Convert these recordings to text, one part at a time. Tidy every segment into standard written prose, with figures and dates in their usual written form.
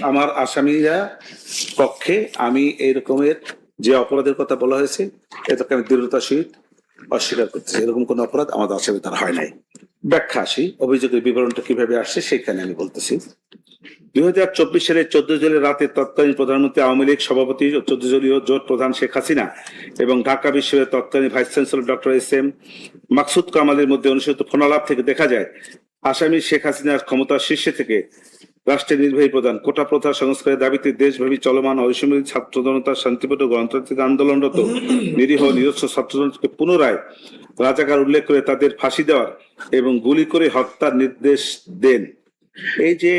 আমার আসামিরা পক্ষে আমি এই রকমের যে অপরাধের কথা বলা হয়েছে এটাকে আমি দৃঢ়তার সহিত অস্বীকার করতেছি। এরকম কোন অপরাধ আমাদের আসামি তার হয় নাই। ব্যাখ্যা আসি, অভিযোগের বিবরণটা কিভাবে আসছে সেখানে আমি বলতেছি। 2024 সালের 14 জুলাই রাতে তৎকালীন প্রধানমন্ত্রী আওয়ামী লীগ সভাপতি ও 14 দলীয় জোট প্রধান শেখ হাসিনা এবং ঢাকা বিশ্ববিদ্যালয়ের তৎকালীন vice chancellor doctor SM. Maksud কামালের মধ্যে অনুষ্ঠিত ফোনালাপ থেকে দেখা যায় আসামি শেখ হাসিনার ক্ষমতার শীর্ষে থেকে রাষ্ট্রের নির্বাহী প্রধান কোটা প্রথা সংস্কারের দাবিতে দেশব্যাপী চলমান অসমিত ছাত্র জনতার শান্তিপূর্ণ গণতান্ত্রিক আন্দোলনরত নিরীহ নিরস্ত্র ছাত্র জনতাকে পুনরায় রাজাকার উল্লেখ করে তাদের ফাঁসি দেওয়ার এবং গুলি করে হত্যার নির্দেশ দেন। এই যে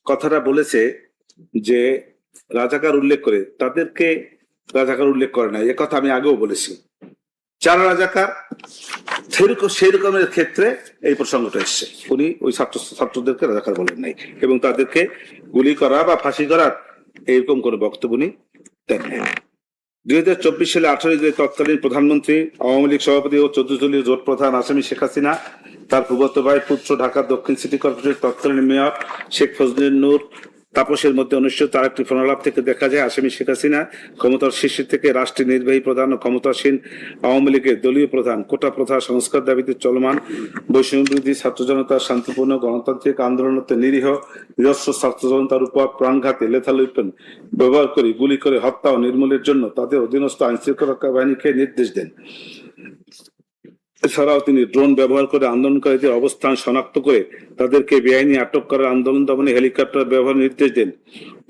কথাটা বলেছে যে রাজাকার উল্লেখ করে, তাদেরকে রাজাকার উল্লেখ করে না, এ কথা আমি আগেও বলেছি। যারা রাজাকার সেই রকমের ক্ষেত্রে এই প্রসঙ্গটা এসছে, উনি ওই ছাত্রদেরকে রাজাকার বলেন নাই এবং তাদেরকে গুলি করা বা ফাঁসি করার এইরকম কোনো বক্তব্য উনি দেন নাই। 2024 সালে 18 জুলাই তৎকালীন প্রধানমন্ত্রী আওয়ামী লীগ সভাপতি ও 14 দলীয় জোট প্রধান আসামি শেখ হাসিনা তার ফুফাতো ভাই পুত্র ঢাকা দক্ষিণ সিটি কর্পোরেশনের তৎকালীন মেয়র শেখ ফজলুল নূর তাপসের মধ্যে অনুষ্ঠিত আরেকটি ফোনালাপ থেকে দেখা যায় আসামি শেখ হাসিনা ক্ষমতার শীর্ষে থেকে রাষ্ট্রের নির্বাহী প্রধান ও ক্ষমতাসীন আওয়ামী লীগের দলীয় প্রধান কোটা প্রথা সংস্কার দাবিতে চলমান বৈষম্য বিরোধী ছাত্র জনতার শান্তিপূর্ণ গণতান্ত্রিক আন্দোলনতে নিরীহ নিরস্ত্র ছাত্র জনতার উপর প্রাণঘাতী লেথাল ওয়েপন ব্যবহার করে গুলি করে হত্যা ও নির্মূলের জন্য তাদের অধীনস্থ আইন শৃঙ্খলা বাহিনীকে নির্দেশ দেন। এছাড়াও তিনি ড্রোন ব্যবহার করে আন্দোলনকারীদের অবস্থান শনাক্ত করে তাদেরকে বেআইনি আটক করার আন্দোলন দমনে হেলিকপ্টার ব্যবহার নির্দেশ দেন।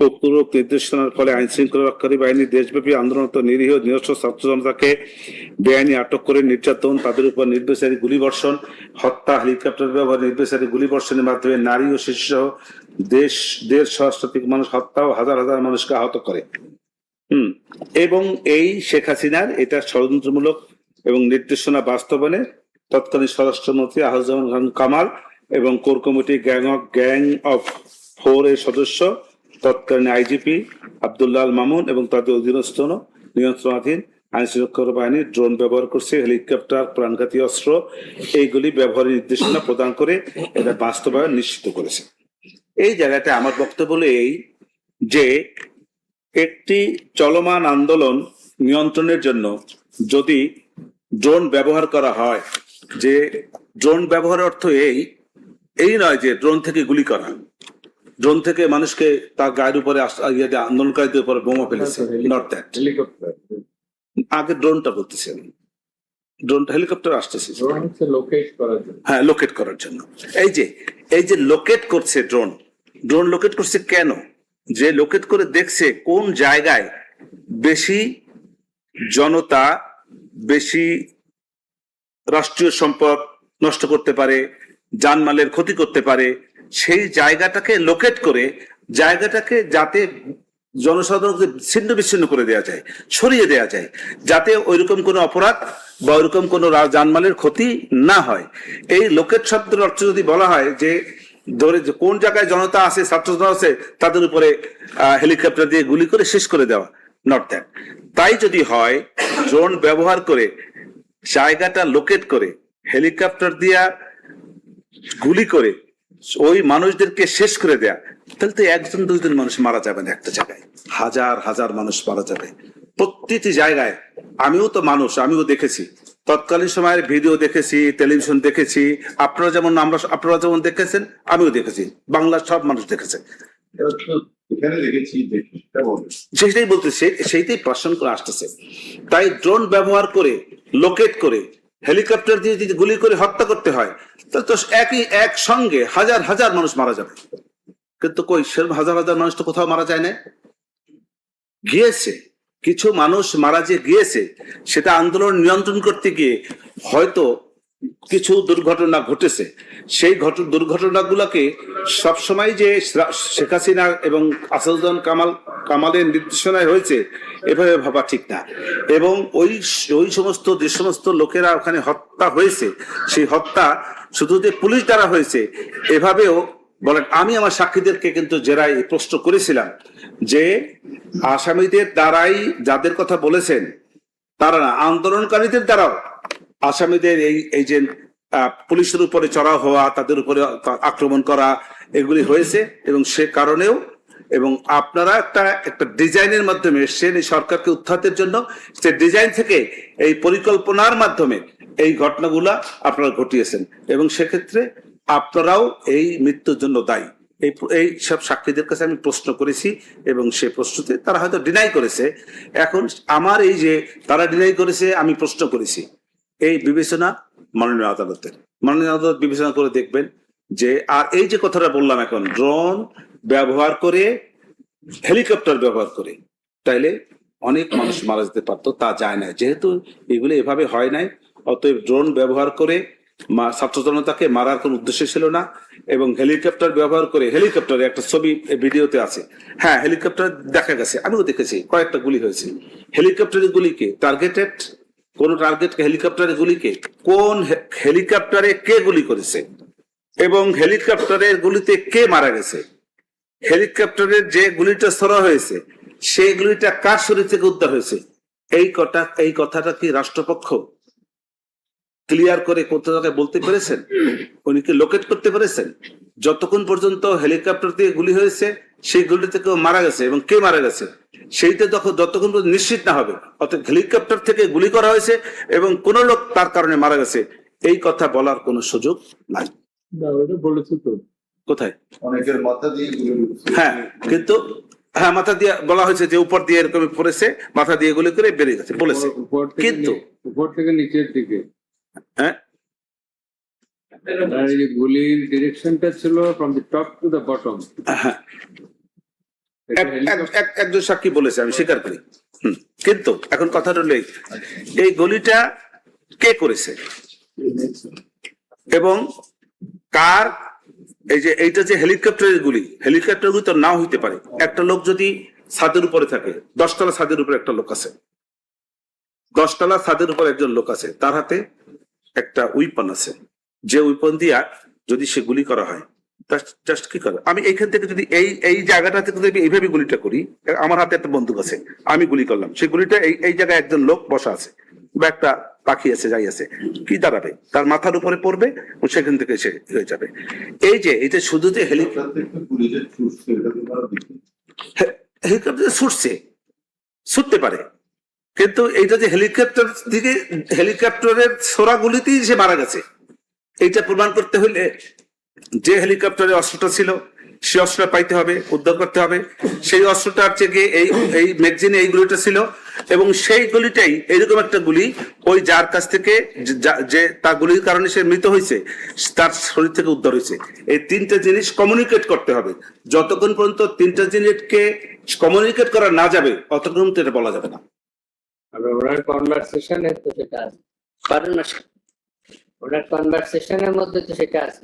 উপরোক্ত নির্দেশনার ফলে আইন শৃঙ্খলা রক্ষাকারী বাহিনী দেশব্যাপী আন্দোলনরত নিরীহ নিরস্ত্র ছাত্র জনতাকে বেআইনি আটক করে নির্যাতন, তাদের উপর নির্বিচারী গুলিবর্ষণ, হত্যা, হেলিকপ্টার ব্যবহার, নির্বিচারী গুলিবর্ষণের মাধ্যমে নারী ও শিশু সহ দেড় সহস্রাধিক মানুষ হত্যা ও হাজার হাজার মানুষকে আহত করে। এবং এই শেখ হাসিনার এটা ষড়যন্ত্রমূলক এবং নির্দেশনা বাস্তবায়নে তৎকালীন স্বরাষ্ট্রমন্ত্রী আহসানুল খান কামাল এবং কোর কমিটি গ্যাং অফ 4 এর সদস্য তৎকালীন আইজিপি আব্দুল্লাহ আল মামুন এবং তাদের অধীনস্থ নিয়ন্ত্রণাধীন আইন শৃঙ্খলা বাহিনী ড্রোন ব্যবহার করছে, হেলিকপ্টার, প্রাণঘাতী অস্ত্র এইগুলি ব্যবহারের নির্দেশনা প্রদান করে এটা বাস্তবায়ন নিশ্চিত করেছে। এই জায়গাটা আমার বক্তব্য হলো এই যে একটি চলমান আন্দোলন নিয়ন্ত্রণের জন্য যদি ড্রোন ব্যবহার করা হয়, যে ড্রোন ব্যবহারের অর্থ এই নয় যে ড্রোন থেকে গুলি করা, ড্রোন থেকে মানুষকে তার গায়ের উপরে আন্দোলনকারীদের উপরে বোমা ফেলেছে, নট দ্যাট। আগে ড্রোনটা বলতেছি আমি, ড্রোনটা হেলিকপ্টার আসতেছে হ্যাঁ লোকেট করার জন্য। এই যে লোকেট করছে ড্রোন লোকেট করছে কেন? যে লোকেট করে দেখছে কোন জায়গায় বেশি জনতা, বেশি রাষ্ট্রীয় সম্পদ নষ্ট করতে পারে, জানমালের ক্ষতি করতে পারে, সেই জায়গাটাকে লোকেট করে জায়গাটাকে যাতে জনসাধারণকে ছিন্ন বিচ্ছিন্ন করে দেওয়া যায়, সরিয়ে দেওয়া যায়, যাতে ওইরকম কোনো অপরাধ বা ওইরকম কোনো জানমালের ক্ষতি না হয়। এই লোকেট শব্দের অর্থ যদি বলা হয় যে ধরে কোন জায়গায় জনতা আছে, ছাত্র জনতা আছে, তাদের উপরে হেলিকপ্টার দিয়ে গুলি করে শেষ করে দেওয়া, নট দ্যাট। তাই যদি হয় ড্রোন ব্যবহার করে জায়গাটা লোকেট করে হেলিকপ্টার দিয়া গুলি করে ওই মানুষদেরকে শেষ করে দেয়া, তাহলে তো 1জন 2জন মানুষ মারা যাবে না, একটা জায়গায় হাজার হাজার মানুষ মারা যাবে প্রতিটি জায়গায়। আমিও তো মানুষ, আমিও দেখেছি তৎকালীন সময়ের ভিডিও দেখেছি, টেলিভিশন দেখেছি, আপনারা যেমন দেখেছেন আমিও দেখেছি, বাংলার সব মানুষ দেখেছে। সেটাই বলতেছে, সেইটাই প্রশ্ন করে আসতেছে। তাই ড্রোন ব্যবহার করে লোকেট করে হেলিকপ্টার দিয়ে যদি গুলি করে হত্যা করতে হয় তাহলে তো একসঙ্গে হাজার হাজার মানুষ মারা যাবে। কিন্তু কই সেরকম হাজার হাজার মানুষ তো কোথাও মারা যায় না। গিয়েছে কিছু মানুষ মারা যে গিয়েছে, সেটা আন্দোলন নিয়ন্ত্রণ করতে গিয়ে হয়তো কিছু দুর্ঘটনা ঘটেছে। সেই দুর্ঘটনাগুলোকে সবসময় যে শেখ হাসিনা এবং আসাদুজ্জামান কামালের নির্দেশনায় হয়েছে এভাবে ভাবা ঠিক না। এবং ওই সমস্ত যে সমস্ত লোকেরা ওখানে হত্যা হয়েছে, সেই হত্যা শুধু যে পুলিশ দ্বারা হয়েছে এভাবেও বলেন। আমি আমার সাক্ষীদেরকে কিন্তু জেরায় প্রশ্ন করেছিলাম যে আসামিদের দ্বারাই যাদের কথা বলেছেন তারা না, আন্দোলনকারীদের দ্বারাও আসামিদের এই যে পুলিশের উপরে চড়াও হওয়া, তাদের উপরে আক্রমণ করা, এগুলি হয়েছে এবং সে কারণেও এবং আপনারা একটা ডিজাইনের মাধ্যমে এসছেন এই সরকারকে উৎখাতের জন্য। সেই ডিজাইন থেকে এই পরিকল্পনার মাধ্যমে এই ঘটনাগুলা আপনারা ঘটিয়েছেন এবং সেক্ষেত্রে আপনারাও এই মৃত্যুর জন্য দায়ী। এই সব সাক্ষীদের কাছে আমি প্রশ্ন করেছি এবং সে প্রশ্নতে তারা হয়তো ডিনাই করেছে। এখন আমার এই যে তারা ডিনাই করেছে আমি প্রশ্ন করেছি, এই বিবেচনা মাননীয় আদালতের, মাননীয় আদালত বিবেচনা করে দেখবেন যে আর এই যে কথাটা বললাম এখন ড্রোন ব্যবহার করে হেলিকপ্টার ব্যবহার করে তাইলে অনেক মানুষ মারা যেতে পারতো, তা যায় না। যেহেতু এগুলো এভাবে হয় নাই, অতএব ড্রোন ব্যবহার করে ছাত্র জনতাকে মারার কোন উদ্দেশ্য ছিল না। এবং হেলিকপ্টার ব্যবহার করে, হেলিকপ্টারে একটা ছবি ভিডিওতে আছে, হ্যাঁ হেলিকপ্টার দেখা গেছে, আমিও দেখেছি কয়েকটা গুলি হয়েছে। হেলিকপ্টারের গুলিকে টার্গেটেড, কোন টার্গেটকে হেলিকপ্টারের গুলিকে কোন হেলিকপ্টারে কে গুলি করেছে এবং হেলিকপ্টারের গুলিতে কে মারা গেছে, হেলিকপ্টারের যে গুলিটা ছোড়া হয়েছে সেই গুলিটা কার শরীর থেকে উদ্ধার হয়েছে, এই কথাটা কি রাষ্ট্রপক্ষ ক্লিয়ার করে কোথাও বলতে পেরেছেন? উনি কি লোকেট করতে পেরেছেন? যতক্ষণ পর্যন্ত হেলিকপ্টার দিয়ে গুলি হয়েছে সেই গুলি থেকে মারা গেছে এবং কে মারা গেছে সেইটা যতক্ষণ পর্যন্ত নিশ্চিত না হবে, অর্থাৎ হেলিকপ্টার থেকে গুলি করা হয়েছে এবং কোন লোক তার কারণে মারা গেছে, এই কথা বলার কোনো সুযোগ নাই। কোথায়? অনেকের মাথা দিয়ে হ্যাঁ, কিন্তু হ্যাঁ মাথা দিয়ে বলা হয়েছে যে উপর দিয়ে এরকম পড়েছে, মাথা দিয়ে গুলি করে বেরিয়ে গেছে বলেছে, কিন্তু উপর থেকে নিচের দিকে হ্যাঁ গুলির ডিরেকশনটা ছিল from the top to the bottom. হ্যাঁ একজন সাক্ষী বলেছে, আমি স্বীকার করি। কিন্তু এখন কথাটা হলো এই গুলিটা কে করেছে এবং কার, এই যে এইটা যে হেলিকপ্টারের গুলি, হেলিকপ্টার গুলি তো নাও হইতে পারে। একটা লোক যদি ছাদের উপরে থাকে, 10 তলা ছাদের উপরে একটা লোক আছে, 10 তলা ছাদের উপরে একজন লোক আছে, তার হাতে একটা উইপন আছে, যে উইপন দিয়া যদি সে গুলি করা হয় জাস্ট কি করে, আমি এইখান থেকে যদি এই জায়গাটা থেকে যদি এইভাবে গুলিটা করি, আমার হাতে একটা বন্দুক আছে, আমি গুলি করলাম, সেই গুলিটা এই জায়গায় একজন লোক বসা আছে বা একটা পাখি আছে, যাই আছে, কি দাঁড়াবে, তার মাথার উপরে পড়বে ও সেখান থেকে সে হয়ে যাবে। এই যে এটা শুধু যে হেলিকপ্টার ছুটতে পারে, কিন্তু এইটা যে হেলিকপ্টার দিকে হেলিকপ্টারের ছোড়া গুলিতেই সে মারা গেছে, এইটা প্রমাণ করতে হলে যে হেলিকপ্টারে অস্ত্রটা ছিল সেই অস্ত্রটা পাইতে হবে, উদ্ধার করতে হবে। সেই অস্ত্রটার থেকে এই ম্যাগজিনে এই গুলিটা ছিল এবং সেই গুলিটাই এরকম একটা গুলি ওই যার কাছ থেকে যে তার গুলির কারণে সে মৃত হয়েছে তার শরীর থেকে উদ্ধার হয়েছে। এই তিনটা জিনিস কমিউনিকেট করতে হবে। যতক্ষণ পর্যন্ত তিনটা জিনিসকে কমিউনিকেট করা না যাবে ততক্ষণ পর্যন্ত এটা বলা যাবে না। ওনার কনভারসেশনে তো সেটা আছে, ওনার কনভারসেশনের মধ্যে তো সেটা আছে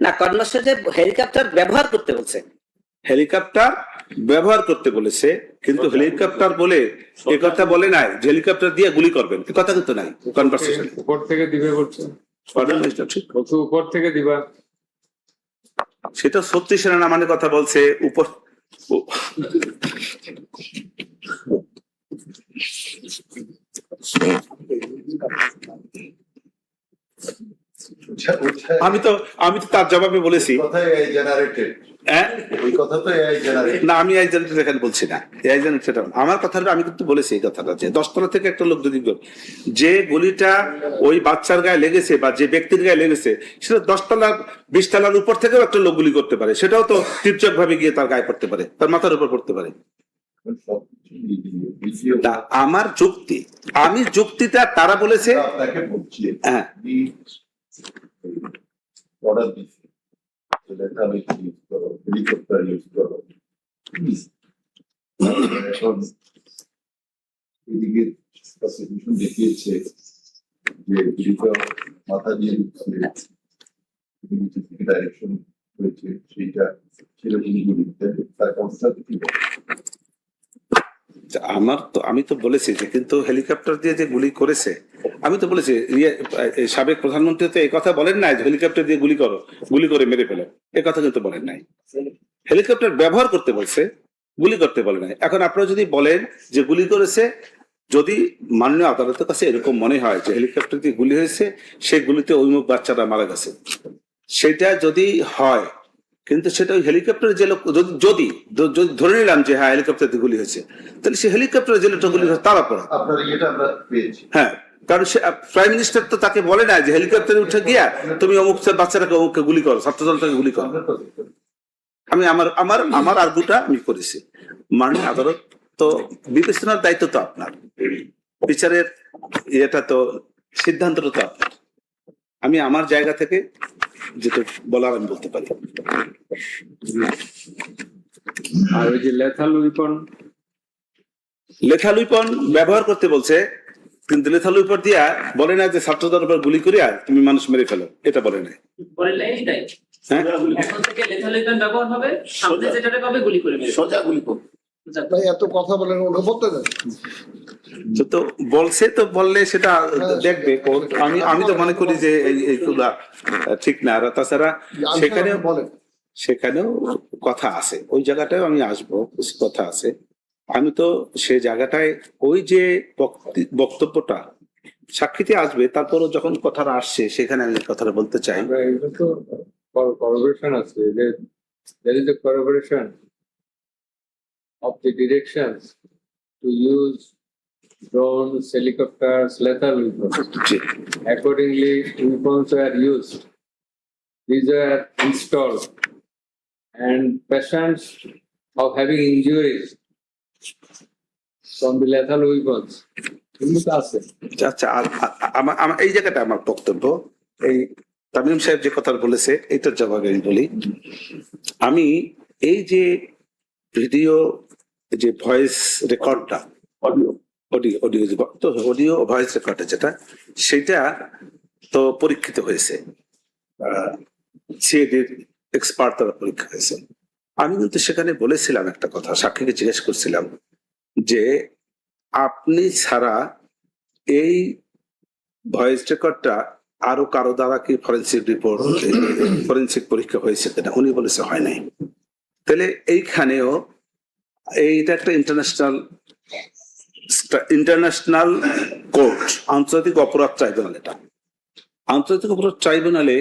না। কনভারসেশনে হেলিকপ্টার ব্যবহার করতে বলছে, হেলিকপ্টার ব্যবহার করতে বলেছে, কিন্তু হেলিকপ্টার বলে এ কথা বলে নাই যে হেলিকপ্টার দিয়ে গুলি করবেন, এ কথা কিন্তু নাই কনভারসেশন। উপর থেকে দিবে বলছে, উপর থেকে দিবা, সেটা 36 সেনা মানে কথা বলছে উপর। আমি তো তার জবাবে বলেছি না, আমি এখানে বলছি না আমার কথাটা, আমি কিন্তু বলেছি এই কথাটা যে 10 তলা থেকে একটা লোক যদি যে গুলিটা ওই বাচ্চার গায়ে লেগেছে বা যে ব্যক্তির গায়ে লেগেছে সেটা 10 তলা 20 তলার উপর থেকেও একটা লোক গুলি করতে পারে, সেটাও তো তীর্যক ভাবে গিয়ে তার গায়ে পড়তে পারে, তার মাথার উপর পড়তে পারে। আমার যুক্তি, আমি যুক্তিটা তারা বলেছে হ্যাঁ অর্ডার দিচ্ছি হেলিকপ্টার ইউজ করো। এখন এদিকে প্রসিকিউশন দেখিয়েছে যে মাথা দিয়ে ডাইরেকশন হয়েছে, সেইটা তার অবস্থা কি? আমি তো বলেছি যে কিন্তু হেলিকপ্টার দিয়ে যে গুলি করেছে, আমি তো বলেছি সাবেক প্রধানমন্ত্রী তো এই কথা বলেন নাই যে হেলিকপ্টার দিয়ে গুলি করে মেরে ফেলো, এ কথা কিন্তু বলেন নাই। হেলিকপ্টার ব্যবহার করতে বলছে, গুলি করতে বলে নাই। এখন আপনারা যদি বলেন যে গুলি করেছে, যদি মাননীয় আদালতের কাছে এরকম মনে হয় যে হেলিকপ্টার দিয়ে গুলি হয়েছে, সেই গুলিতে ওই বাচ্চারা মারা গেছে, সেটা যদি হয়, কিন্তু সেটা ওই হেলিকপ্টারে যে লোক যদি যদি ধরে নিলাম যে হ্যাঁ হেলিকপ্টারে গুলি হয়েছে, তাহলে সে হেলিকপ্টারে যে লোকটা গুলি হয়েছে তার অপরাধ। আপনার এটা আমরা পেয়েছি। হ্যাঁ, কারণ সে প্রাইম মিনিস্টার তো তাকে বলে না যে হেলিকপ্টারে উঠে গিয়া তুমি অমুক বাচ্চাটাকে অমুককে গুলি করো, ছাত্রদলটাকে গুলি করো। আমি আমার আমার আমার আর্গুটা আমি করেছি। মাননীয় আদালত তো বিবেচনার দায়িত্ব তো আপনার, বিচারের এটা তো সিদ্ধান্তটা তো আপনার। আমি আমার জায়গা থেকে যেটা বলার আমি বলতে পারি। আর ওই যে লেথাল উইপন, লেথাল উইপন ব্যবহার করতে বলছে, কিন্তু লেথাল উইপন দিয়া বলে না যে ছাত্রদের উপর গুলি করিয়া তুমি মানুষ মেরে ফেলো, এটা বলে না। হ্যাঁ, এখন থেকে লেথাল ওয়েপন ব্যবহার হবে, সামনে যেটাতে পাবে গুলি করে মেরে সোজা গুলি করবে। ভাই এত কথা বলেন, ওটা বলতে দেন। তো বলছে, তো বললে সেটা দেখবে কোর্ট। আমি তো মনে করি যে এইগুলা ঠিক না। আর তাছাড়া সেখানে বলেন, সেখানেও কথা আছে, ওই জায়গাটাও আমি আসবো, কিছু কথা আছে। আমি তো সেই জায়গাটায় ওই যে বক্তব্যটা সাক্ষীতে আসবে, তারপরও যখন কথাটা আসছে সেখানে আমি কথাটা বলতে চাই। আমরা এটা তো corroboration আছে, যে there is a corroboration of the directions to use drones, helicopters, lethal weapons. G, Accordingly, weapons were used. These were installed, and patients of having injuries from the lethal weapons. এগুলো তো আছে। আচ্ছা, আমার এই জায়গাটা আমার বক্তব্য, এই তামিম সাহেব যে কথা বলেছে এইটার জবাবে আমি বলি। আমি এই যে ভিডিও, যে ভয়েস রেকর্ডটা, অডিও অডিও ভয়েস রেকর্ডটা যেটা, সেটা তো পরীক্ষিত হয়েছে, সিআইডির এক্সপার্ট দ্বারা পরীক্ষা হয়েছে। আমি কিন্তু সেখানে বলেছিলাম একটা কথা, সাক্ষীকে জিজ্ঞেস করছিলাম যে আপনি ছাড়া এই ভয়েস রেকর্ডটা আরো কারো দ্বারা কি ফরেন্সিক রিপোর্ট, ফরেন্সিক পরীক্ষা হয়েছে কিনা? উনি বলেছে হয় নাই। তাহলে এইখানেও এইটা একটা ইন্টারন্যাশনাল কোর্ট, আন্তর্জাতিক অপরাধ ট্রাইব্যুনাল। এটা আন্তর্জাতিক অপরাধ ট্রাইব্যুনালে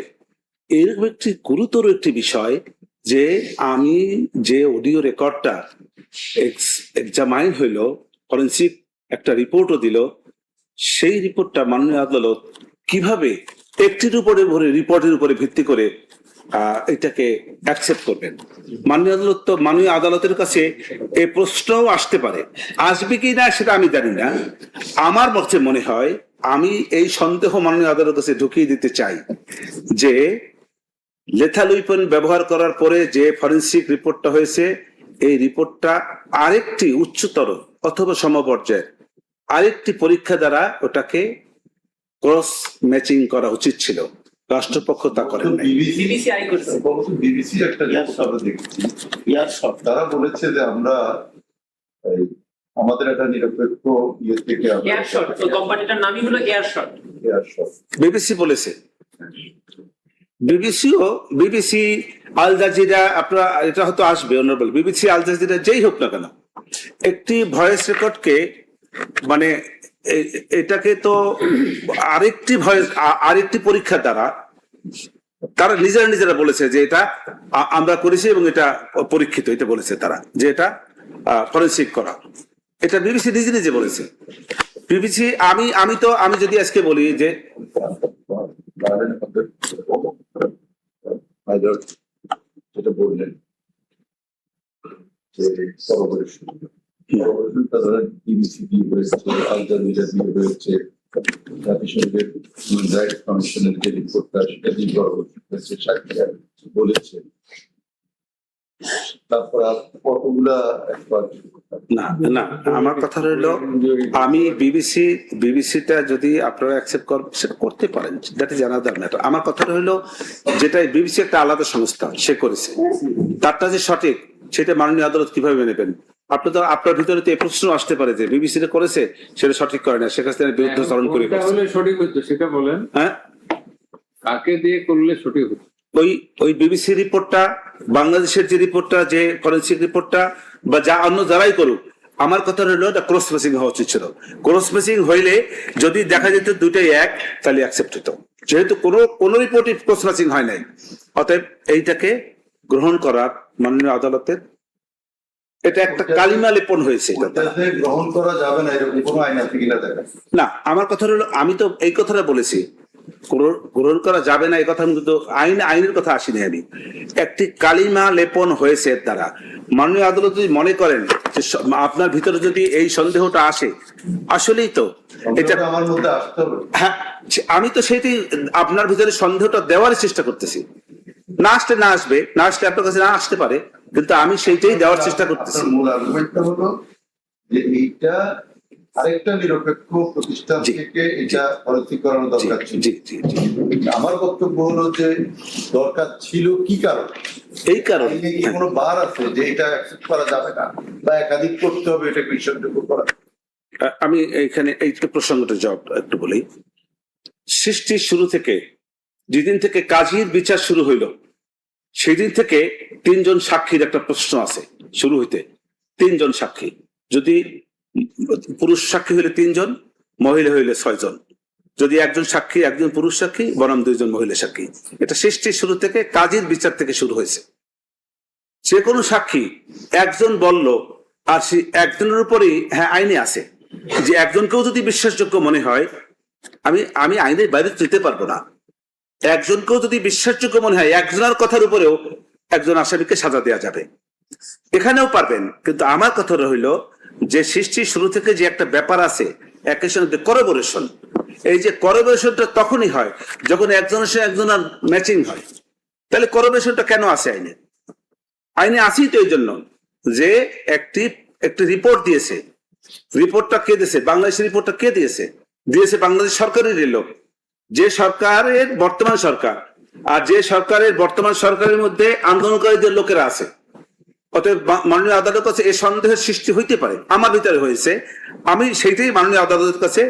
এরকম একটি গুরুতর একটি বিষয় যে আমি যে অডিও রেকর্ডটা এক্সামাইন হইলো, ফরেন্সিক একটা রিপোর্টও দিল, সেই রিপোর্টটা মাননীয় আদালত কিভাবে একটির উপরে রিপোর্টের উপরে ভিত্তি করে এটাকে অ্যাকসেপ্ট করবেন? মাননীয় আদালতের কাছে এই প্রশ্নও আসতে পারে, আসবে কি না সেটা আমি জানি না। আমার পক্ষে মনে হয়, আমি এই সন্দেহ মাননীয় আদালতের কাছে ঢুকিয়ে দিতে চাই যে লেথাল উইপন ব্যবহার করার পরে যে ফরেন্সিক রিপোর্টটা হয়েছে, এই রিপোর্টটা আরেকটি উচ্চতর অথবা সমপর্যায়ের আরেকটি পরীক্ষা দ্বারা ওটাকে ক্রস ম্যাচিং করা উচিত ছিল। রাষ্ট্রপক্ষ তা করেন নাই। বিবিসি করছে। বিবিসি একটা রিপোর্ট আমরা দেখেছি, তারা বলেছে যে আমরা আমাদের একটা নিরপেক্ষ ইয়ে থেকে এয়ারশট, তো কোম্পানিটার নামই হলো এয়ারশট। বিবিসি বলেছে, বিবিসি আল জাজিরা, আপনারা এটা হয়তো আসবে অনারেবল, বিবিসি আল জাজিরা যেই হোক না কেন, একটি ভয়েস রেকর্ডকে মানে এটাকে তো আরেকটি পরীক্ষার দ্বারা তারা নিজেরা বলেছে যে এটা আমরা করেছি এবং এটা পরীক্ষিত, এটা বলেছে তারা যে এটা ফরেন্সিক করা। এটা বিবিসি নিজে বলেছে। বিবিসি আমি যদি আজকে বলি যে যেটা বললেন যে বিবিসি দিয়ে হয়েছে, আল জাজিরা দিয়ে হয়েছে, জাতিসংঘের হিউম্যান রাইটস কমিশনের যে রিপোর্টটা সেটা দিয়ে হয়েছে, সাক্ষীরা বলেছে। তারপর আর কতগুলা একবার না আমার কথা রইলো, আমি বিবিসিটা যদি আপনারা অ্যাকসেপ্ট করেন সেটা করতে পারেন, দ্যাট ইজ অ্যানাদার ম্যাটার। আমার কথা রইলো যেটা বিবিসি একটা আলাদা সংস্থা, সে করেছে, তারটা যে সঠিক সেটা মাননীয় আদালত কিভাবে মেনেবেন? আপনার ভিতরে তো এই প্রশ্ন আসতে পারে যে বিবিসি করেছে সেটা সঠিক করে না, সেখানে বিরুদ্ধে চরণ করে সঠিক হতো সেটা বলেন। হ্যাঁ, কাকে দিয়ে করলে সঠিক হতো? ওই বিবিসি রিপোর্টটা, বাংলাদেশের যে রিপোর্টটা, যে ফরেন্সিক রিপোর্টটা, বা যা অন্য যারাই করুক, আমার কথা হলো এটা ক্রস ম্যাচিং হওয়া উচিত ছিল। ক্রস ম্যাচিং হইলে যদি দেখা যেত দুটাই এক, তাহলে অ্যাকসেপ্ট হতো। যেহেতু কোনো রিপোর্টই ক্রস ম্যাচিং হয় নাই, অতএব এইটাকে গ্রহণ করার মাননীয় আদালতের এটা একটা কালিমা লেপন হয়েছে এটা দ্বারা। ওটাতে গ্রহণ করা যাবে না এরকম কোনো আইন আছে কিনা দেখা। না, আমার কথা হলো আমি তো এই কথাটা বলেছি, গ্রহণ করা যাবে না এই কথা, কিন্তু আইনের কথা আসিনি আমি। একটি কালিমা লেপন হয়েছে এর দ্বারা। মাননীয় আদালত যদি মনে করেন যে আপনার ভিতরে যদি এই সন্দেহটা আসে, আসলেই তো এটা সন্দেহটা আমার মধ্যে আসতে হবে। হ্যাঁ, আমি তো সেটাই আপনার ভিতরে সন্দেহটা দেওয়ার চেষ্টা করতেছি। না আসবে, না আসলে আপনার কাছে না আসতে পারে, কিন্তু আমি সেইটাই দেওয়ার চেষ্টা করতেছি। আপনার মূল আর্গুমেন্টটা হলো যে এইটা আরেকটা নিরপেক্ষ প্রতিষ্ঠান জি, থেকে এটা পরিচিত করানো দরকার ছিল। জি জি জি, আমার বক্তব্য হলো যে দরকার ছিল কি কারণ, এই কারণে আইনে কি কোনো বার আছে যে এটা অ্যাকসেপ্ট করা যাবে না বা একাধিক করতে হবে এটা বিশ্বাসযোগ্য করা। আমি এইখানে এই প্রসঙ্গটা জবাব একটু বলি। সৃষ্টির শুরু থেকে, যেদিন থেকে কাজীর বিচার শুরু হইল, সেদিন থেকে 3 জন সাক্ষীর একটা প্রশ্ন আছে শুরু হইতে। 3 জন সাক্ষী, যদি পুরুষ সাক্ষী হইলে 3 জন, মহিলা হইলে 6 জন। যদি একজন সাক্ষী, একজন পুরুষ সাক্ষী, বনাম 2 জন মহিলা সাক্ষী। এটা সৃষ্টির শুরু থেকে কাজীর বিচার থেকে শুরু হয়েছে। যে কোনো সাক্ষী একজন বলল, আর সে একজনের উপরই হ্যাঁ আইনে আছে যে একজনকেও যদি বিশ্বাসযোগ্য মনে হয়, আমি আইনের বাইরে যেতে পারবো না। একজনকেও যদি বিশ্বাসযোগ্য মনে হয়, একজনের কথার উপরেও একজন আসামিকে সাজা দেওয়া যাবে, এখানেও পারবেন। কিন্তু আমার কথা হইল যে সৃষ্টির শুরু থেকে যে একটা ব্যাপার আছে, একের সঙ্গে করোবোরেশন। এই যে করোবোরেশনটা তখনই হয় যখন একজনের সঙ্গে একজনের ম্যাচিং হয়। তাহলে করোবোরেশনটা কেন আছে আইনে? আইনে আসেই তো এই জন্য যে একটি রিপোর্ট দিয়েছে। রিপোর্টটা কে দিয়েছে? বাংলাদেশের রিপোর্টটা কে দিয়েছে? বাংলাদেশ সরকারের লোক। যে সরকারের বর্তমান সরকার, আর যে সরকারের বর্তমান সরকারের মধ্যে আন্দোলনকারীদের লোকেরা আছে। অতএব মাননীয় আদালতের কাছে এই সন্দেহের সৃষ্টি হইতে পারে, আমার ভিতরে হয়েছে। আমি সেইটাই মাননীয় আদালতের কাছে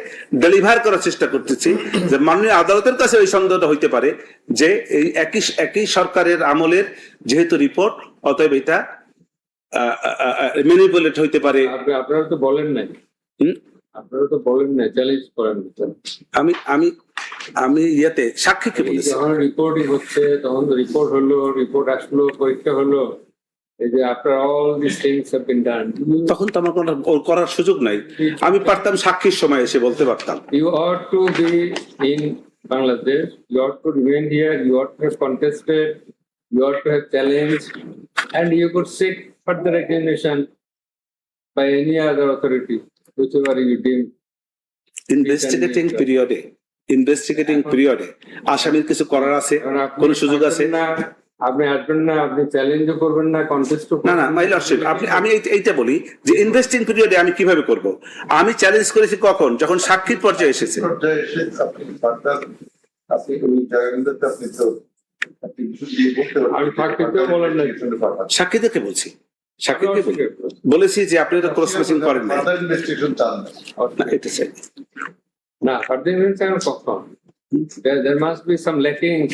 ডেলিভার করার চেষ্টা করতেছি যে মাননীয় আদালতের কাছে ওই সন্দেহটা হইতে পারে যে এই একই সরকারের আমলের যেহেতু রিপোর্ট, অতএব এটা ম্যানিপুলেট হইতে পারে। আপনারা তো বলেন নাই, আপনারা তো বলেন নাই, চ্যালেঞ্জ করেন। আমি ইয়েতে সাক্ষীকে বলেছি, যখন রিপোর্টিং হচ্ছে তখন রিপোর্ট হলো, রিপোর্ট আসলো, পরীক্ষা হলো, এই যে after all this things have been done, তখন তো আমার কোনো করার সুযোগ নাই। আমি পারতাম সাক্ষীর সময় এসে বলতে পারতাম। you ought to be in Bangladesh, you ought to remain here, you ought to have contested, you ought to have challenged, and you could seek further examination by any other authority, whichever you deem. Investigating পিরিয়ডে আসামির কিছু করার আছে, কারণ আপনি কোন সুযোগ আছে? আপনি আসবেন না, আপনি চ্যালেঞ্জও করবেন না, কন্টেস্টও না মাই লর্ডশিপ, আমি এইটা বলি যে ইনভেস্টিং পিরিয়ডে আমি কিভাবে করব। আমি চ্যালেঞ্জ করেছি কখন? যখন সাক্ষীর পর্যায়ে এসেছে। পর্যায়ে এসে আপনি ফার্দার আপনি ওই জায়গাগুলোতে আপনি কিছু দিয়ে বলতে পারবেন। আমি সাক্ষীতেও বলেন নাই। সাক্ষীদেরকে বলছি, বলেছি যে আপনি এটা ক্রস ম্যাচিং করেন না। ফার্দার ইনভেস্টিগেশন চান না। এটা চাই না, ফার্দার ইনভেস্টিগেশন কখন? There must be some lackings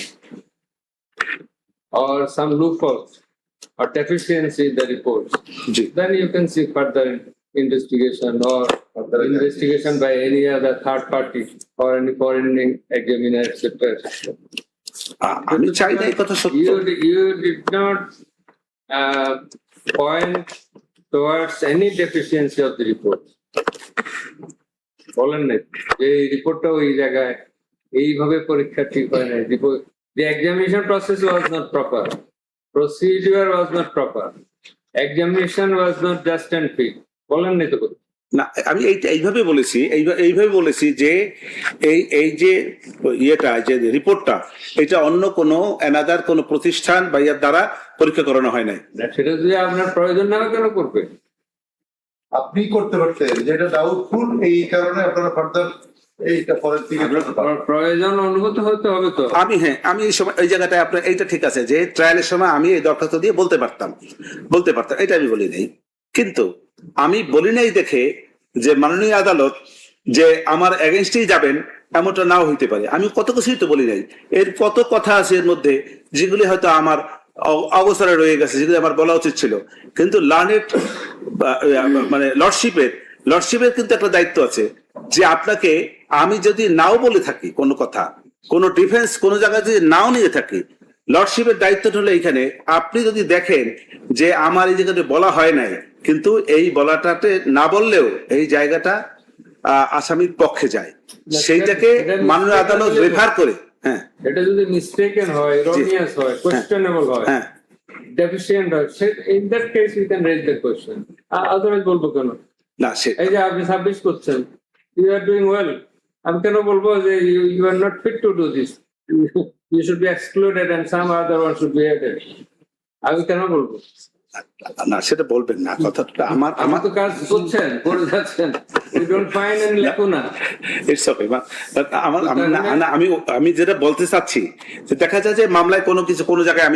or some loopholes or deficiency in the reports. G, Then you can see further investigation or investigation by any other third party or any foreign examiner, etc. আমি চাই না এই কথা সত্য। You did not point towards any deficiency of the report. বলেন না যে এই রিপোর্টটা ওই জায়গায় এইভাবে পরীক্ষা ঠিক হয় না। The examination process was not proper. Procedure was not proper. Examination was not just and fit. বলেন না তো? না, আমি এইভাবে বলেছি যে এই যে ইয়েটা, যে রিপোর্টটা, এটা অন্য কোনো অ্যানাদার কোনো প্রতিষ্ঠান বা ইয়ার দ্বারা পরীক্ষা করানো হয় নাই। সেটা যদি আপনার প্রয়োজন না হয় কেন করবে? আপনি করতে পারতেন, যেটা ডাউটফুল এই কারণে আপনারা ফার্দার এইটা পরের দিকে প্রয়োজন অনুভূত হতে হবে তো। আমি এই সময় এই জায়গাটায় আপনার এইটা ঠিক আছে যে ট্রায়ালের সময় আমি এই দরখাস্ত দিয়ে বলতে পারতাম, এটা আমি বলি নাই। কিন্তু আমি বলি নাই দেখে যে মাননীয় আদালত যে আমার এগেনস্টেই যাবেন এমনটা নাও হইতে পারে। আমি কত কিছুই তো বলি নাই। এর কত কথা আছে এর মধ্যে যেগুলি হয়তো আমার অবসরে রয়ে গেছে, যেগুলি আমার বলা উচিত ছিল। কিন্তু লার্নেড মানে লর্ডশিপের কিন্তু একটা দায়িত্ব আছে যে আপনাকে আমি যদি নাও বলে থাকি কোনো কথা, কোনো ডিফেন্স কোনো জায়গায় যদি নাও নিয়ে থাকি, লর্ডশিপের দায়িত্বটা হলো এইখানে, আপনি যদি দেখেন যে আমার এই জায়গাতে বলা হয় নাই, কিন্তু এই বলাটাতে না বললেও এই জায়গাটা আসামির পক্ষে যায়, সেইটাকে মাননীয় আদালত রেফার করে। হ্যাঁ এটা যদি মিস্টেকেন হয়, এরোনিয়াস হয়, কোয়েশ্চেনেবল হয়, হ্যাঁ ডেফিসিয়েন্ট হয়, in that case you can raise the question. Otherwise বলবো কেন? না সে এই যে আপনি সাবমিট করছেন, ইউ আর ডুইং ওয়েল, আমি কেন বলবো যে you are not fit to do this, you should be excluded and some other one should be added? আমি কেন বলবো? না সেটা বলবেন না, কথাটা আমার আমার তো কাজ করছেন, করে যাচ্ছেন, you don't find any lacuna. It's okay. আমার আমি যেটা বলতে চাচ্ছি যে দেখা যায় যে মামলায় কোনো জায়গায়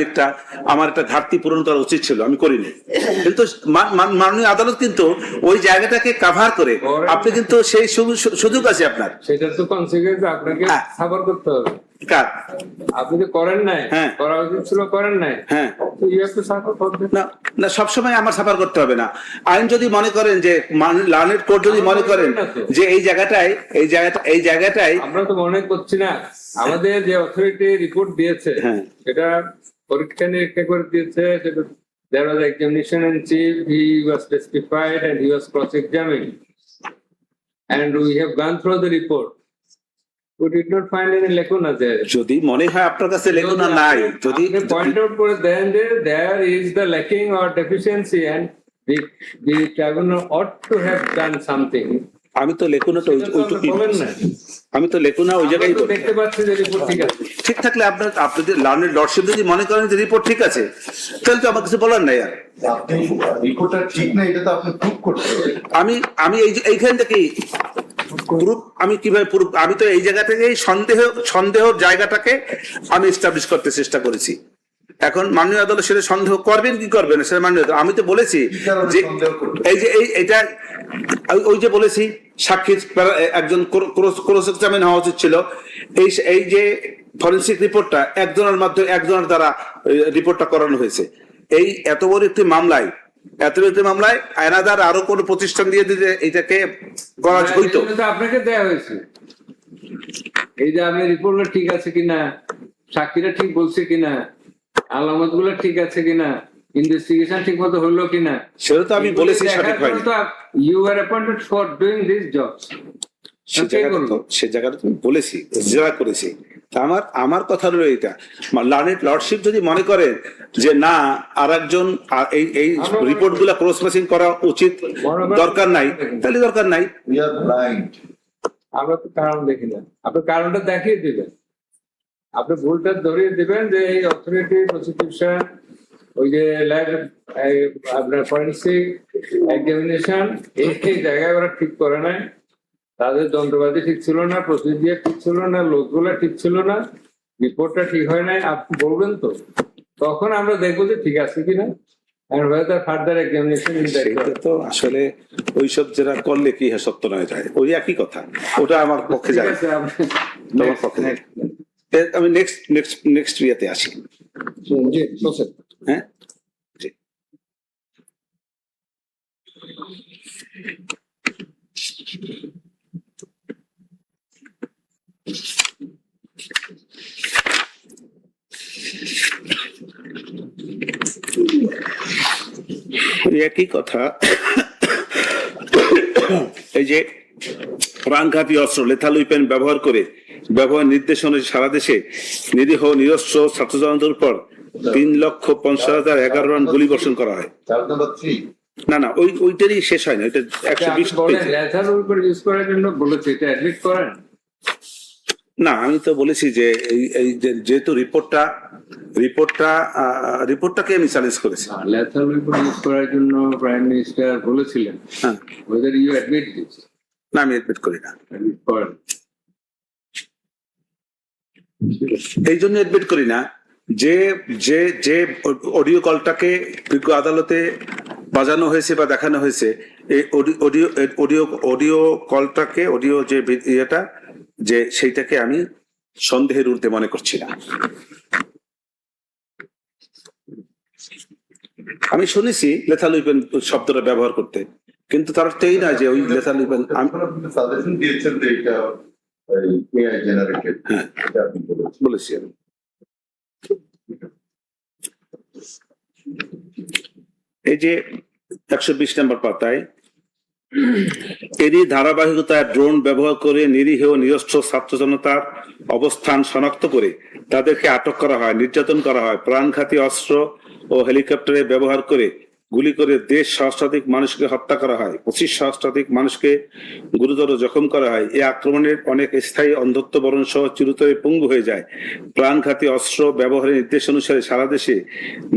আমার একটা ঘাটতি পূরণ করা উচিত ছিল, আমি করিনি, কিন্তু মাননীয় আদালত কিন্তু ওই জায়গাটাকে কাভার করে, আপনি কিন্তু সেই সুযোগ আছে আপনার। সেটার তো কনসিকুয়েন্স আপনাকে হ্যাঁ। সাফার করতে হবে। কার? আপনি তো করেন নাই, হ্যাঁ। করা উচিত ছিল, করেন নাই, হ্যাঁ you have to suffer for that. না না, সবসময় আমার সাফার করতে হবে না। আইন যদি মনে করেন যে লার্নেড কোর্ট যদি মনে করেন যে এই জায়গাটায় আমরা তো মনে করছি না, আমাদের যে অথরিটি রিপোর্ট দিয়েছে হ্যাঁ। সেটা পরীক্ষা নিরীক্ষা করে দিয়েছে, সেটা there was examination in chief, he was testified and he was cross-examined, and we have gone through the report. We did not find any lacuna there. যদি মনে হয় আপনার কাছে লেগুনা নাই, যদি পয়েন্ট আউট করে দেন যে there is the lacking or deficiency and the tribunal ought to have done something. আমি তো লেগুনাটা ওইটুকুই বলেন না, আমি তো লেগুনা ওই জায়গায় আমরা তো দেখতে পাচ্ছি যে রিপোর্ট ঠিক আছে। ঠিক থাকলে আপনার যদি লার্নেড লর্ডশিপ যদি মনে করেন যে রিপোর্ট ঠিক আছে, তাহলে তো আমার কিছু বলার নাই আর। আপনি রিপোর্টটা ঠিক না এটা তো আপনি প্রুভ করতে হবে। আমি এইখান থেকেই প্রুফ, আমি কিভাবে প্রুফ, আমি তো এই জায়গা থেকেই সন্দেহের জায়গাটাকে আমি এস্টাবলিশ করতে চেষ্টা করেছি। এখন মাননীয় আদালত সেটা সন্দেহ করবেন কি করবেন না সেটা মাননীয় আদালত। আমি তো বলেছি যে এইটা ওই যে বলেছি সাক্ষী একজন ক্রস এক্সামিন হওয়া উচিত ছিল। এই যে ফরেন্সিক রিপোর্টটা একজনের দ্বারা রিপোর্টটা করানো হয়েছে। এই এত বড় একটি মামলায় আয়নাদার আরো কোন প্রতিষ্ঠান দিয়ে দিতে এটাকে করা হইতো। আপনাকে দেয়া হয়েছে, এই যে আপনি রিপোর্টটা ঠিক আছে কিনা, সাক্ষীরা ঠিক বলছে কিনা, আলামত গুলো ঠিক আছে কিনা, ইনভেস্টিগেশন ঠিক মতো হলো কিনা, সেটা তো আমি বলেছি সঠিক হয়নি। You are appointed for doing this job. সে জায়গাটা তুমি বলেছি, যারা করেছি। আমার কথা হলো এটা, লার্নেড লর্ডশিপ যদি মনে করেন যে না আর একজন এই রিপোর্ট গুলা ক্রস ম্যাচিং করা উচিত, দরকার নাই, তাহলে দরকার নাই। We are blind. আমরা তো কারণ দেখি না, আপনি কারণটা দেখিয়ে দিবেন, আপনি ভুলটা ধরিয়ে দিবেন যে এই অথরিটি প্রসিকিউশন, ওই যে ল্যাব, আপনার ফরেন্সিক এক্সামিনেশন, এই জায়গায় ওরা ঠিক করে নাই, তাদের যন্ত্রপাতি ঠিক ছিল না, প্রসিডিয়ার ঠিক ছিল না, লোকগুলা ঠিক ছিল না, রিপোর্টটা ঠিক হয় নাই, আপনি বলবেন তো, তখন আমরা দেখবো যে ঠিক আছে কিনা। ফার্দার এক্সামিনেশন তো আসলে ওইসব যারা করলে কি সত্য নয় যায়, ওই একই কথা, ওটা আমার পক্ষে যায়, আমার পক্ষে যায়। আমি নেক্সট ইয়েতে আসি। জি বলছেন। হ্যাঁ জি। একই কথা, এই যে প্রাণঘাতী অস্ত্র লেথাল উইপেন ব্যবহার করে ব্যবহার নির্দেশ অনুযায়ী সারা দেশে নিরীহ নিরস্ত্র ছাত্র জনতার উপর 3,50,11 রাউন্ড গুলি বর্ষণ করা হয়। Child number 3. না ওইটারই শেষ হয় না, ওইটা 120 পেজে। ইউজ করার জন্য বলেছে, এটা অ্যাডমিট করেন না, আমি তো বলেছি যে এই যেহেতু রিপোর্টটাকে আমি চ্যালেঞ্জ করেছি। ল্যাথাল উইপন ইউজ করার জন্য প্রাইম মিনিস্টার বলেছিলেন, হ্যাঁ, whether you admit this, না আমি এডমিট করি না, admit করেন। এই জন্য এডমিট করি না যে যে যে অডিও কলটাকে বিজ্ঞ আদালতে বাজানো হয়েছে বা দেখানো হয়েছে, এই অডিও কলটাকে, অডিও যে ইয়েটা, যে সেইটাকে আমি সন্দেহের ঊর্ধ্বে মনে করছি না। আমি শুনেছি লেথাল উইপেন শব্দটা ব্যবহার করতে, কিন্তু তার অর্থ এই না যে ওই লেথাল উইপেন। সাজেশন দিয়েছেন যে এটা AI জেনারেটেড, এটা আপনি বলেছেন। বলেছি আমি। এই যে 120 নম্বর পাতায় এরই ধারাবাহিকতায় ড্রোন ব্যবহার করে নিরীহ নিরস্ত্র ছাত্র জনতার অবস্থান শনাক্ত করে তাদেরকে আটক করা হয়, নির্যাতন করা হয়, প্রাণঘাতী অস্ত্র ও হেলিকপ্টারে ব্যবহার করে গুলি করে দেশ সহস্রাধিক মানুষকে হত্যা করা হয়, 25 সহস্রাধিক মানুষকে গুরুতর জখম করা হয়। এই আক্রমণের অনেক স্থায়ী অন্ধত্ব বরণ সহ চিরতরে পঙ্গু হয়ে যায়। প্রাণঘাতী অস্ত্র ব্যবহারের নির্দেশ অনুসারে সারা দেশে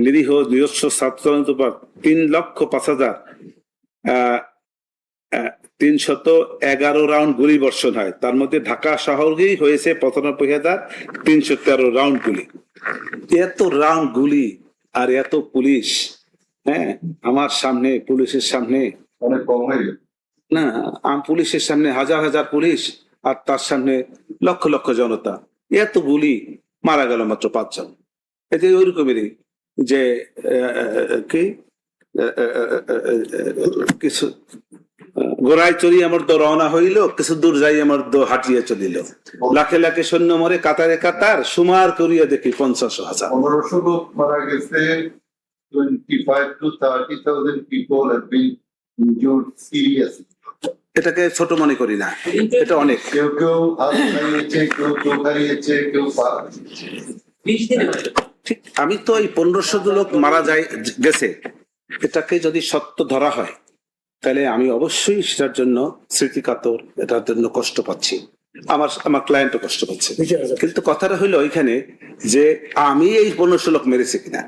নিরীহ নিরস্ত্র ছাত্র জনতার উপর 3,05,311 রাউন্ড গুলি বর্ষণ হয়। তার মধ্যে ঢাকা শহরেই হয়েছে 95,313 রাউন্ড গুলি। এত রাউন্ড গুলি আর এত পুলিশ, হ্যাঁ, আমার সামনে পুলিশের সামনে, অনেক কম হয়ে গেল। না পুলিশের সামনে হাজার হাজার পুলিশ আর তার সামনে লক্ষ লক্ষ জনতা, এত গুলি, মারা গেল মাত্র 5 জন। এতে ওইরকমেরই যে কি কিছু গোড়ায় চড়ি আমার তো রওনা হইল, কিছু দূর যাই আমার তো হাঁটিয়ে চলিল, লাখে লাখে সৈন্য মরে কাতারে কাতার, সুমার করিয়া দেখি 50,000। 1500 লোক মারা গেছে, 25 to 30,000 people have been injured seriously. এটাকে ছোট মনে করি না, এটা অনেক। কেউ কেউ হাত হারিয়েছে, কেউ চোখ হারিয়েছে, কেউ পা হারিয়েছে। 20 দিনে হলো। ঠিক, আমি তো এই 1500 লোক মারা গেছে, এটাকে যদি সত্য ধরা হয় তাহলে আমি অবশ্যই সেটার জন্য স্মৃতিকাতর, এটার জন্য কষ্ট পাচ্ছি, আমার ক্লায়েন্টও কষ্ট পাচ্ছে। কিন্তু কথাটা হইলো ওইখানে যে আমি এই 1500 লোক মেরেছি কিনা।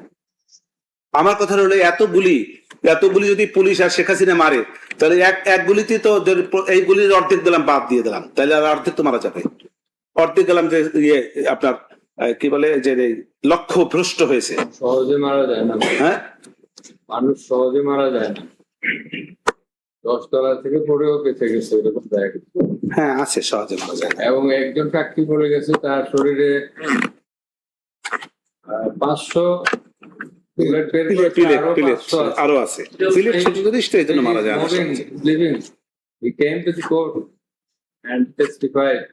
আমার কথা হলো এত গুলি যদি পুলিশ আর শেখ হাসিনা মারে তাহলে এক গুলিতে তো এই গুলির অর্ধেক দিলাম, বাদ দিয়ে দিলাম, তাহলে আর অর্ধেক তো মারা যাবে। অর্ধেক গেলাম যে আপনার কি বলে যে লক্ষ্য ভ্রষ্ট হয়েছে। সহজে মারা যায় না, হ্যাঁ, মানুষ সহজে মারা যায় না, 10 তলা থেকে পড়েও বেঁচে গেছে, এরকম দেখা গেছে। হ্যাঁ আছে, সহজে মারা যায় না। এবং একজন সাক্ষী পড়ে গেছে, তার শরীরে 500 bullet বের করেছে, আরো 500 আছে। আরো আছে পিলেট, ছোট জিনিস তো এই জন্য মারা যায় না। Living. He came to the court and testified.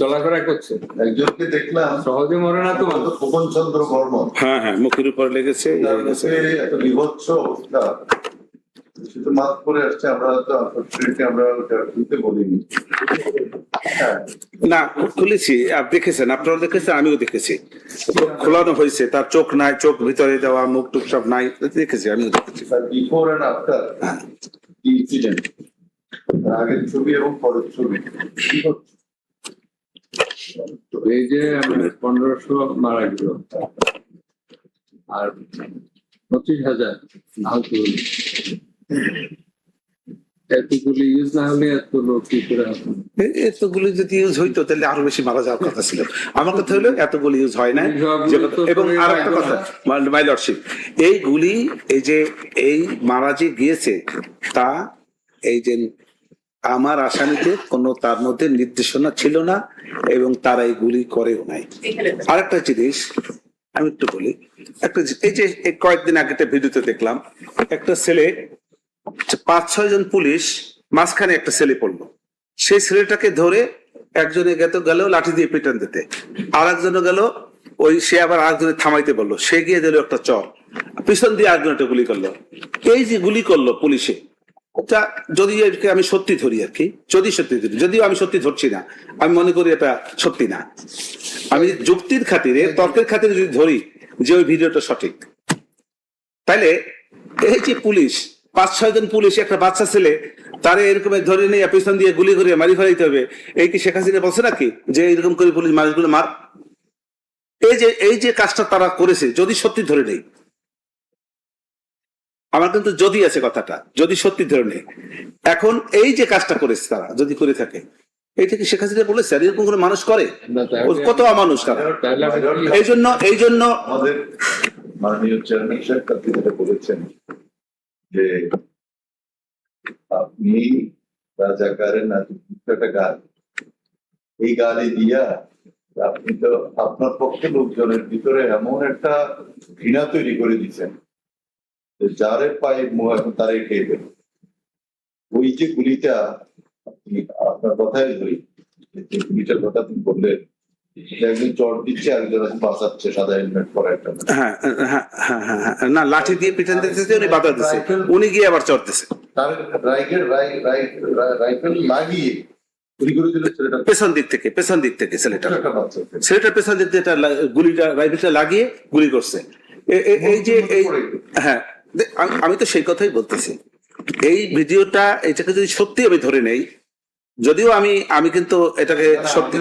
চলাফেরা করছে, একজনকে দেখলাম সহজে মরে না তো মানুষ। খোকন চন্দ্র বর্মন, হ্যাঁ হ্যাঁ, মুখের উপর লেগেছে, তার মুখে এত বিভৎস অবস্থা, সে তো মাফ করে আসছে, আমরা তো আনফরচুনেটলি আমরা ওটা খুলতে বলিনি। হ্যাঁ, না খুলেছি, আপনি দেখেছেন, আপনারা দেখেছেন, আমিও দেখেছি, খোলানো হয়েছে, তার চোখ নাই, চোখ ভিতরে দেওয়া, মুখ টুক সব নাই, দেখেছি, আমিও দেখেছি। Before and after the incident, আগের ছবি এবং পরের ছবি কি হচ্ছে? তো এই যে 1500 মারা গেল আর 25,000 আহত হলো, এতগুলি ইউজ না হলে এত লোক কি করে আসবে? এতগুলি যদি ইউজ হইতো তাহলে আরো বেশি মারা যাওয়ার কথা ছিল। আমার কথা হলো এতগুলি ইউজ হয় না। এবং আর একটা কথা, মাই লর্ডশিপ, এই গুলি এই মারা যে গিয়েছে তা এই যে আমার আসামিতে কোনো তার মধ্যে নির্দেশনা ছিল না এবং তারা এই গুলি করেও নাই। আরেকটা জিনিস আমি একটু বলি, এই যে কয়েকদিন আগে একটা ভিডিওতে দেখলাম, একটা ছেলে, 5-6 জন পুলিশ, মাঝখানে একটা ছেলে পড়লো, সেই ছেলেটাকে ধরে একজনে গেল লাঠি দিয়ে পিটান দিতে, আর একজনে গেল সে আবার আরেকজনে থামাইতে বললো, সে গিয়ে দিল একটা চর, পিছন দিয়ে আরেকজন একটা গুলি করলো। এই যে গুলি করলো পুলিশে, যদি আমি সত্যি ধরি আর কি, যদি সত্যি ধরি, যদিও আমি সত্যি ধরছি না, আমি মনে করি এটা সত্যি না, আমি যুক্তির খাতিরে, তর্কের খাতিরে যদি ধরি যে ওই ভিডিওটা সঠিক, তাহলে এই যে পুলিশ, 5-6 জন পুলিশ, একটা বাচ্চা ছেলে, তারে এরকম ধরে নিয়ে পিছন দিয়ে গুলি করে মারি ফেলাইতে হবে, এই কি শেখ হাসিনা বলছে নাকি যে এরকম করে পুলিশ মানুষগুলো মার? এই যে কাজটা তারা করেছে, যদি সত্যি ধরে নেই, আমার কিন্তু যদি আছে কথাটা, যদি সত্যি ধরে নেই, এখন এই যে কাজটা করেছে তারা যদি করে থাকে, এইটা কি শেখ হাসিনা বলেছে আর এরকম করে মানুষ করে? কত অমানুষ তারা। এই জন্য আমাদের মাননীয় চেয়ারম্যান সাহেব কালকে যেটা বলেছেন যে আপনি রাজাকারের একটা গাল, এই গালি দিয়া আপনি তো আপনার পক্ষে লোকজনের ভিতরে এমন একটা ঘৃণা তৈরি করে দিচ্ছেন যে যারে পায়ে মুখ এখন তারাই খেয়ে দেবে। ওই যে গুলিটা, আপনি আপনার কথাই ধরি, যে গুলিটার কথা তুমি বললেন, একজন চট দিচ্ছে আরেকজন আছে বাঁচাচ্ছে সাদা হেলমেট পরা একটা মানুষ। হ্যাঁ হ্যাঁ হ্যাঁ হ্যাঁ হ্যাঁ, না লাঠি দিয়ে পিটান দিতেছে, উনি বাধা দিচ্ছে, উনি গিয়ে আবার চড়তেছে তার রাইফেল লাগিয়ে গুলি করে দিল ছেলেটা, পেছন দিক থেকে ছেলেটা একটা বাচ্চা ছেলেটার পেছন দিক থেকে গুলিটা রাইফেলটা লাগিয়ে গুলি করছে। এই যে এই হ্যাঁ, আমি তো সেই কথাই বলতেছি। এই ভিডিওটা এটাকে যদি সত্যি আমি ধরে নেই, যদিও আমি কিন্তু এটাকে সত্যি,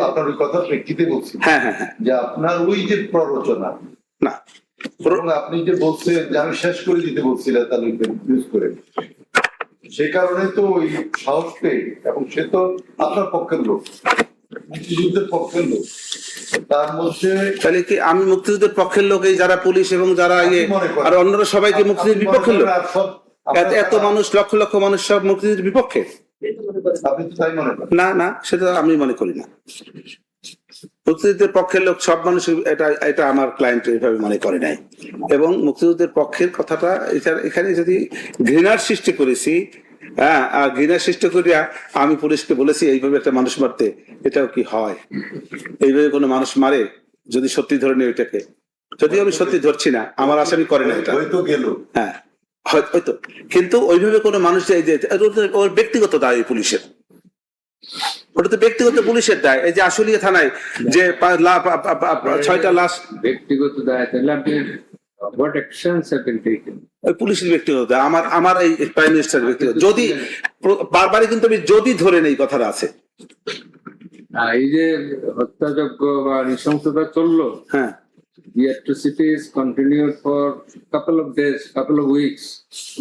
আপনার ওই কথার প্রেক্ষিতে বলছি হ্যাঁ হ্যাঁ হ্যাঁ, যে আপনার ওই যে প্ররোচনা, না এবং আপনি যে বলছেন যে আমি শেষ করে দিতে বলছিলাম তাহলে ইউজ করে, সে কারণে তো ওই সাহস পেয়ে, এবং সে তো আপনার পক্ষের লোক, মুক্তিযুদ্ধের পক্ষের লোক, তার মধ্যে তাহলে কি আমি মুক্তিযুদ্ধের পক্ষের লোক, এই যারা পুলিশ এবং যারা ইয়ে আপনি মনে করেন? আর অন্যরা সবাইকে মুক্তিযুদ্ধের বিপক্ষের লোক? আর সব এত মানুষ, লক্ষ লক্ষ মানুষ সব মুক্তিযুদ্ধের বিপক্ষে? আপনি তো তাই মনে করেন? না না, সেটা আমি মনে করি না। মুক্তিযুদ্ধের পক্ষের লোক সব মানুষ এটা আমার ক্লায়েন্ট এইভাবে মনে করে নাই। এবং মুক্তিযুদ্ধের পক্ষের কথাটা এখানে যদি ঘৃণার সৃষ্টি করেছি, হ্যাঁ, আর ঘৃণার সৃষ্টি করিয়া আমি পুলিশকে বলেছি এইভাবে একটা মানুষ মারতে, এটাও কি হয়? এইভাবে কোনো মানুষ মারে যদি সত্যি ধরে নেই ওইটাকে? যদিও আমি সত্যি ধরছি না, আমার আসামি করে না এটা, হয়তো গেল, হ্যাঁ হয়তো, কিন্তু ওইভাবে কোনো মানুষ ওর ব্যক্তিগত দায় পুলিশের, ওটা তো ব্যক্তিগত পুলিশের দায়। এই যে আশুলিয়া থানায় যে 6টা লাশ, ব্যক্তিগত দায়, তাহলে আপনি what actions have been taken? ওই পুলিশের ব্যক্তিগত দায়, আমার এই প্রাইম মিনিস্টার ব্যক্তিগত। যদি বারবারই কিন্তু আমি যদি ধরে নেই কথাটা আছে, এই যে হত্যাযজ্ঞ বা নৃশংসতা চললো, হ্যাঁ, the atrocities continued for couple of days, couple of weeks.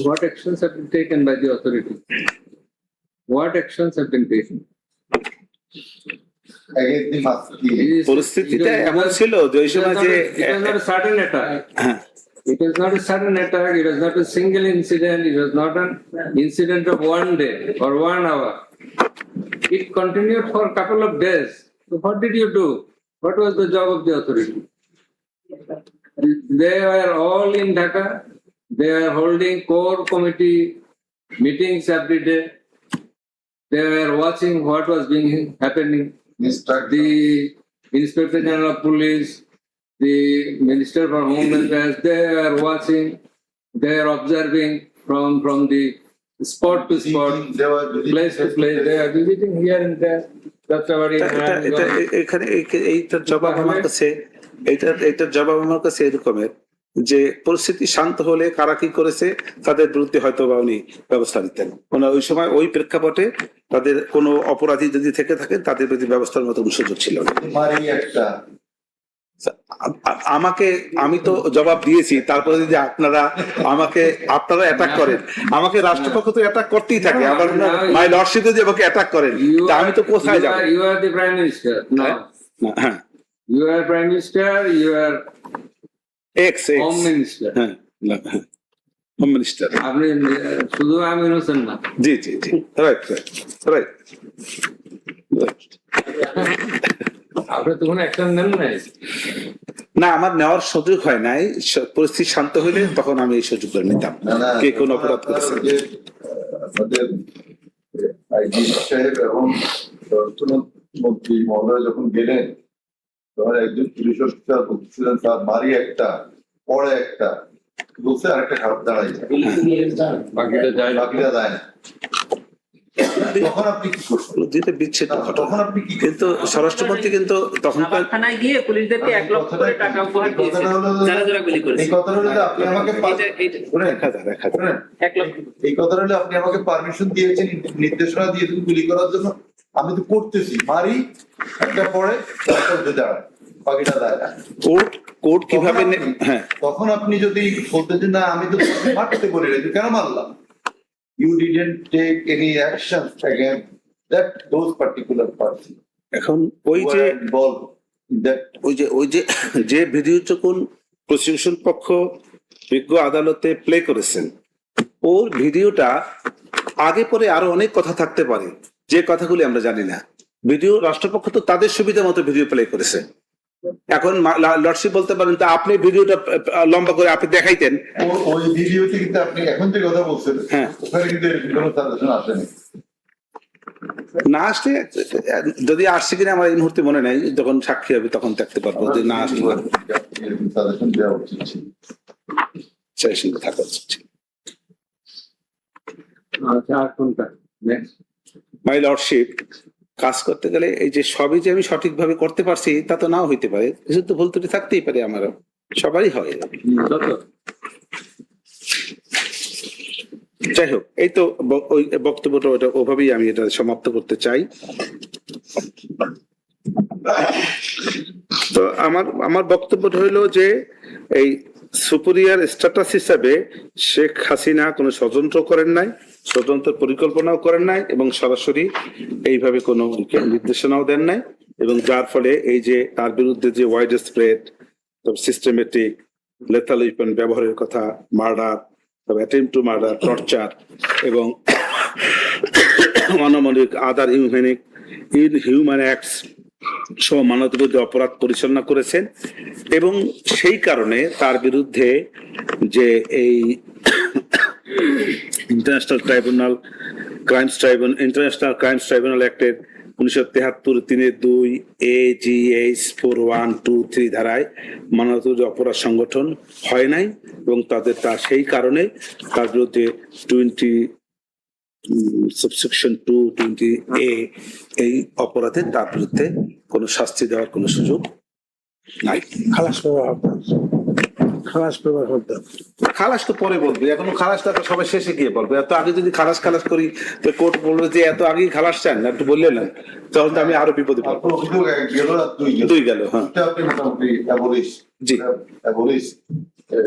What actions have been taken by the authorities? What actions have been taken? আগের দিন মাস্কি পরিস্থিতিটা এমন ছিল যে ওই সময় যে it was not a sudden attack. হ্যাঁ, It was not a sudden attack. It was not a single incident. It was not an incident of 1 day or 1 hour. It continued for a couple of days. So what did you do? What was the job of the authority? They were all in Dhaka. They were holding core committee meetings every day. They were watching what was being happening. The Inspector General of Police, the Minister for Home Affairs, they are watching, they are observing from the spot to spot, place to place. They are visiting here and there. That's our এখানে এইটার জবাব আমার কাছে, এইটার জবাব আমার কাছে এরকমের যে পরিস্থিতি শান্ত হলে কারা কি করেছে তাদের বিরুদ্ধে হয়তো বা উনি ব্যবস্থা নিতেন। ওই সময় ওই প্রেক্ষাপটে তাদের কোনো অপরাধী যদি থেকে থাকে তাদের প্রতি ব্যবস্থার মতো সুযোগ ছিল না। আমাকে, আমি তো জবাব দিয়েছি, তারপরে যদি আপনারা অ্যাটাক করেন, আমাকে রাষ্ট্রপক্ষ তো অ্যাটাক করতেই থাকে, আবার মাই লর্ডশিপ যদি আমাকে অ্যাটাক করেন, আমি তো কোথায় যাবো? You are the Prime Minister. No. হ্যাঁ, You are Prime Minister, you are Home Minister. হ্যাঁ, হোম মিনিস্টার। আপনি শুধু আমি ইনোসেন্ট না। জি জি জি, রাইট রাইট। আপনি তো কোনো অ্যাকশন নেন নাই? না, আমার নেওয়ার সুযোগ হয় নাই। পরিস্থিতি শান্ত হইলে তখন আমি এই সুযোগ করে নিতাম কে কোন অপরাধ করেছে। আমাদের আইজি সাহেব এবং মন্ত্রী মহোদয় যখন গেলেন, তখন একজন পুলিশ অফিসার বলছিলেন তার মারি একটা পরে একটা বলছে, আরেকটা খারাপ দাঁড়াইছে, বাকিটা যায় না। তখন আপনি কি করছেন? বিচ্ছেদ তখন আপনি কি? কিন্তু স্বরাষ্ট্রমন্ত্রী কিন্তু তখন থানায় গিয়ে পুলিশদেরকে 1 লক্ষ করে টাকা উপহার দিয়েছে যারা যারা গুলি করেছে। এই কথাটা হলো আপনি আমাকে 1 লক্ষ। এই কথাটা হলো আপনি আমাকে পারমিশন দিয়েছেন, নির্দেশনা দিয়েছেন গুলি করার জন্য, আমি তো করতেছি, মারি একটা পরে দাঁড়ায়, বাকিটা দাঁড়ায় না। কোর্ট কিভাবে, হ্যাঁ, তখন আপনি যদি বলতেছেন না আমি তো মারতে বলি না, কেন মারলাম? You didn't take any action against those particular person. এখন ওই যে ভিডিও যখন প্রসিকিউশন পক্ষ বিজ্ঞ আদালতে প্লে করেছেন, ওর ভিডিওটা আগে পরে আরো অনেক কথা থাকতে পারে যে কথাগুলি আমরা জানি না। ভিডিও রাষ্ট্রপক্ষ তো তাদের সুবিধা মতো ভিডিও প্লে করেছে। এখন লর্ডশিপ বলতে পারেন তা আপনি ভিডিওটা লম্বা করে আপনি দেখাইতেন, ওই ভিডিওতে কিন্তু আপনি এখন যে কথা বলছেন, হ্যাঁ, ওখানে কিন্তু কোনো সাজেশন আসেনি। না আসলে যদি আসছে কিনা আমার এই মুহূর্তে মনে নাই, যখন সাক্ষী হবে তখন দেখতে পারবো যে না আসলে সাজেশন দেওয়া উচিত ছিল। সেশনে থাকা উচিত ছিল। আচ্ছা, আর কোনটা নেক্সট? মাই লর্ডশিপ, কাজ করতে গেলে এই যে সবই যে আমি সঠিকভাবে করতে পারছি তা তো নাও হইতে পারে, কিছু তো ভুল ত্রুটি থাকতেই পারে, আমারও সবারই হয়। যাই হোক, এই তো ওই বক্তব্যটা ওটা ওভাবেই আমি এটা সমাপ্ত করতে চাই। তো আমার বক্তব্যটা হইলো যে এই সুপিরিয়র স্ট্যাটাস হিসাবে শেখ হাসিনা কোনো ষড়যন্ত্র করেন নাই, ষড়যন্ত্র পরিকল্পনাও করেন নাই, এবং সরাসরি এইভাবে কোনো নির্দেশনাও দেন নাই, এবং যার ফলে এই যে তার বিরুদ্ধে যে wide spread systematic lethal weapon ব্যবহারের কথা, murder, attempt to murder, torture এবং মানবাধিক আদার ইনহিউম্যান অ্যাক্টস সহ মানবতাবিরোধী অপরাধ পরিচালনা করেছেন। এবং সেই কারণে তার বিরুদ্ধে যে এই ইন্টারন্যাশনাল ক্রাইমস ট্রাইব্যুনাল অ্যাক্টের 1973 AGH 4123 ধারায় মানবতাবিরোধী অপরাধ সংগঠন হয় নাই, এবং তার সেই কারণে তার বিরুদ্ধে 20 সাবসেকশন 220A এই অপরাধে তার বিরুদ্ধে কোনো শাস্তি দেওয়ার কোনো সুযোগ নাই। খালাস ব্যবহার করতে খালাস তো পরে বলবে, এখনো খালাসটা তো সবাই শেষে গিয়ে বলবে। এত আগে যদি খালাস করি তো কোর্ট বলবে যে এত আগেই খালাস চান না, একটু বললেন না, তখন তো আমি আরো বিপদে পড়বো। আপনার অভিযোগ এক গেল আর দুই গেল, হ্যাঁ এটা আপনি মোটামুটি জি abolish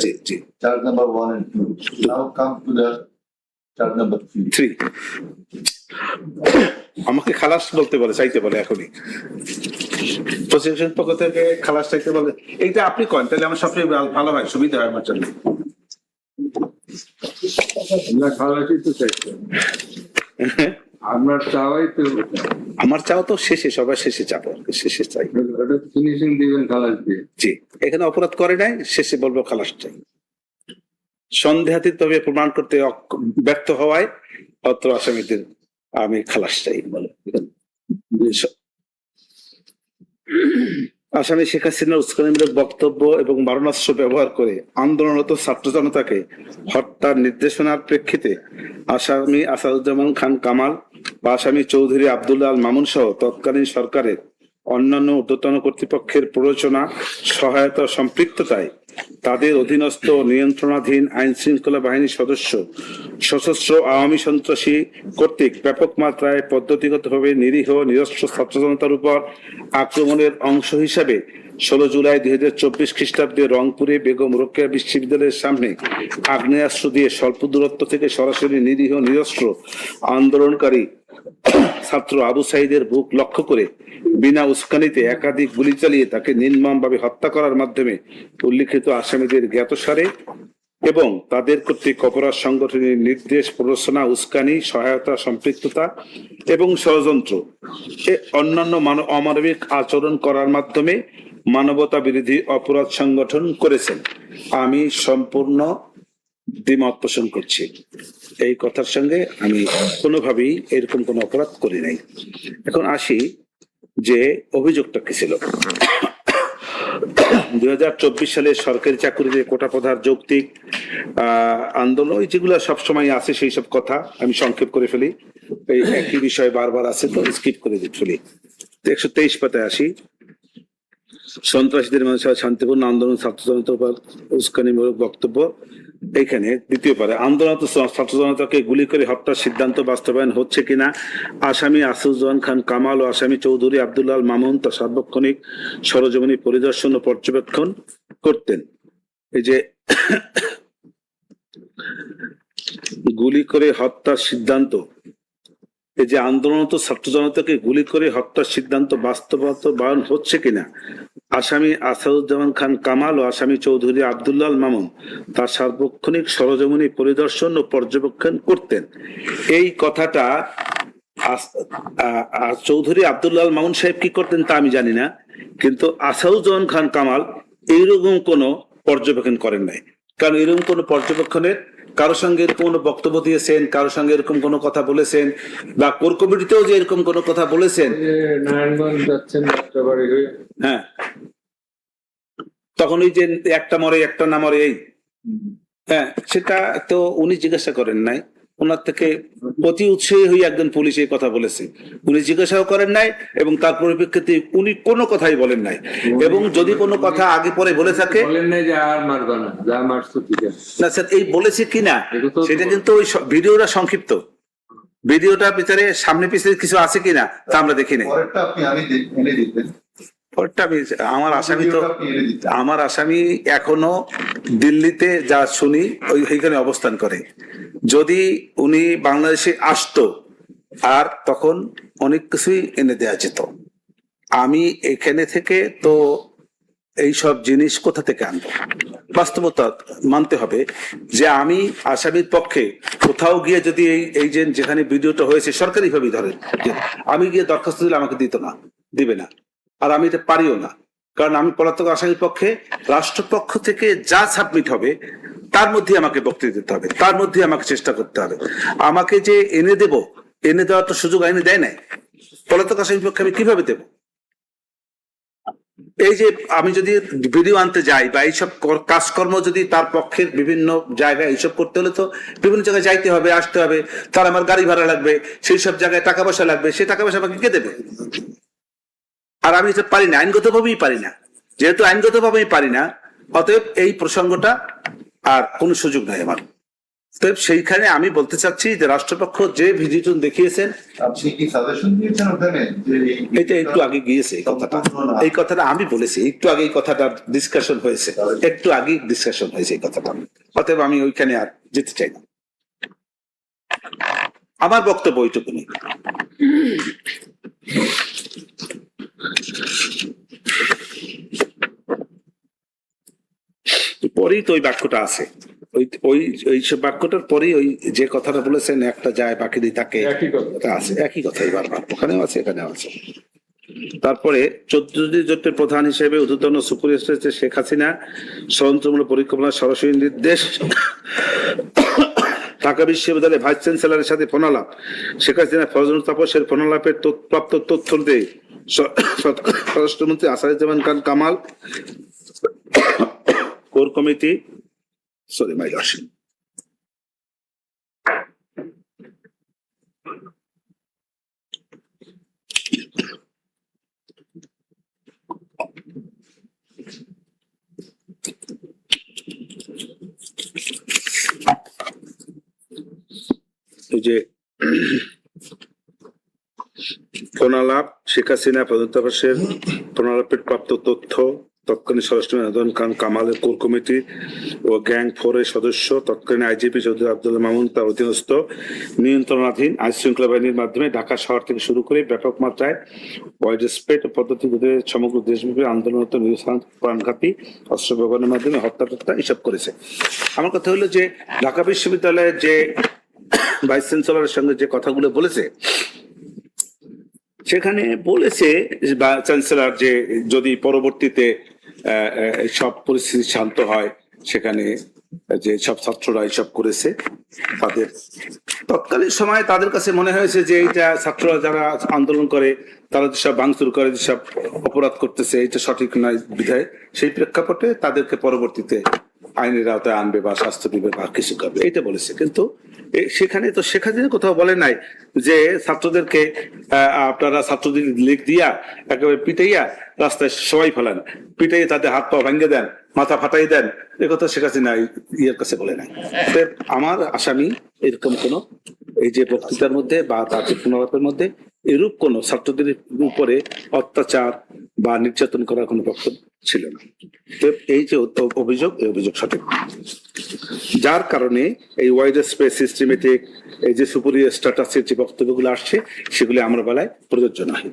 G G charge number 1 and 2. Now come to the charge number 3. 3 আমাকে খালাস বলতে বলে, চাইতে বলে এখনই প্রসিকিউশন পক্ষ থেকে খালাস চাইতে বলে। এইটা আপনি করেন তাহলে আমার সবচেয়ে ভালো হয়, সুবিধা হয় আমার জন্য। আমরা খালাসই তো চাইছি, আপনার চাওয়াই তো। আমার চাও তো শেষে, সবার শেষে চাবো, শেষে চাই। ওটা ফিনিশিং দিবেন খালাস দিয়ে। জি, এখানে অপরাধ করে নাই, শেষে বলবো খালাস চাই। সন্দেহাতীতভাবে প্রমাণ করতে ব্যর্থ হওয়ায় অত্র আসামিদের আমি খালাস চাই বলে। আসামি শেখ হাসিনার উস্কানিমূলক বক্তব্য এবং মারণাস্ত্র ব্যবহার করে আন্দোলনরত ছাত্র জনতাকে হত্যার নির্দেশনার প্রেক্ষিতে আসামি আসাদুজ্জামান খান কামাল বা আসামি চৌধুরী আব্দুল্লাহ আল মামুন সহ তৎকালীন সরকারের অন্যান্য ঊর্ধ্বতন কর্তৃপক্ষের প্ররোচনা, সহায়তা, সম্পৃক্ততায় তাদের অধীনস্থ নিয়ন্ত্রণাধীন আইন শৃঙ্খলা বাহিনীর সদস্য সশস্ত্র আওয়ামী সন্ত্রাসী কর্তৃক ব্যাপক মাত্রায় পদ্ধতিগতভাবে নিরীহ নিরস্ত্র ছাত্র জনতার উপর আক্রমণের অংশ হিসাবে 16 জুলাই 2024 খ্রিস্টাব্দে রংপুরে বেগম রোকেয়া বিশ্ববিদ্যালয়ের সামনে আগ্নেয়াস্ত্র দিয়ে স্বল্প দূরত্ব থেকে সরাসরি নিরীহ নিরস্ত্র আন্দোলনকারী ছাত্র আবু সাইদের বুক লক্ষ্য করে বিনা উস্কানিতে একাধিক গুলি চালিয়ে তাকে নির্মমভাবে হত্যা করার মাধ্যমে উল্লিখিত আসামিদের জ্ঞাতসারে এবং তাদের কর্তৃক অপরাধ সংগঠনের নির্দেশ, প্ররোচনা, উস্কানি, সহায়তা, সম্পৃক্ততা এবং ষড়যন্ত্র অন্যান্য অমানবিক আচরণ করার মাধ্যমে মানবতা বিরোধী অপরাধ সংগঠন করেছেন। আমি সম্পূর্ণ দ্বিমত পোষণ করছি। এই কথার সঙ্গে আমি কোনোভাবেই এরকম কোনো অপরাধ করি নাই। এখন আসি যে অভিযোগটা কি ছিল। 2024 সালে সরকারি চাকরিতে কোটা প্রধার যৌক্তিক আন্দোলন যেগুলো সবসময় আছে সেই সব কথা আমি সংক্ষেপ করে ফেলি, এই একই বিষয় বারবার আছে তো স্কিপ করে ফেলি। 123 পাতায় আসি। সন্ত্রাসীদের মানুষের শান্তিপূর্ণ আন্দোলন ছাত্র জনতার উপর উস্কানিমূলক বক্তব্য। এইখানে দ্বিতীয় পারে আন্দোলনত ছাত্র জনতাকে গুলি করে হত্যার সিদ্ধান্ত বাস্তবায়ন হচ্ছে কিনা আসামি আসাদুজ্জামান খান কামাল ও আসামি চৌধুরী আব্দুল্লাহ আল মামুন তা সার্বক্ষণিক সরজমিনী পরিদর্শন ও পর্যবেক্ষণ করতেন। এই যে গুলি করে হত্যার সিদ্ধান্ত, এই যে আন্দোলনত ছাত্র জনতাকে গুলি করে হত্যার সিদ্ধান্ত বাস্তবায়ন হচ্ছে কিনা আসামি আসাদুজ্জামান খান কামাল ও আসামি চৌধুরী আব্দুল্লাহ আল মামুন তার সার্বক্ষণিক সরজমিনী পরিদর্শন ও পর্যবেক্ষণ করতেন। এই কথাটা চৌধুরী আব্দুল্লাহ আল মামুন সাহেব কি করতেন তা আমি জানি না, কিন্তু আসাদুজ্জামান খান কামাল এইরকম কোনো পর্যবেক্ষণ করেন নাই। কারণ এরকম কোনো পর্যবেক্ষণের কারো সঙ্গে এরকম কোনো বক্তব্য দিয়েছেন, কারো সঙ্গে এরকম কোনো কথা বলেছেন, বা কোর কমিটিতেও যে এরকম কোনো কথা বলেছেন? ওই যে নারায়ণগঞ্জ যাচ্ছেন যাত্রাবাড়ি হয়ে, হ্যাঁ, তখন ওই যে একটা মরে একটা না মরে এই, হ্যাঁ, সেটা তো উনি জিজ্ঞাসা করেন নাই। ওনার থেকে অতি উৎসাহী হয়ে একজন পুলিশ এই কথা বলেছে, উনি জিজ্ঞাসাও করেন নাই এবং তার পরিপ্রেক্ষিতে উনি কোনো কথাই বলেন নাই। এবং যদি কোনো কথা আগে পরে বলে থাকে, বলেন নাই যে আর মারবা না, যা মারছো ঠিক আছে। না স্যার, এই বলেছে কিনা এগুলো তো- সেটা কিন্তু ওই ভিডিওটা সংক্ষিপ্ত, ভিডিওটার ভিতরে সামনে পিছনে কিছু আছে কিনা তা আমরা দেখি নাই। পরেরটা আপনি এনে দিতেন। পরটা আমার আসামি তো, ভিডিওটা আপনি এনে দিতেন। আমার আসামি এখনো দিল্লিতে যা শুনি ওইখানে অবস্থান করে। যদি উনি বাংলাদেশে আসতো আর তখন অনেক কিছুই এনে দেওয়া যেত। আমি এখানে থেকে তো এইসব জিনিস কোথা থেকে আনবো? বাস্তবতা মানতে হবে যে আমি আসামির পক্ষে কোথাও গিয়ে যদি এই যে যেখানে ভিডিওটা হয়েছে সরকারি ভাবে ধরে, আমি গিয়ে দরখাস্ত দিলে আমাকে দিবে না, আর আমি এটা পারিও না। কারণ আমি পলাতক আসামির পক্ষে রাষ্ট্রপক্ষ থেকে যা সাবমিট হবে তার মধ্যে আমাকে বক্তব্য দিতে হবে, তার মধ্যে আমাকে চেষ্টা করতে হবে। আমাকে যে এনে দেওয়ার তো সুযোগ আইনে দেয় নাই। পলাতক আসামির পক্ষে আমি কিভাবে দেব? এই যে আমি যদি ভিডিও আনতে যাই বা এইসব কাজকর্ম যদি তার পক্ষের বিভিন্ন জায়গায় এইসব করতে হলে তো বিভিন্ন জায়গায় যাইতে হবে, আসতে হবে, তার আমার গাড়ি ভাড়া লাগবে, সেই সব জায়গায় টাকা পয়সা লাগবে, সেই টাকা পয়সা আমাকে কে দেবে? আর আমি এটা পারি না, আইনগতভাবেই পারি না। যেহেতু আইনগতভাবেই পারি না, অতএব এই প্রসঙ্গটা আর কোনো সুযোগ নাই আমার। অতএব সেইখানে আমি বলতে চাচ্ছি যে রাষ্ট্রপক্ষ যে ভিডিওটি দেখিয়েছেন, আপনি কি সাজেশন দিয়েছেন ওখানে যে এটা একটু আগে গিয়েছে এই কথাটা আমি বলেছি, একটু আগে এই কথাটা ডিসকাশন হয়েছে, একটু আগে ডিসকাশন হয়েছে এই কথাটা। অতএব আমি ওইখানে আর যেতে চাই না। আমার বক্তব্য ওইটুকুনি। পরেই তো ওই বাক্যটা আছে, ওই সব বাক্যটার পরেই ওই যে কথাটা বলেছেন, একটা যায় বাকি দুই থাকে, একই কথা। ওটা আছে, একই কথাই বারবার ওখানেও আছে এখানেও আছে। তারপরে 14 জোটের প্রধান হিসেবে ঊর্ধ্বতন সুপারিশ শেখ হাসিনা ষড়যন্ত্রমূলক পরিকল্পনা সরাসরি নির্দেশ, ঢাকা বিশ্ববিদ্যালয়ের ভাইস চ্যান্সেলরের সাথে ফোনালাপ, শেখ হাসিনা ফজলুল তাপসের ফোনালাপের প্রাপ্ত তথ্য দিয়ে স্বরাষ্ট্রমন্ত্রী আসাদুজ্জামান খান কামাল কোর কমিটি মাই গশ এই যে ফোনালাপ, শেখ হাসিনা প্রধানতাবাসের ফোনালাপের প্রাপ্ত তথ্য তৎকালীন স্বরাষ্ট্রমন্ত্রী খান কামালের কোর কমিটি ও গ্যাং 4 এর সদস্য তৎকালীন আইজিপি চৌধুরী আব্দুল্লাহ মামুন তার অধীনস্থ নিয়ন্ত্রণাধীন আইন শৃঙ্খলা বাহিনীর মাধ্যমে ঢাকা শহর থেকে শুরু করে ব্যাপক মাত্রায় ওয়াইড স্প্রেড পদ্ধতিতে সমগ্র দেশব্যাপী আন্দোলনত নিরসন, প্রাণঘাতী অস্ত্র ব্যবহারের মাধ্যমে হত্যা এসব করেছে। আমার কথা হলো যে ঢাকা বিশ্ববিদ্যালয়ের যে ভাইস চ্যান্সেলরের সঙ্গে যে কথাগুলো বলেছে, সেখানে বলেছে বা চ্যান্সেলর যে যদি পরবর্তীতে সব পরিস্থিতি শান্ত হয়, সেখানে যে সব ছাত্ররা এইসব করেছে, তাদের তৎকালীন সময় তাদের কাছে মনে হয়েছে যে এইটা ছাত্ররা যারা আন্দোলন করে, তারা যেসব ভাঙচুর করে, যেসব অপরাধ করতেছে, এটা সঠিক নয় বিধায় সেই প্রেক্ষাপটে তাদেরকে পরবর্তীতে আইনের আওতায় আনবে বা শাস্তি দিবে বা কিছু করবে, এটা বলেছে। কিন্তু সেখানে তো শেখ হাসিনা কোথাও বলে নাই যে ছাত্রদেরকে আপনারা ছাত্রদের লিখ দিয়া একেবারে পিটাইয়া রাস্তায় সবাই ফেলান, পিটাইয়া তাদের হাত পা ভেঙে দেন, মাথা ফাটাই দেন, এ কথা শেখ হাসিনা ইয়ের কাছে বলে নাই। আমার আসামি এরকম কোন এই যে বক্তৃতার মধ্যে বা তার পুনরাপের মধ্যে এরূপ কোন ছাত্রদের উপরে অত্যাচার বা নির্যাতন করার কোনো বক্তব্য ছিল না। এই যে অভিযোগ, এই অভিযোগ সঠিক, যার কারণে এই ওয়াইড স্পেস সিস্টেমেটিক এই যে সুপিরিয়র স্ট্যাটাসের যে বক্তব্যগুলো আসছে সেগুলি আমার বেলায় প্রযোজ্য নয়।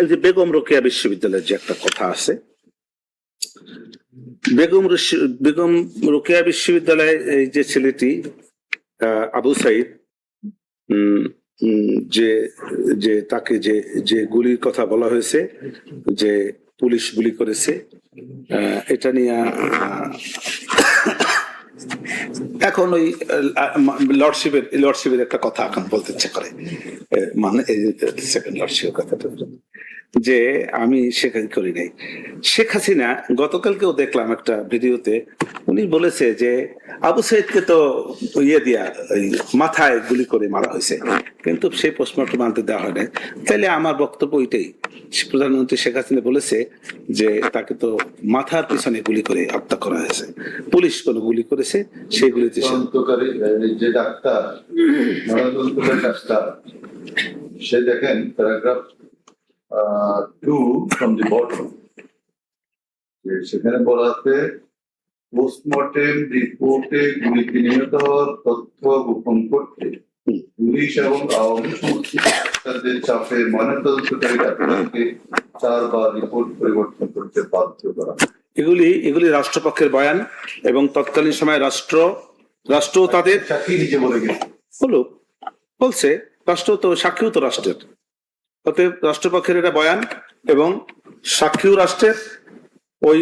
এই যে বেগম রোকেয়া বিশ্ববিদ্যালয়ের যে একটা কথা আছে, বেগম রোকেয়া বিশ্ববিদ্যালয়ে এই যে ছেলেটি আবু সাইদ, যে তাকে যে গুলির কথা বলা হয়েছে, যে পুলিশ গুলি করেছে, এটা নিয়ে এখন ওই লর্ডশিপের একটা কথা এখন বলতে ইচ্ছে করে, মানে সেকেন্ড লর্ডশিপের কথাটা, যে আমি শেখাই করি নাই। শেখ হাসিনা গতকালকেও দেখলাম একটা ভিডিওতে, উনি বলেছে যে আবু সাইদকে তো ইয়ে দিয়া ওই মাথায় গুলি করে মারা হয়েছে, কিন্তু সেই পোস্টমর্টম আনতে দেওয়া হয় নাই। তাইলে আমার বক্তব্য ওইটাই, প্রধানমন্ত্রী শেখ হাসিনা বলেছে যে তাকে তো মাথার পিছনে গুলি করে হত্যা করা হয়েছে, পুলিশ কোন গুলি করেছে সেই গুলিতে তদন্তকারী যে ডাক্তার, ময়নাতদন্তকারী ডাক্তার, সে দেখেন প্যারাগ্রাফ 2 from the bottom, সেখানে বলা আছে পোস্টমর্টেম রিপোর্টে গুলিতে নিহত হওয়ার তথ্য গোপন করতে পুলিশ এবং আওয়ামী সংস্থাদের চাপে ময়নাতদন্তকারী ডাক্তারকে 4 বার রিপোর্ট পরিবর্তন করতে বাধ্য করা। এগুলি রাষ্ট্রপক্ষের বয়ান, এবং তৎকালীন সময় রাষ্ট্র তাদের সাক্ষী নিজে বলে গেছে। বলছে রাষ্ট্র তো সাক্ষীও তো রাষ্ট্রের, অতএব রাষ্ট্রপক্ষের এটা বয়ান এবং সাক্ষীও রাষ্ট্রের, ওই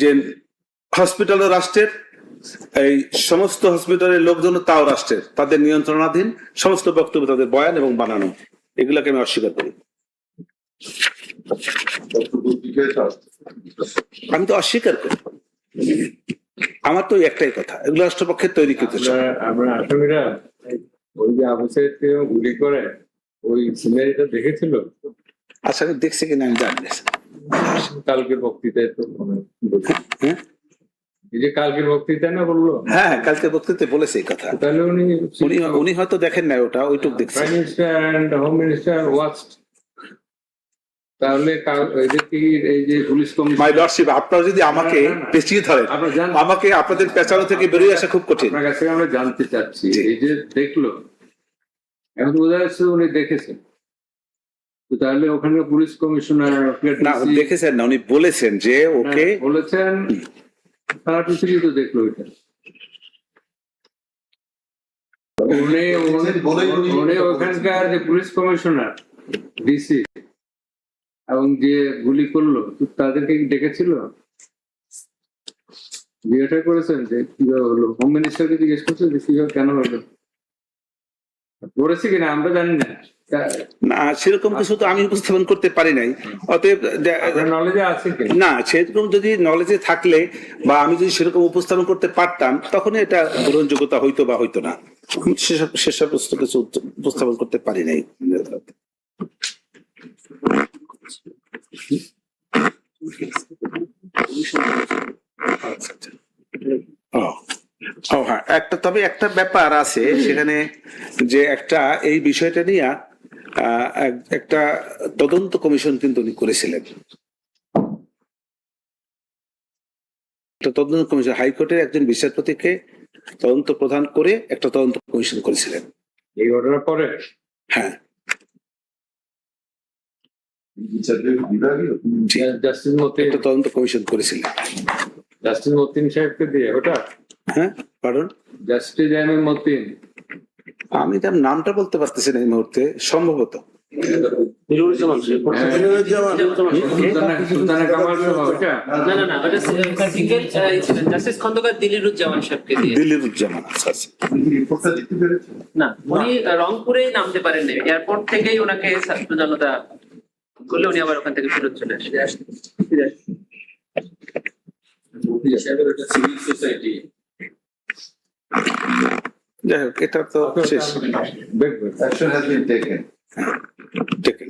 যে হসপিটালও রাষ্ট্রের, এই সমস্ত হসপিটালের লোকজন তাও রাষ্ট্রের, তাদের নিয়ন্ত্রণাধীন সমস্ত বক্তব্য তাদের বয়ান এবং বানানো, এগুলাকে আমি অস্বীকার করি। আমি তো অস্বীকার করি, আমার তো একটাই কথা, এগুলো রাষ্ট্রপক্ষের তৈরিকৃত। আমরা আসামিরা ওই যে আবু সাইদকে গুলি করে ওই সিনারিটা দেখেছিল, আসামি দেখছে কিনা আমি জানি না। কালকের বক্তৃতায় তো এই যে কালকের বক্তৃতায় না বললো, হ্যাঁ কালকে বক্তৃতায় বলেছে এই কথা। তাহলে উনি হয়তো দেখেন না, ওটা ওইটুক দেখছে। Prime minister and home minister watched. তাহলে এই যে পুলিশ কমিশন, মাই লর্ডশিপ, আপনারা যদি আমাকে পেঁচিয়ে ধরেন, আমাকে আপনাদের পেঁচানো থেকে বেরিয়ে আসা খুব কঠিন। আপনার কাছে আমরা জানতে চাচ্ছি, এই যে দেখলো, এখন বোঝা যাচ্ছে উনি দেখেছেন, তো তাহলে ওখানে পুলিশ কমিশনার না দেখেছেন না, উনি বলেছেন যে ওকে বলেছেন, তারা পৃথিবী তো দেখলো এটা। উনি ওখানকার যে পুলিশ কমিশনার ডিসি এবং যে গুলি করলো তাদেরকে ডেকেছিল, জিজ্ঞাসা করেছেন যে কিভাবে হলো, হোম মিনিস্টারকে জিজ্ঞেস করছেন যে কিভাবে কেন হলো, করেছে কিনা আমরা জানি না। না সেরকম কিছু তো আমি উপস্থাপন করতে পারি নাই, অতএব নলেজে আছে না, সেরকম যদি নলেজে থাকলে বা আমি যদি সেরকম উপস্থাপন করতে পারতাম তখন এটা গ্রহণযোগ্যতা হইতো বা হইতো না, সেসব কিছু উপস্থাপন করতে পারি নাই। হ্যাঁ, তবে একটা ব্যাপার আছে সেখানে, যে একটা এই বিষয়টা নিয়ে একটা তদন্ত কমিশন কিন্তু উনি করেছিলেন, তদন্ত কমিশন হাইকোর্টের একজন বিচারপতিকে তদন্ত প্রদান করে একটা তদন্ত কমিশন করেছিলেন এই ঘটনার পরে। হ্যাঁ, জাস্টিস মতিন, একটা তদন্ত কমিশন করেছিলেন জাস্টিস মতিন সাহেবকে দিয়ে ওটা। হ্যাঁ পারুন, জাস্টিস এম এম মতিন, আমি তার নামটা বলতে পারতেছি না এই মুহূর্তে, সম্ভবত সুলতানা কামাল ওটা না ওটা সিঙ্গেল জাস্টিস খন্দকার দিলিরুজ্জামান সাহেবকে দিয়ে। দিলিরুজ্জামান, আচ্ছা আচ্ছা। না উনি রংপুরেই নামতে পারেন না, এয়ারপোর্ট থেকেই ওনাকে ছাত্র জনতা করলে উনি আবার ওখান থেকে ফেরত চলে আসে। সিভিল সোসাইটি, যাই হোক এটা তো শেষ। Action has been taken. Taken.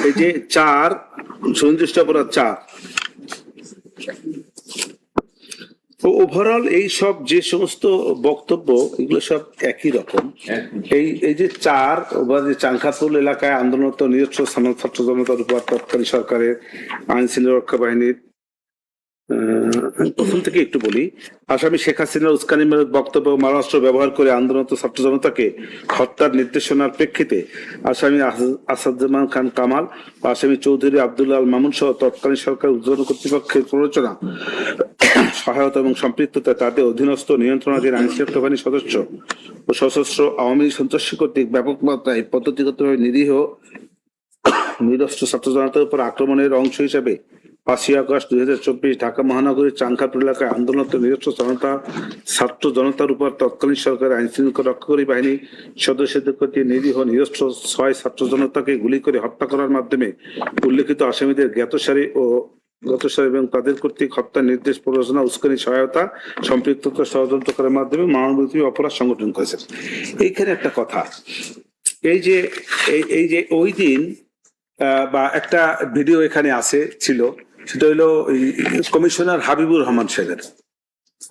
এই যে 4 সুনির্দিষ্ট অপরাধ 4, তো ওভারঅল এই সব যে সমস্ত বক্তব্য এগুলো সব একই রকম। এই যে 4 যে চাংখাপুল এলাকায় আন্দোলনরত নিজস্ব ছাত্র জনতার উপর তৎকালীন সরকারের আইন শৃঙ্খলা বাহিনীর, প্রথম থেকে একটু বলি, আসামি শেখ হাসিনার উস্কানিমূলক বক্তব্য মারণাস্ত্র ব্যবহার করে আন্দোলনরত ছাত্র জনতাকে হত্যার নির্দেশনার প্রেক্ষিতে আসামি আসাদুজ্জামান খান কামাল ও আসামি চৌধুরী আব্দুল্লাহ আল মামুন সহ তৎকালীন সরকার উদ্বোধন কর্তৃপক্ষের প্ররোচনা সহায়তা এবং সম্পৃক্ততা তাদের অধীনস্থ নিয়ন্ত্রণাধীন আইনশৃঙ্খলা বাহিনীর সদস্য ও সশস্ত্র আওয়ামী সন্ত্রাসী কর্তৃক ব্যাপক মাত্রায় পদ্ধতিগতভাবে নিরীহ নিরস্ত্র ছাত্র জনতার উপর আক্রমণের অংশ হিসেবে 5ই আগস্ট 2024 ঢাকা মহানগরীর চাঙ্গাপুর এলাকায় আন্দোলনরত নিরস্ত্র ছাত্র জনতার উপর তৎকালীন সরকারের আইন শৃঙ্খলা রক্ষাকারী বাহিনী সদস্যদের প্রতি নিরীহ নিরস্ত্র 6 ছাত্র জনতাকে গুলি করে হত্যা করার মাধ্যমে উল্লেখিত আসামিদের জ্ঞাতসারি এবং তাদের কর্তৃক হত্যার নির্দেশ প্ররোচনা উস্কানি সহায়তা সম্পৃক্ততা ষড়যন্ত্র করার মাধ্যমে মানববিরোধী অপরাধ সংগঠন করেছে। এইখানে একটা কথা, এই যে ওই দিন বা একটা ভিডিও এখানে ছিল, সেটা হলো কমিশনার হাবিবুর রহমান সাহেবের।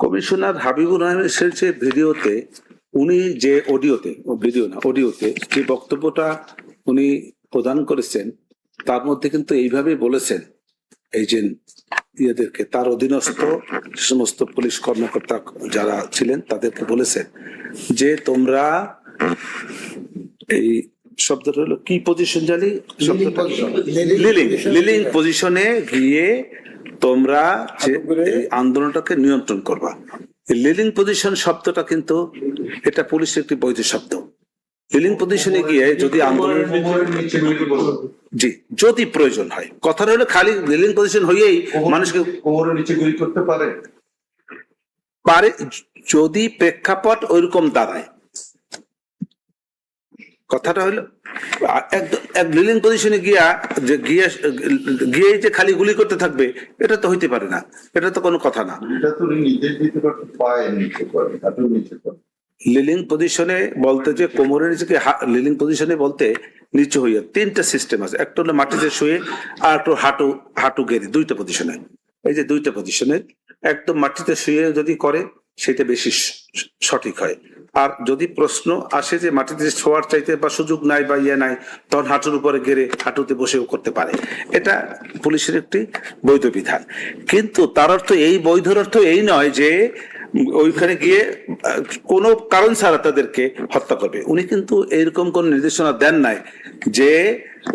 কমিশনার হাবিবুর রহমান সাহেবের যে ভিডিওতে উনি যে অডিওতে যে বক্তব্যটা উনি প্রদান করেছেন, তার মধ্যে কিন্তু এইভাবে বলেছেন এই যে ইয়েদেরকে, তার অধীনস্থ সমস্ত পুলিশ কর্মকর্তা যারা ছিলেন তাদেরকে বলেছেন যে তোমরা এই শব্দটা হলো কি পজিশন জানি, লিলিং পজিশনে গিয়ে তোমরা যে এই আন্দোলনটাকে নিয়ন্ত্রণ করবা। লিলিং পজিশন শব্দটা কিন্তু এটা পুলিশের একটি বৈধ শব্দ। লিলিং পজিশনে গিয়ে যদি আন্দোলন যদি প্রয়োজন হয়, কথাটা হলো খালি লিলিং পজিশন হয়েই মানুষকে কোমরের নিচে গুলি করতে পারে যদি প্রেক্ষাপট ওইরকম দাঁড়ায়। কথাটা হলো এক লিলিং পজিশনে গিয়ে যে খালি গুলি করতে থাকবে, এটা তো হইতে পারে না, এটা তো কোনো কথা না। এটা তো নির্দেশ দিতে পারতে, পায়ে নিচে করে, হাঁটুর নিচে করে। লিলিং পজিশনে বলতে যে কোমরের নিচে লিলিং পজিশনে বলতে নিচে হইয়া 3টা সিস্টেম আছে। একটা হলো মাটিতে শুয়ে, আর একটু হাঁটু গেড়ে, 2টা পজিশনে। এই যে 2টা পজিশনে একদম মাটিতে শুয়ে যদি করে সেটা বেশি সঠিক হয়। আর যদি প্রশ্ন আসে যে মাটিতে শোয়ার চাইতে বা সুযোগ নাই বা নাই, তখন হাঁটুর উপরে গেড়ে হাঁটুতে বসেও করতে পারে। এটা পুলিশের একটি বৈধ বিধান। কিন্তু তার অর্থ এই বৈধর অর্থ এই নয় যে ওইখানে গিয়ে কোনো কারণ ছাড়া তাদেরকে হত্যা করবে। উনি কিন্তু এইরকম কোন নির্দেশনা দেন নাই যে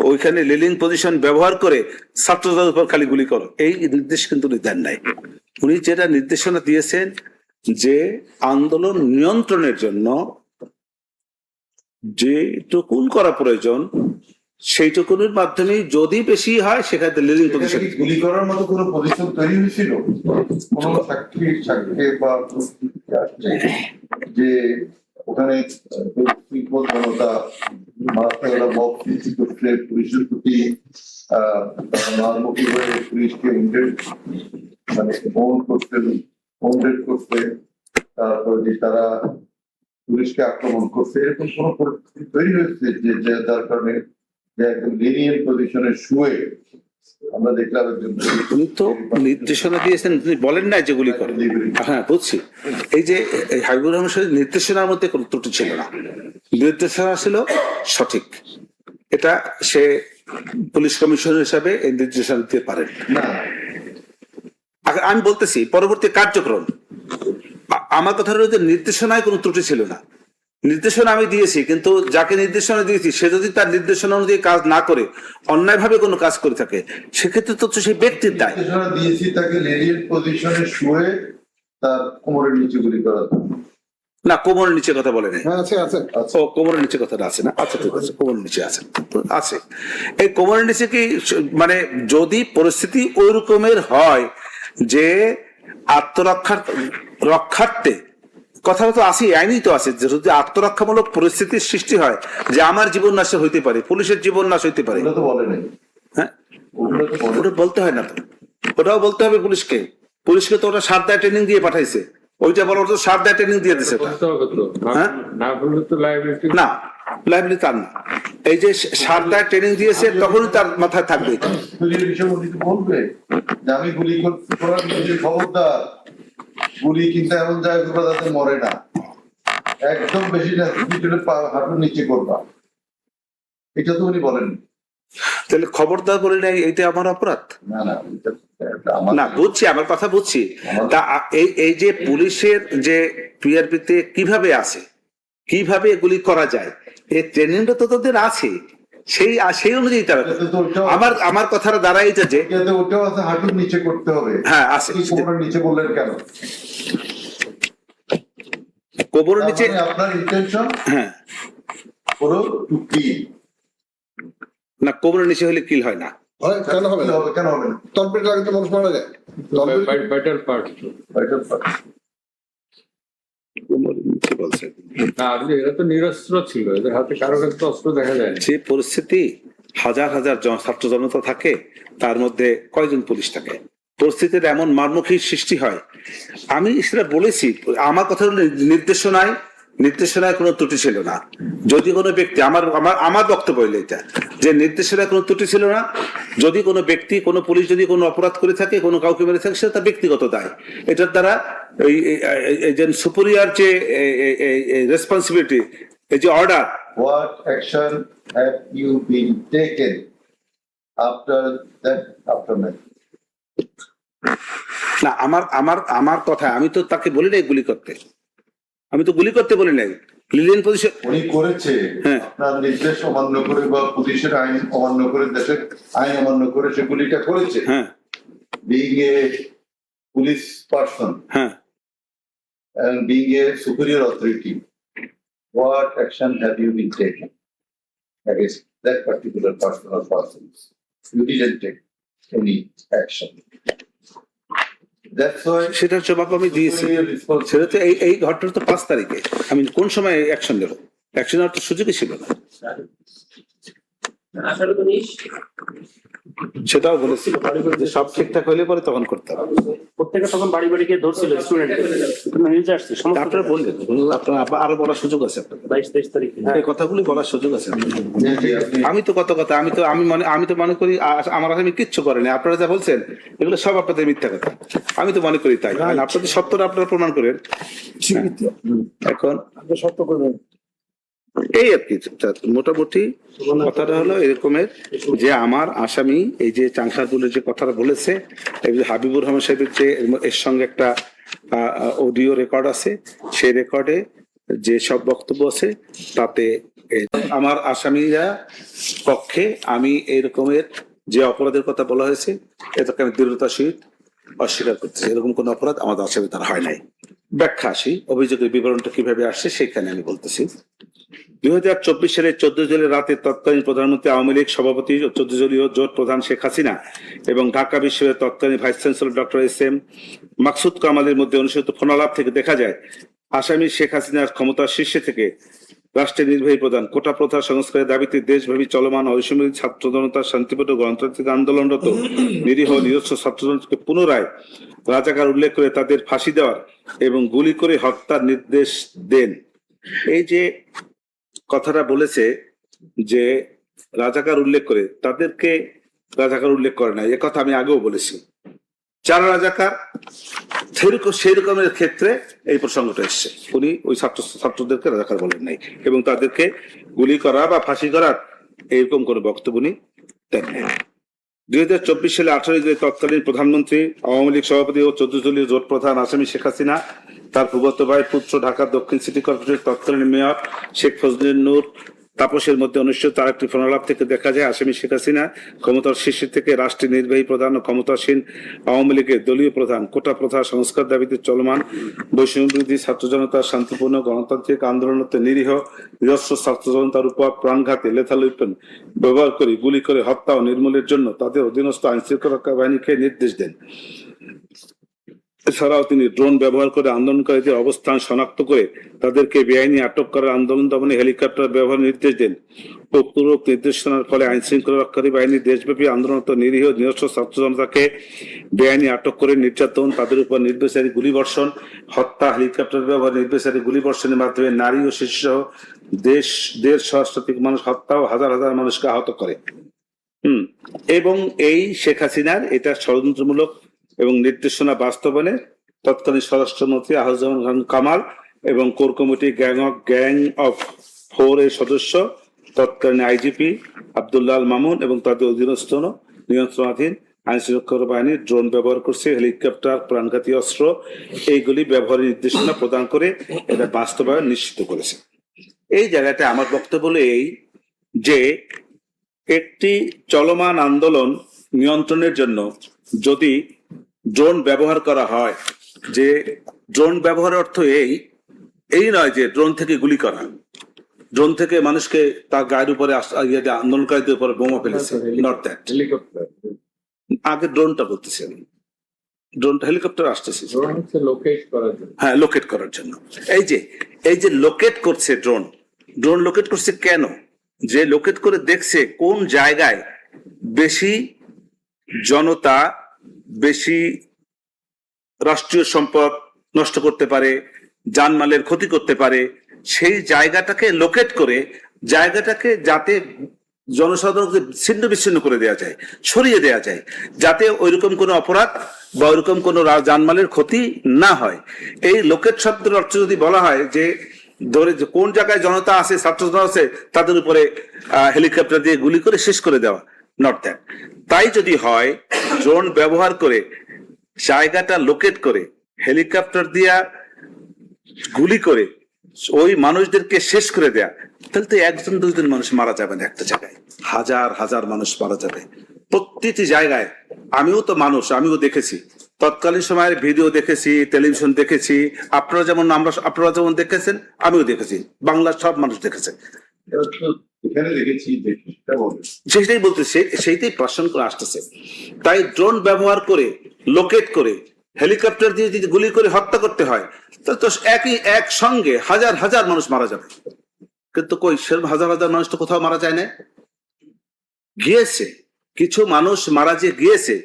ওইখানে লিলিং পজিশন ব্যবহার করে ছাত্রদের উপর খালি গুলি করো, এই নির্দেশ কিন্তু উনি দেন নাই। উনি যেটা নির্দেশনা দিয়েছেন যে আন্দোলন নিয়ন্ত্রণের জন্য যেটুকুন করা প্রয়োজন সেইটুকুনের মাধ্যমে যদি বেশি হয় সেখানে লিলিং পজিশন। গুলি করার মতো কোনো পজিশন তৈরি হয়েছিল কোন সাক্ষী বা যে ওখানে জনতা মারাত্মক মব সৃষ্টি করছে, পুলিশের প্রতি মারমুখী হয়ে পুলিশকে করছে, তারপরে যে তারা পুলিশকে আক্রমণ করছে, এরকম কোন পরিস্থিতি তৈরি হয়েছে যে যার কারণে যে একদম লিনিয়ার পজিশনে শুয়ে আমরা দেখলাম উনি তো নির্দেশনা দিয়েছেন, তিনি বলেন না যেগুলি করে। হ্যাঁ বুঝছি, এই যে হাবিবুর রহমান সাহেব নির্দেশনার মধ্যে কোনো ত্রুটি ছিল না, নির্দেশনা ছিল সঠিক। এটা সে পুলিশ কমিশনার হিসাবে এই নির্দেশনা দিতে পারেন না। আমি বলতেছি পরবর্তী কার্যক্রম, আমার কথা হলো যে নির্দেশনায় কোনো ত্রুটি ছিল না। নির্দেশনা আমি দিয়েছি, কিন্তু যাকে নির্দেশনা দিয়েছি সে যদি তার নির্দেশনা অনুযায়ী কাজ না করে অন্যায়ভাবে কোনো কাজ করে থাকে, সেক্ষেত্রে তো সেই ব্যক্তির দায়। নির্দেশনা দিয়েছি তাকে লিনিয়ার পজিশনে শুয়ে তার কোমরের নিচে গুলি করা না, কোমরের নিচে কথা বলে নাই। আছে ও কোমরের নিচে কথাটা আছে না? আচ্ছা ঠিক আছে, কোমরের নিচে আছে, আছে। এই কোমরের নিচে কি মানে যদি পরিস্থিতি ওই রকমের হয় যে রক্ষার্থে কথা তো আছে, আইনই তো আছে, যদি আত্মরক্ষামূলক পরিস্থিতির সৃষ্টি হয় যে আমার জীবন নাশ হইতে পারে, পুলিশের জীবন নাশ হইতে পারে, তো বলে নাই। হ্যাঁ ওটা বলতে হয় না তো, ওটাও বলতে হবে পুলিশকে। পুলিশকে তো ওটা সারদায় ট্রেনিং দিয়ে পাঠাইছে, ওইটা বলো তো সারদায় ট্রেনিং দিয়ে দিছে। হ্যাঁ না, লাইব্রেরি তার না, এই যে সারদায় ট্রেনিং দিয়েছে তখনই তার মাথায় থাকবে এটা। বলবে যে আমি গুলি করার খবরদার, গুলি কিন্তু এমন জায়গায় করবা যাতে মরে না, একদম বেশি না, হাঁটুর নিচে করবা, এটা তো উনি বলেন। তাহলে খবরদার বলে নাই, এইটা আমার অপরাধ না? বুঝছি, আমার কথা বুঝছি। তা এই যে পুলিশের যে পিআরপিতে কিভাবে আছে, কিভাবে এগুলি করা যায়, এই ট্রেনিংটা তো তাদের আছে, সেই অনুযায়ী তারা এটাতে তো ওটাও আমার কথাটা দাঁড়ায় এটা যে এটাতে ওটাও আছে, হাঁটুর নিচে করতে হবে। হ্যাঁ আছে, আপনি কোমরের নিচে বললেন কেন? কোমরের তার নিচে, মানে আপনার ইন্টেনশন হ্যাঁ পুরো টু কিল। না কোমরের নিচে হলে কিল হয় না। হয় কেন হবে না? কেন হবে না? তলপেট লাগতে মানুষ মারা যায়। তলপেট Vital part. Vital part. কোমরের নিচে বলছে না, আপনি এরা তো নিরস্ত্র ছিল, এদের হাতে কারো কাছে তো অস্ত্র দেখা যায় না। যে পরিস্থিতি, হাজার হাজার ছাত্র জনতা থাকে, তার মধ্যে কয়জন পুলিশ থাকে, পরিস্থিতির এমন মারমুখী সৃষ্টি হয়। আমি সেটা বলেছি, আমার কথা হলো নির্দেশনায় কোনো ত্রুটি ছিল না। যদি কোনো ব্যক্তি, আমার বক্তব্য হইলো এটা, যে নির্দেশনায় কোনো ত্রুটি ছিল না। যদি কোনো ব্যক্তি, কোনো পুলিশ যদি কোনো অপরাধ করে থাকে, কোনো কাউকে মেরে থাকে, সেটা তার ব্যক্তিগত দায়। এটার দ্বারা এই যে সুপিরিয়র যে রেসপন্সিবিলিটি, এই যে order, What action have you been taken after that aftermath? না আমার কথা, আমি তো তাকে বলি নাই গুলি করতে, আমি তো গুলি করতে বলি নাই। লিলিয়ান পজিশন উনি করেছে হ্যাঁ। আপনার নির্দেশ অমান্য করে বা পুলিশের আইন অমান্য করে, দেশের আইন অমান্য করে সে গুলিটা করেছে। হ্যাঁ Being a police person হ্যাঁ and being a superior authority, what action have you been taken against that particular person or persons? You didn't take any action. That's why সেটার জবাব আমি দিয়েছি। superior responsibility. সেটা তো এই ঘটনাটা তো 5 তারিখে, আমি কোন সময় অ্যাকশন নেব? অ্যাকশন নেওয়ার তো সুযোগই ছিল না। আসলে তো সেটাও বলেছি যে সব ঠিকঠাক হইলে পরে তখন করতে হবে। প্রত্যেকে তখন বাড়ি বাড়ি গিয়ে ধরছিল স্টুডেন্ট, নিউজে আসছে সমস্ত আপনারা বললেন, আপনার আরো বলার সুযোগ আছে আপনাদের, 22-23 তারিখে। এই কথাগুলি বলার সুযোগ আছে আপনাদের। জি, আপনি- আমি তো কত কথা, আমি তো মনে করি আমার আসামি কিচ্ছু করেনি। আপনারা যা বলছেন এগুলো সব আপনাদের মিথ্যা কথা, আমি তো মনে করি তাই। আর আপনাদের সত্যটা আপনারা প্রমাণ করেন। এখন আপনি সত্য করবেন। এই আর কি, মোটামুটি কথাটা হলো এরকমের যে আমার আসামি এই যে চাংশারপুলের যে কথাটা বলেছে, এই যে হাবিবুর রহমান সাহেবের যে এর সঙ্গে একটা অডিও রেকর্ড আছে, সেই রেকর্ডে যে সব বক্তব্য আছে তাতে আমার আসামিরা পক্ষে আমি এরকমের যে অপরাধের কথা বলা হয়েছে এটাকে আমি দৃঢ়তার সহিত অস্বীকার করতেছি। এরকম কোন অপরাধ আমাদের আসামি তার হয় নাই। ব্যাখ্যা আসি, অভিযোগের বিবরণটা কিভাবে আসছে সেখানে আমি বলতেছি। 2024 সালের 14 জুলাই রাতে তৎকালীন প্রধানমন্ত্রী, আওয়ামী লীগ সভাপতি ও 14 দলীয় জোট প্রধান শেখ হাসিনা এবং ঢাকা বিশ্ববিদ্যালয়ের তৎকালীন vice chancellor doctor SM. Maksud কামালের মধ্যে অনুষ্ঠিত ফোনালাপ থেকে দেখা যায়, আসামি শেখ হাসিনার ক্ষমতার শীর্ষে থেকে রাষ্ট্রের নির্বাহী প্রধান কোটা প্রথা সংস্কারের দাবিতে দেশব্যাপী চলমান অসমিত ছাত্র জনতার শান্তিপূর্ণ গণতান্ত্রিক আন্দোলনরত নিরীহ নিরস্ত্র ছাত্র জনতাকে পুনরায় রাজাকার উল্লেখ করে তাদের ফাঁসি দেওয়ার এবং গুলি করে হত্যার নির্দেশ দেন। এই যে কথাটা বলেছে যে রাজাকার উল্লেখ করে, তাদেরকে রাজাকার উল্লেখ করে না, এ কথা আমি আগেও বলেছি। যারা রাজাকার সেই রকমের ক্ষেত্রে এই প্রসঙ্গটা এসছে, উনি ওই ছাত্রদেরকে রাজাকার বলেন নাই এবং তাদেরকে গুলি করা বা ফাঁসি করার এরকম কোনো বক্তব্য উনি দেন নাই। 2024 সালে 18 জুলাই তৎকালীন প্রধানমন্ত্রী, আওয়ামী লীগ সভাপতি ও 14 দলীয় জোট প্রধান আসামি শেখ হাসিনা, তার ফুফাতো ভাই পুত্র ঢাকা দক্ষিণ সিটি কর্পোরেশনের তৎকালীন মেয়র শেখ ফজলুল নূর তাপসের মধ্যে অনুষ্ঠিত আরেকটি ফোনালাপ থেকে দেখা যায়, আসামি শেখ হাসিনা ক্ষমতার শীর্ষে থেকে রাষ্ট্রের নির্বাহী প্রধান ও ক্ষমতাসীন আওয়ামী লীগের দলীয় প্রধান কোটা প্রথা সংস্কার দাবিতে চলমান বৈষম্যবিরোধী ছাত্র জনতার শান্তিপূর্ণ গণতান্ত্রিক আন্দোলনতে নিরীহ নিরস্ত্র ছাত্র জনতার উপর প্রাণঘাতী লেথাল ওয়েপন ব্যবহার করে গুলি করে হত্যা ও নির্মূলের জন্য তাদের অধীনস্থ আইনশৃঙ্খলা বাহিনীকে নির্দেশ দেন। এছাড়াও তিনি ড্রোন ব্যবহার করে আন্দোলনকারীদের অবস্থান শনাক্ত করে তাদেরকে বেআইনি আটক করার আন্দোলন দমনে হেলিকপ্টার ব্যবহার নির্দেশ দেন। উপরোক্ত নির্দেশনার ফলে আইন শৃঙ্খলা রক্ষাকারী বাহিনী দেশব্যাপী আন্দোলনরত নিরীহ নিরস্ত্র ছাত্র জনতাকে বেআইনি আটক করে নির্যাতন, তাদের উপর নির্বিচারী গুলিবর্ষণ, হত্যা, হেলিকপ্টার ব্যবহার, নির্বিচারী গুলিবর্ষণের মাধ্যমে নারী ও শিশু সহ দেড় সহস্রাধিক মানুষ হত্যা ও হাজার হাজার মানুষকে আহত করে। এবং এই শেখ হাসিনার এটা ষড়যন্ত্রমূলক এবং নির্দেশনা বাস্তবায়নে তৎকালীন স্বরাষ্ট্রমন্ত্রী আহসানুল খান কামাল এবং কোর কমিটি গ্যাং অফ 4 এর সদস্য তৎকালীন আইজিপি আব্দুল্লাহ আল মামুন এবং তাদের অধীনস্থ নিয়ন্ত্রণাধীন আইন শৃঙ্খলা বাহিনী ড্রোন ব্যবহার করছে, হেলিকপ্টার, প্রাণঘাতী অস্ত্র এইগুলি ব্যবহারের নির্দেশনা প্রদান করে এটা বাস্তবায়ন নিশ্চিত করেছে। এই জায়গাটা আমার বক্তব্য হলো এই যে একটি চলমান আন্দোলন নিয়ন্ত্রণের জন্য যদি ড্রোন ব্যবহার করা হয়, যে ড্রোন ব্যবহারের অর্থ এই নয় যে ড্রোন থেকে গুলি করা, ড্রোন থেকে মানুষকে তার গায়ের উপরে আন্দোলনকারীদের উপরে বোমা ফেলেছে, নট দ্যাট। হেলিকপ্টার আগে ড্রোনটা বলতেছি আমি, ড্রোনটা হেলিকপ্টার আসতেছে, ড্রোন হচ্ছে লোকেট করার জন্য। হ্যাঁ লোকেট করার জন্য। এই যে লোকেট করছে ড্রোন লোকেট করছে কেন? যে লোকেট করে দেখছে কোন জায়গায় বেশি জনতা, বেশি রাষ্ট্রীয় সম্পদ নষ্ট করতে পারে, জানমালের ক্ষতি করতে পারে, সেই জায়গাটাকে লোকেট করে জায়গাটাকে যাতে জনসাধারণকে ছিন্ন বিচ্ছিন্ন করে দেওয়া যায়, সরিয়ে দেওয়া যায়, যাতে ওইরকম কোনো অপরাধ বা ওইরকম কোনো জানমালের ক্ষতি না হয়। এই লোকেট শব্দের অর্থ যদি বলা হয় যে ধরে যে কোন জায়গায় জনতা আছে, ছাত্র জনতা আছে, তাদের উপরে হেলিকপ্টার দিয়ে গুলি করে শেষ করে দেওয়া, নট দ্যাট। তাই যদি হয় ড্রোন ব্যবহার করে জায়গাটা লোকেট করে হেলিকপ্টার দিয়া গুলি করে ওই মানুষদেরকে শেষ করে দেয়া, তাহলে তো একজন দুইজন মানুষ মারা যাবে না, একটা জায়গায় হাজার হাজার মানুষ মারা যাবে প্রতিটি জায়গায়। আমিও তো মানুষ, আমিও দেখেছি, তৎকালীন সময়ের ভিডিও দেখেছি, টেলিভিশন দেখেছি, আপনারা যেমন দেখেছেন, আমিও দেখেছি, বাংলার সব মানুষ দেখেছে। এখানে দেখেছি সেইটাই বলতেছে, সেইটাই প্রশ্ন করে আসতেছে। তাই ড্রোন ব্যবহার করে লোকেট করে হেলিকপ্টার দিয়ে যদি গুলি করে হত্যা করতে হয়, তাহলে তো একসঙ্গে হাজার হাজার মানুষ মারা যাবে। কিন্তু কই সেরকম হাজার হাজার মানুষ তো কোথাও মারা যায় না। গিয়েছে কিছু মানুষ মারা যে গিয়েছে,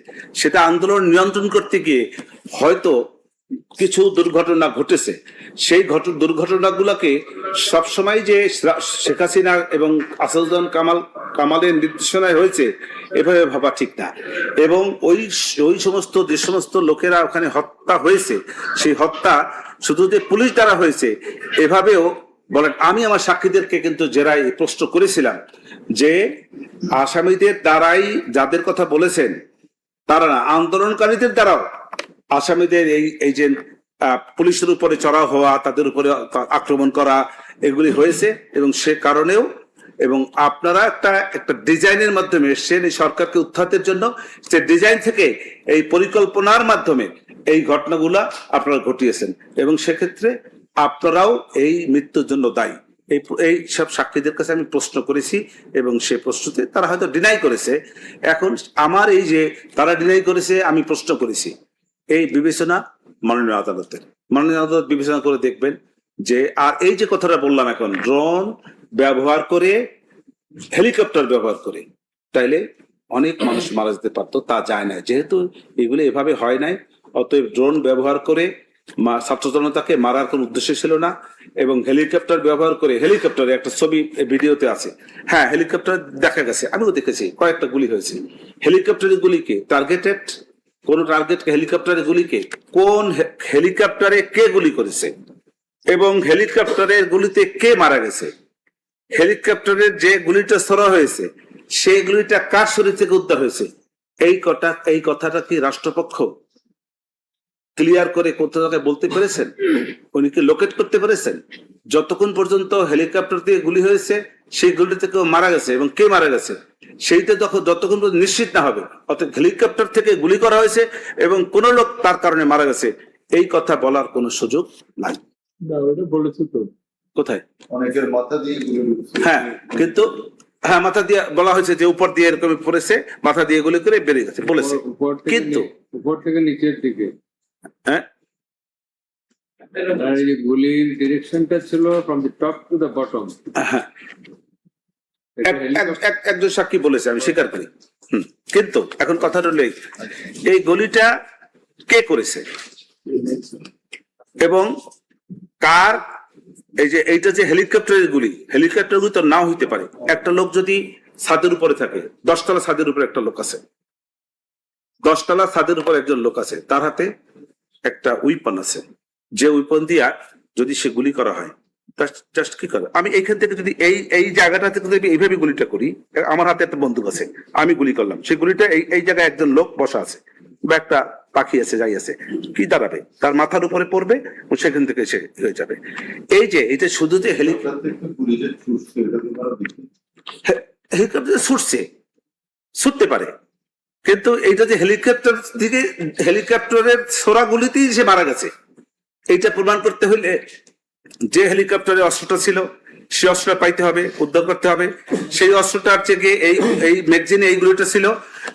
সেটা আন্দোলন নিয়ন্ত্রণ করতে গিয়ে হয়তো কিছু দুর্ঘটনা ঘটেছে। সেই দুর্ঘটনাগুলোকে সবসময় যে শেখ হাসিনা এবং আসাদুজ্জামান কামালের নির্দেশনায় হয়েছে এভাবে ভাবা ঠিক না। এবং ওই সমস্ত যে সমস্ত লোকেরা ওখানে হত্যা হয়েছে, সেই হত্যা শুধু যে পুলিশ দ্বারা হয়েছে এভাবেও বলেন। আমি আমার সাক্ষীদেরকে কিন্তু জেরায় প্রশ্ন করেছিলাম যে আসামিদের দ্বারাই যাদের কথা বলেছেন তারা না, আন্দোলনকারীদের দ্বারাও আসামিদের এই যে পুলিশের উপরে চড়াও হওয়া, তাদের উপরে আক্রমণ করা, এগুলি হয়েছে। এবং সে কারণেও এবং আপনারা একটা ডিজাইনের মাধ্যমে এসছেন এই সরকারকে উৎখাতের জন্য, সে ডিজাইন থেকে এই পরিকল্পনার মাধ্যমে এই ঘটনাগুলা আপনারা ঘটিয়েছেন এবং সেক্ষেত্রে আপনারাও এই মৃত্যুর জন্য দায়ী। এই সব সাক্ষীদের কাছে আমি প্রশ্ন করেছি এবং সে প্রশ্নতে তারা হয়তো ডিনাই করেছে। এখন আমার এই যে তারা ডিনাই করেছে, আমি প্রশ্ন করেছি, এই বিবেচনা মাননীয় আদালতের, মাননীয় আদালত বিবেচনা করে দেখবেন যে আর এই যে কথাটা বললাম এখন ড্রোন ব্যবহার করে হেলিকপ্টার ব্যবহার করে, তাইলে অনেক মানুষ মারা যেতে পারতো, তা যায় না। যেহেতু এগুলো এভাবে হয় নাই, অতএব ড্রোন ব্যবহার করে ছাত্র জনতাকে মারার কোন উদ্দেশ্য ছিল না। এবং হেলিকপ্টার ব্যবহার করে, হেলিকপ্টারে একটা ছবি ভিডিওতে আছে, হ্যাঁ হেলিকপ্টার দেখা গেছে, আমিও দেখেছি কয়েকটা গুলি হয়েছে। হেলিকপ্টারের গুলিকে টার্গেটেড, কোন টার্গেটকে হেলিকপ্টারের গুলিকে কোন হেলিকপ্টারে কে গুলি করেছে এবং হেলিকপ্টারের গুলিতে কে মারা গেছে, হেলিকপ্টারের যে গুলিটা ছোড়া হয়েছে সেই গুলিটা কার শরীর থেকে উদ্ধার হয়েছে, এই কথাটা কি রাষ্ট্রপক্ষ ক্লিয়ার করে কোথাও বলতে পেরেছেন? উনি কি লোকেট করতে পেরেছেন? যতক্ষণ পর্যন্ত হেলিকপ্টার দিয়ে গুলি হয়েছে সেই গুলি থেকে মারা গেছে এবং কে মারা গেছে সেইটা যতক্ষণ পর্যন্ত নিশ্চিত না হবে, অর্থাৎ হেলিকপ্টার থেকে গুলি করা হয়েছে এবং কোন লোক তার কারণে মারা গেছে, এই কথা বলার কোনো সুযোগ নাই। বলেছে তো কোথায়? অনেকের মাথা দিয়ে হ্যাঁ, কিন্তু হ্যাঁ মাথা দিয়ে বলা হয়েছে যে উপর দিয়ে এরকম পড়েছে, মাথা দিয়ে গুলি করে বেরিয়ে গেছে বলেছে, কিন্তু উপর থেকে নিচের দিকে হ্যাঁ আর এই যে গুলির ডিরেকশনটা ছিল from the top to the bottom. হ্যাঁ একজন সাক্ষী বলেছে, আমি স্বীকার করি। কিন্তু এখন কথাটা হলো এই গলিটা কে করেছে এবং কার, এই যে এইটা যে হেলিকপ্টারের গুলি তো নাও হইতে পারে। একটা লোক যদি ছাদের উপরে থাকে, 10 তলা ছাদের উপরে একটা লোক আছে, 10 তলা ছাদের উপর একজন লোক আছে, তার হাতে একটা উইপন আছে, যে উইপন দিয়া যদি সে গুলি করা হয় জাস্ট কি করে, আমি এইখান থেকে যদি এই জায়গাটা থেকে যদি এইভাবে গুলিটা করি, আমার হাতে একটা বন্দুক আছে, আমি গুলি করলাম, সেই গুলিটা এই জায়গায় একজন লোক বসা আছে বা একটা পাখি আছে, যাই আছে, কি দাঁড়াবে, তার মাথার উপরে পড়বে এবং সেখান থেকে সে হয়ে যাবে। এই যে এটা শুধু যে হেলিকপ্টার ছুটতে পারে, কিন্তু এইটা যে হেলিকপ্টার থেকে হেলিকপ্টারের ছোড়াগুলিতেই সে মারা গেছে, এইটা প্রমাণ করতে হলে যে হেলিকপ্টারে অস্ত্রটা ছিল সেই অস্ত্রটা পাইতে হবে, উদ্ধার করতে হবে। সেই অস্ত্রটার থেকে এই ম্যাগজিনে এই গুলিটা ছিল,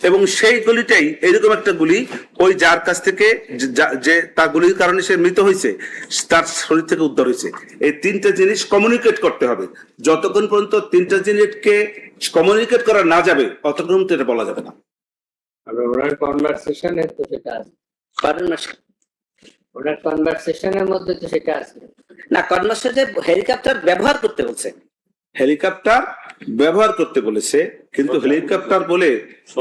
এবং সেই গুলিটাই এরকম একটা গুলি ওই যার কাছ থেকে যে তার গুলির কারণে সে মৃত হয়েছে তার শরীর থেকে উদ্ধার হয়েছে। এই তিনটা জিনিস কমিউনিকেট করতে হবে। যতক্ষণ পর্যন্ত তিনটা জিনিসকে কমিউনিকেট করা না যাবে ততক্ষণ পর্যন্ত এটা বলা যাবে না। আর ওনার কনভারসেশনে তো সেটা আছে, ওনার কনভারসেশনের মধ্যে তো সেটা আছে। না, কর্মসূচি হেলিকপ্টার ব্যবহার করতে বলছে। হেলিকপ্টার ব্যবহার করতে বলেছে, কিন্তু হেলিকপ্টার বলে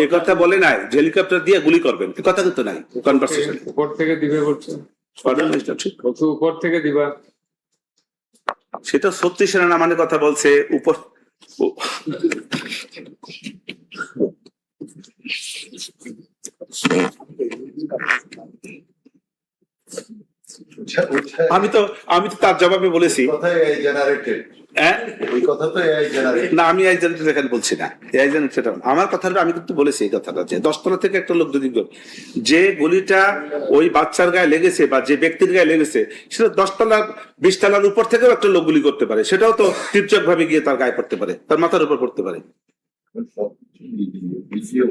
এ কথা বলে নাই যে হেলিকপ্টার দিয়ে গুলি করবেন, এ কথা কিন্তু নাই কনভারসেশন। উপর থেকে দিবে বলছে, ওকে উপর থেকে দিবা। সেটা 36 সেনা মানে কথা বলছে উপর। আমি তো তার জবাবে বলেছি, কথাই এই জেনারেটেড, হ্যাঁ ওই কথা তো এই জেনারেটেড। না, আমি এই জেনারেটর এখানে বলছি না, এই জেনারেটর আমার কথাটা আমি কিন্তু বলেছি এই কথাটা, যে 10 তলা থেকে একটা লোক যদি যে গুলিটা ওই বাচ্চার গায়ে লেগেছে বা যে ব্যক্তির গায়ে লেগেছে সেটা 10 তলা 20 তলার উপর থেকেও একটা লোক গুলি করতে পারে, সেটাও তো তীর্যক ভাবে গিয়ে তার গায়ে পড়তে পারে, তার মাথার উপর পড়তে পারে।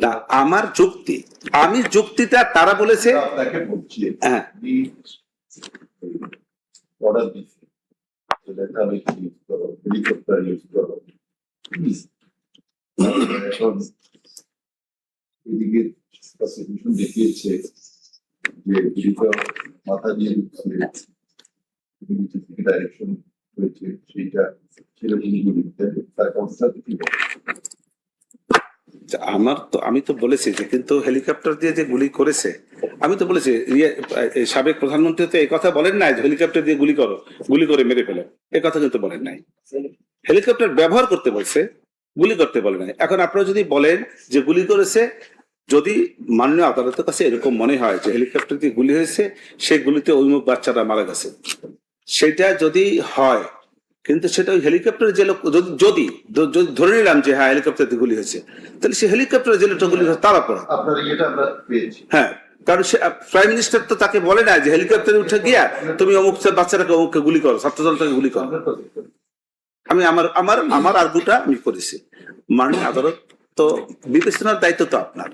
তা আমার যুক্তি, আমি যুক্তিটা তারা বলেছে, আপনাকে বলছি, হ্যাঁ অর্ডার দিচ্ছি ইউজ করো, হেলিকপ্টার ইউজ করো। এখন এদিকে প্রসিকিউশন দেখিয়েছে যে গুলিটা মাথা দিয়ে ঢুকছে, ডাইরেকশন হয়েছে, সেইটা সেরকম গুলি তার অবস্থা কি? আমি তো বলেছি যে কিন্তু হেলিকপ্টার দিয়ে যে গুলি করেছে, আমি তো বলেছি সাবেক প্রধানমন্ত্রী তো এই কথা বলেন নাই যে হেলিকপ্টার দিয়ে গুলি করে মেরে ফেলো, এই কথা কিন্তু বলেন নাই। হেলিকপ্টার ব্যবহার করতে বলছে, গুলি করতে বলে নাই। এখন আপনারা যদি বলেন যে গুলি করেছে, যদি মাননীয় আদালতের কাছে এরকম মনে হয় যে হেলিকপ্টার দিয়ে গুলি হয়েছে, সেই গুলিতে ওইমুখ বাচ্চারা মারা গেছে, সেটা যদি হয়, কিন্তু সেটা ওই হেলিকপ্টারে যে লোক যদি ধরে নিলাম যে হ্যাঁ হেলিকপ্টার দিয়ে গুলি হয়েছে, তাহলে সে হেলিকপ্টারে যে লোকটা গুলি হয়েছে তার অপরাধ। আপনার এটা আমরা পেয়েছি, হ্যাঁ, কারণ সে প্রাইম মিনিস্টার তো তাকে বলে না যে হেলিকপ্টারে উঠে গিয়া তুমি অমুক বাচ্চাটাকে অমুককে গুলি করো, ছাত্রদলটাকে গুলি করো। আমি আমার আর্গুটা আমি করেছি। মাননীয় আদালত তো বিবেচনার দায়িত্ব তো আপনার,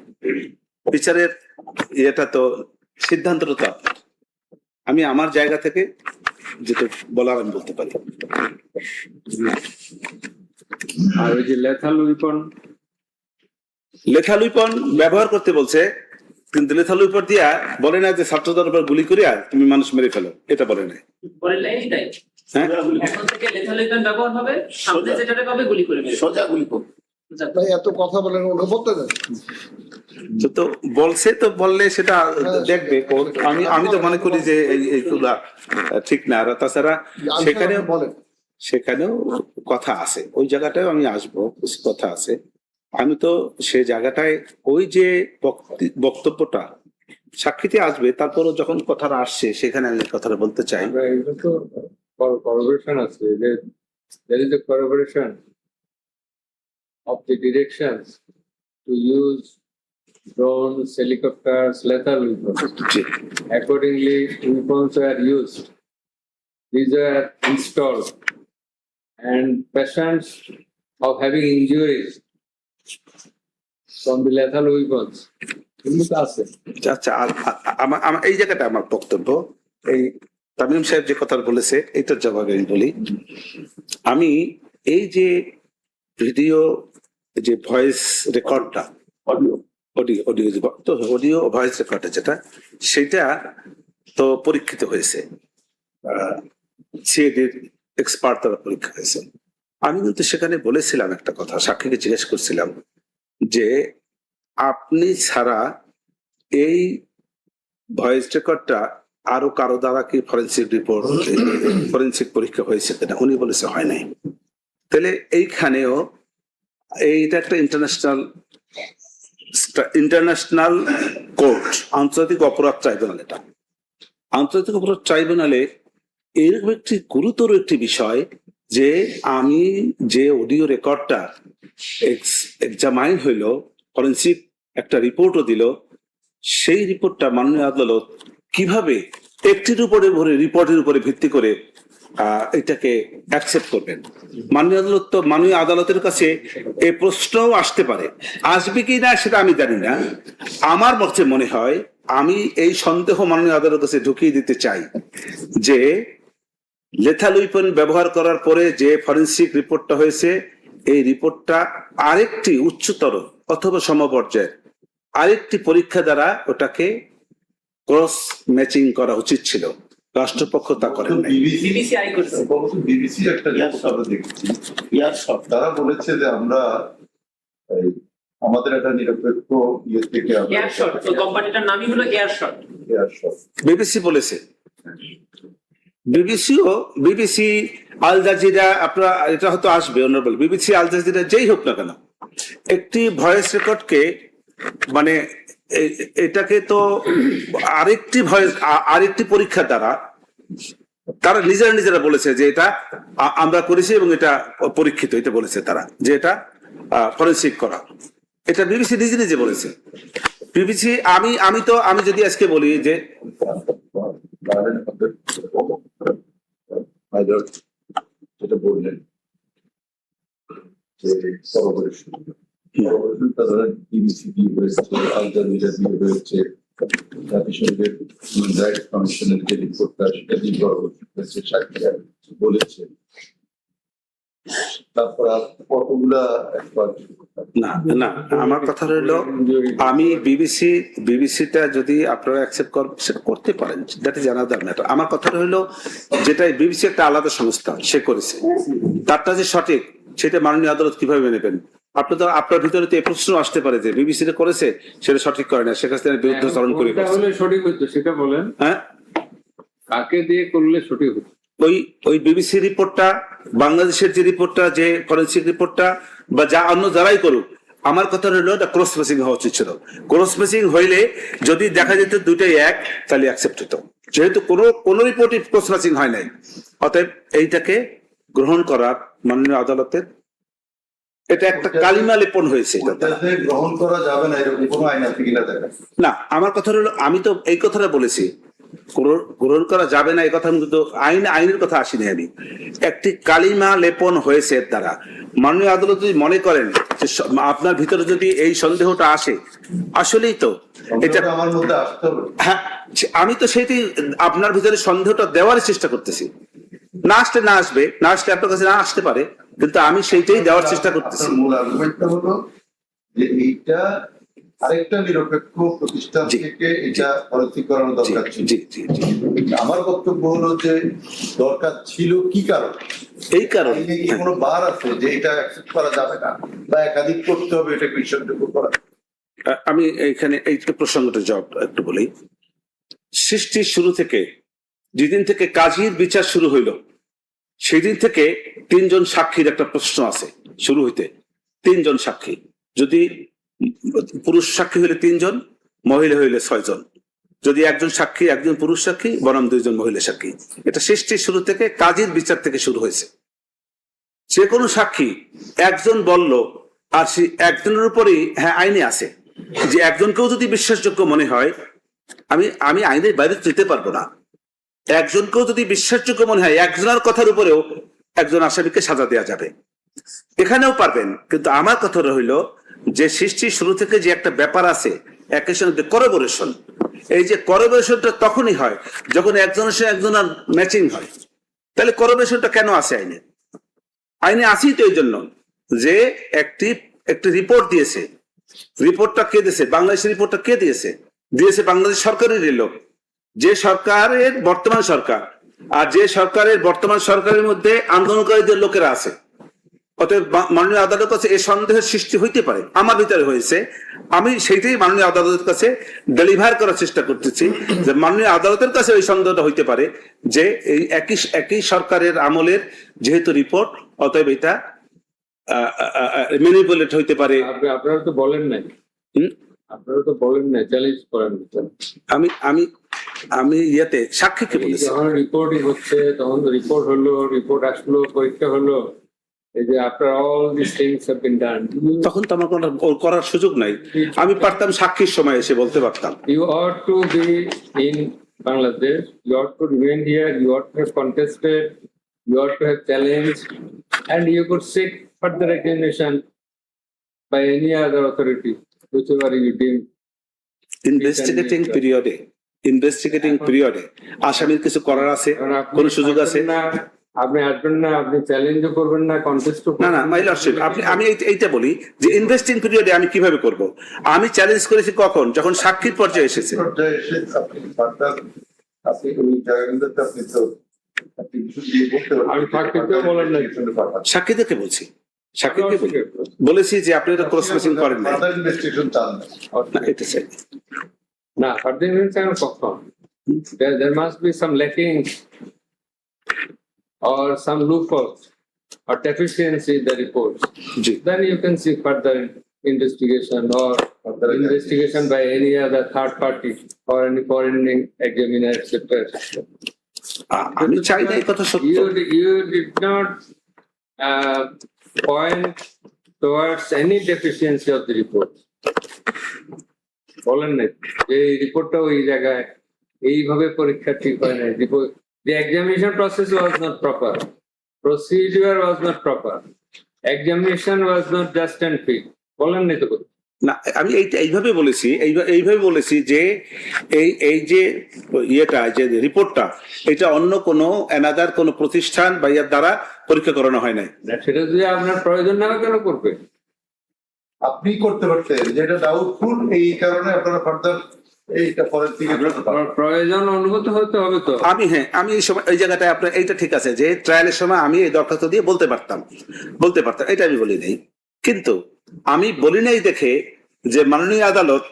বিচারের এটা তো সিদ্ধান্তটা তো আপনার। আমি আমার জায়গা থেকে যেটা বলার আমি বলতে পারি। আর ওই যে লেথাল উইপন ব্যবহার করতে বলছে, কিন্তু লেথাল উইপন দিয়া বলে না যে ছাত্রদের উপর গুলি করিয়া তুমি মানুষ মেরে ফেলো, এটা বলে নাই। পরের লাইনই তাই, হ্যাঁ, এখন থেকে লেথাল ওয়েপন ব্যবহার হবে, সামনে যেটাতে পাবে গুলি করে মেরে সোজা গুলি করবে। ভাই এত কথা বলেন, ওটা বলতে দেন। তো বলছে, তো বললে সেটা দেখবে। আমি তো মনে করি যে এইগুলা ঠিক না। আর তাছাড়া সেখানেও কথা আছে, ওই জায়গাটাও আমি আসবো, কিছু কথা আছে। আমি তো সে জায়গাটায় ওই যে বক্তব্যটা সাক্ষীতে আসবে, তারপরও যখন কথাটা আসছে সেখানে আমি কথাটা বলতে চাই। এটা তো corroboration আছে, যে there is a corroboration of the directions to use drones, helicopters, lethal weapons. Accordingly, weapons were used. These were installed, and patients of having injuries from the lethal weapons. আচ্ছা, আমার এই জায়গাটা আমার বক্তব্য, এই তামিম সাহেব যে কথা বলেছে এটার জবাবে আমি বলি। আমি এই যে ভিডিও, যে ভয়েস রেকর্ডটা, অডিও ভয়েস রেকর্ডটা যেটা, সেটা তো পরীক্ষিত হয়েছে, সিআইডির এক্সপার্ট দ্বারা পরীক্ষা হয়েছে। আমি কিন্তু সেখানে বলেছিলাম একটা কথা, সাক্ষীকে জিজ্ঞেস করছিলাম যে আপনি ছাড়া এই ভয়েস রেকর্ডটা আরো কারো দ্বারা কি ফরেন্সিক পরীক্ষা হয়েছে কিনা? উনি বলেছে হয় নাই। তাহলে এইখানেও এইটা একটা ইন্টারন্যাশনাল কোর্ট, আন্তর্জাতিক অপরাধ ট্রাইব্যুনাল। এটা আন্তর্জাতিক অপরাধ ট্রাইব্যুনালে এরকম একটি গুরুতর একটি বিষয় যে আমি যে অডিও রেকর্ডটা এক্সামাইন হইল, ফরেন্সিক একটা রিপোর্টও দিল, সেই রিপোর্টটা মাননীয় আদালত কিভাবে একটির উপরে রিপোর্টের উপরে ভিত্তি করে এটাকে অ্যাকসেপ্ট করবেন? মাননীয় আদালতের কাছে এই প্রশ্নও আসতে পারে, আসবে কি না সেটা আমি জানি না। আমার মনে হয়, আমি এই সন্দেহ মাননীয় আদালতের কাছে ঢুকিয়ে দিতে চাই যে লেথাল উইপন ব্যবহার করার পরে যে ফরেন্সিক রিপোর্টটা হয়েছে, এই রিপোর্টটা আরেকটি উচ্চতর অথবা সমপর্যায়ের আরেকটি পরীক্ষা দ্বারা ওটাকে ক্রস ম্যাচিং করা উচিত ছিল। রাষ্ট্রপক্ষ তা করেন নাই। বিবিসিআই করছে। বিবিসি একটা রিপোর্ট আমরা দেখেছি, তারা বলেছে যে আমরা আমাদের একটা নিরপেক্ষ ইয়ে থেকে এয়ারশট, তো কোম্পানিটার নামই হলো এয়ারশট। বিবিসি বলেছে, বিবিসি আল জাজিরা, আপনারা এটা হয়তো আসবে অনারেবল, বিবিসি আল জাজিরা যেই হোক না কেন, একটি ভয়েস রেকর্ডকে মানে এটাকে তো আরেকটি পরীক্ষা দ্বারা তারা নিজেরা বলেছে যে এটা আমরা করেছি এবং এটা পরীক্ষিত, এটা বলেছে তারা যে এটা ফরেন্সিক করা, এটা বিবিসি নিজে বলেছে। বিবিসি আমি যদি আজকে বলি যে যেটা বললেন যে কর্পোরেশনটা ধরেন বিবিসি দিয়ে হয়েছে, আল জাজিরা দিয়ে হয়েছে, জাতিসংঘের হিউম্যান রাইটস কমিশনের যে রিপোর্টটা সেটা দিয়ে হয়েছে, সাক্ষীরা বলেছে। তারপর আর কতগুলা একবার না আমার কথা রইলো, আমি বিবিসিটা যদি আপনারা অ্যাকসেপ্ট করতে পারেন, দ্যাট ইজ অ্যানাদার ম্যাটার। আমার কথা রইলো, যেটা বিবিসি একটা আলাদা সংস্থা, সে করেছে, তারটা যে সঠিক সেটা মাননীয় আদালত কিভাবে মেনেবেন? আপনার ভিতরে তো এই প্রশ্ন আসতে পারে যে বিবিসি করেছে সেটা সঠিক করে না, সেখানে বিরুদ্ধে চরণ করে সঠিক হতো সেটা বলেন। হ্যাঁ, কাকে দিয়ে করলে সঠিক হতো? ওই বিবিসি রিপোর্টটা, বাংলাদেশের যে রিপোর্টটা, যে ফরেন্সিক রিপোর্টটা, বা যা অন্য যারাই করুক, আমার কথা রইলো এটা ক্রস ম্যাচিং হওয়া উচিত ছিল। ক্রস ম্যাচিং হইলে যদি দেখা যেত দুটোই এক, তাহলে অ্যাকসেপ্ট হতো। যেহেতু কোন রিপোর্টই ক্রস ম্যাচিং হয় নাই, অতএব এইটাকে গ্রহণ করার মাননীয় আদালতের এটা একটা কালিমা লেপন হয়েছে। গ্রহণ করা যাবে না এরকম কোনো আইন আছে কিনা দেখা না, আমার কথা হলো, আমি তো এই কথাটা বলেছি, গ্রহণ করা যাবে না এই কথা, কিন্তু আইনের কথা আসিনি আমি। একটি কালিমা লেপন হয়েছে এর দ্বারা। মাননীয় আদালত যদি মনে করেন যে আপনার ভিতরে যদি এই সন্দেহটা আসে, আসলেই তো এটা আমার মধ্যে আসতে হবে। হ্যাঁ, আমি তো সেইটি আপনার ভিতরে সন্দেহটা দেওয়ার চেষ্টা করতেছি। না আসলে আপনার কাছে না আসতে পারে, কিন্তু আমি সেইটাই দেওয়ার চেষ্টা করতেছি। মূল আর্গুমেন্টটা হলো যে এইটা আরেকটা নিরপেক্ষ প্রতিষ্ঠান থেকে এটা ফরেন্সিক করানো দরকার ছিল। আমার বক্তব্য হলো যে দরকার ছিল কি কারণ? এই কারণে কোনো বার আছে যে এটা অ্যাকসেপ্ট করা যাবে না বা একাধিক করতে হবে এটা বিশ্বাসযোগ্য করা? আমি এইখানে এই প্রসঙ্গটা জবাব একটু বলি। সৃষ্টির শুরু থেকে, যেদিন থেকে কাজীর বিচার শুরু হইল, সেদিন থেকে 3 জন সাক্ষীর একটা প্রশ্ন আছে শুরু হইতে। 3 জন সাক্ষী, যদি পুরুষ সাক্ষী হইলে 3 জন, মহিলা হইলে 6 জন। যদি একজন সাক্ষী, একজন পুরুষ সাক্ষী, বনাম 2 জন মহিলা সাক্ষী। এটা সৃষ্টির শুরু থেকে কাজীর বিচার থেকে শুরু হয়েছে। যে কোনো সাক্ষী একজন বলল, আর সে একজনের উপরই হ্যাঁ আইনে আছে যে একজনকেও যদি বিশ্বাসযোগ্য মনে হয়, আমি আইনের বাইরে যেতে পারবো না। একজনকেও যদি বিশ্বাসযোগ্য মনে হয়, একজনের কথার উপরেও একজন আসামিকে সাজা দেওয়া যাবে, এখানেও পারবেন। কিন্তু আমার কথা রইল যে সৃষ্টির শুরু থেকে যে একটা ব্যাপার আছে, একের সঙ্গে করোবোরেশন, এই যে করোবোরেশনটা তখনই হয় যখন একজনের সঙ্গে একজনের ম্যাচিং হয়। তাহলে করোবোরেশনটা কেন আছে আইনে আসেই তো এই জন্য যে একটি রিপোর্ট দিয়েছে। রিপোর্টটা কে দিয়েছে? বাংলাদেশের রিপোর্টটা কে দিয়েছে বাংলাদেশ সরকারের লোক। যে সরকারের বর্তমান সরকার, আর যে সরকারের বর্তমান সরকারের মধ্যে আন্দোলনকারীদের লোকেরা আছে। অতএব মাননীয় আদালতের কাছে এই সন্দেহের সৃষ্টি হইতে পারে, আমার ভিতরে হয়েছে। আমি সেইটাই মাননীয় আদালতের কাছে ডেলিভার করার চেষ্টা করতেছি যে মাননীয় আদালতের কাছে ওই সন্দেহটা হইতে পারে যে এই একই সরকারের আমলের যেহেতু রিপোর্ট, অতএব এটা ম্যানিপুলেট হইতে পারে। আপনারা তো বলেন নাই, চ্যালেঞ্জ করেন। আমি ইয়েতে সাক্ষীকে বলেছি, যখন রিপোর্টিং হচ্ছে তখন তো রিপোর্ট হলো, রিপোর্ট আসলো, পরীক্ষা হলো, এই যে after all these things have been done, তখন তো আমার কোনো ওর করার সুযোগ নাই। আমি পারতাম সাক্ষীর সময় এসে বলতে পারতাম। you ought to be in Bangladesh, you ought to remain here, you ought to have contested, you ought to have challenged, and you could seek further examination by any other authority, whichever you deem. Investigating পিরিয়ডে আসামির কিছু করার আছে, কারণ আপনি কোন সুযোগ আছে? আসবেন না, আপনি আসবেন না, আপনি চ্যালেঞ্জও করবেন না, কন্টেস্টও না না মাই লর্ডশিপ, আমি এইটা বলি যে ইনভেস্টিং পিরিয়ডে আমি কিভাবে করব? আমি চ্যালেঞ্জ করেছি কখন? যখন সাক্ষীর পর্যায়ে এসেছে। পর্যায়ে এসে আপনি further আপনি ওই জায়গাগুলোতে আপনি কিছু দিয়ে বলতে পারবেন। আমি সাক্ষীকেও বলেন নাই। সাক্ষীদেরকে বলছি, সাক্ষীকে বলেছি যে আপনি এটা ক্রস ম্যাচিং করেন না। Further investigation চান না। না, এটা চাই। না, further investigation কখন? There must be some lackings or some loopholes or deficiency in the reports. G, Then you can see further investigation or investigation by any other third party or any foreign examiner, etc. আমি চাই না এই কথা সত্য। You did not point towards any deficiency of the report. বলেন না যে এই রিপোর্টটা ওই জায়গায় এইভাবে পরীক্ষা ঠিক হয় না। The examination process was not proper. Procedure was not proper. Examination was not just and fit. বলেন না তো? না, আমি এইভাবে বলেছি, এইভাবে বলেছি যে এই যে ইয়েটা, যে রিপোর্টটা, এটা অন্য কোনো অ্যানাদার কোনো প্রতিষ্ঠান বা ইয়ার দ্বারা পরীক্ষা করানো হয় নাই। সেটা যদি আপনার প্রয়োজন না হয় কেন করবে? আপনি করতে পারতেন, যেটা ডাউটফুল, এই কারণে আপনারা ফার্দার এইটা পরের দিকে প্রয়োজন অনুভূত হতে হবে তো। আমি এই সময় এই জায়গাটায় আপনার এইটা ঠিক আছে যে ট্রায়ালের সময় আমি এই দরখাস্ত দিয়ে বলতে পারতাম, এটা আমি বলি নাই। কিন্তু আমি বলি নাই দেখে যে মাননীয় আদালত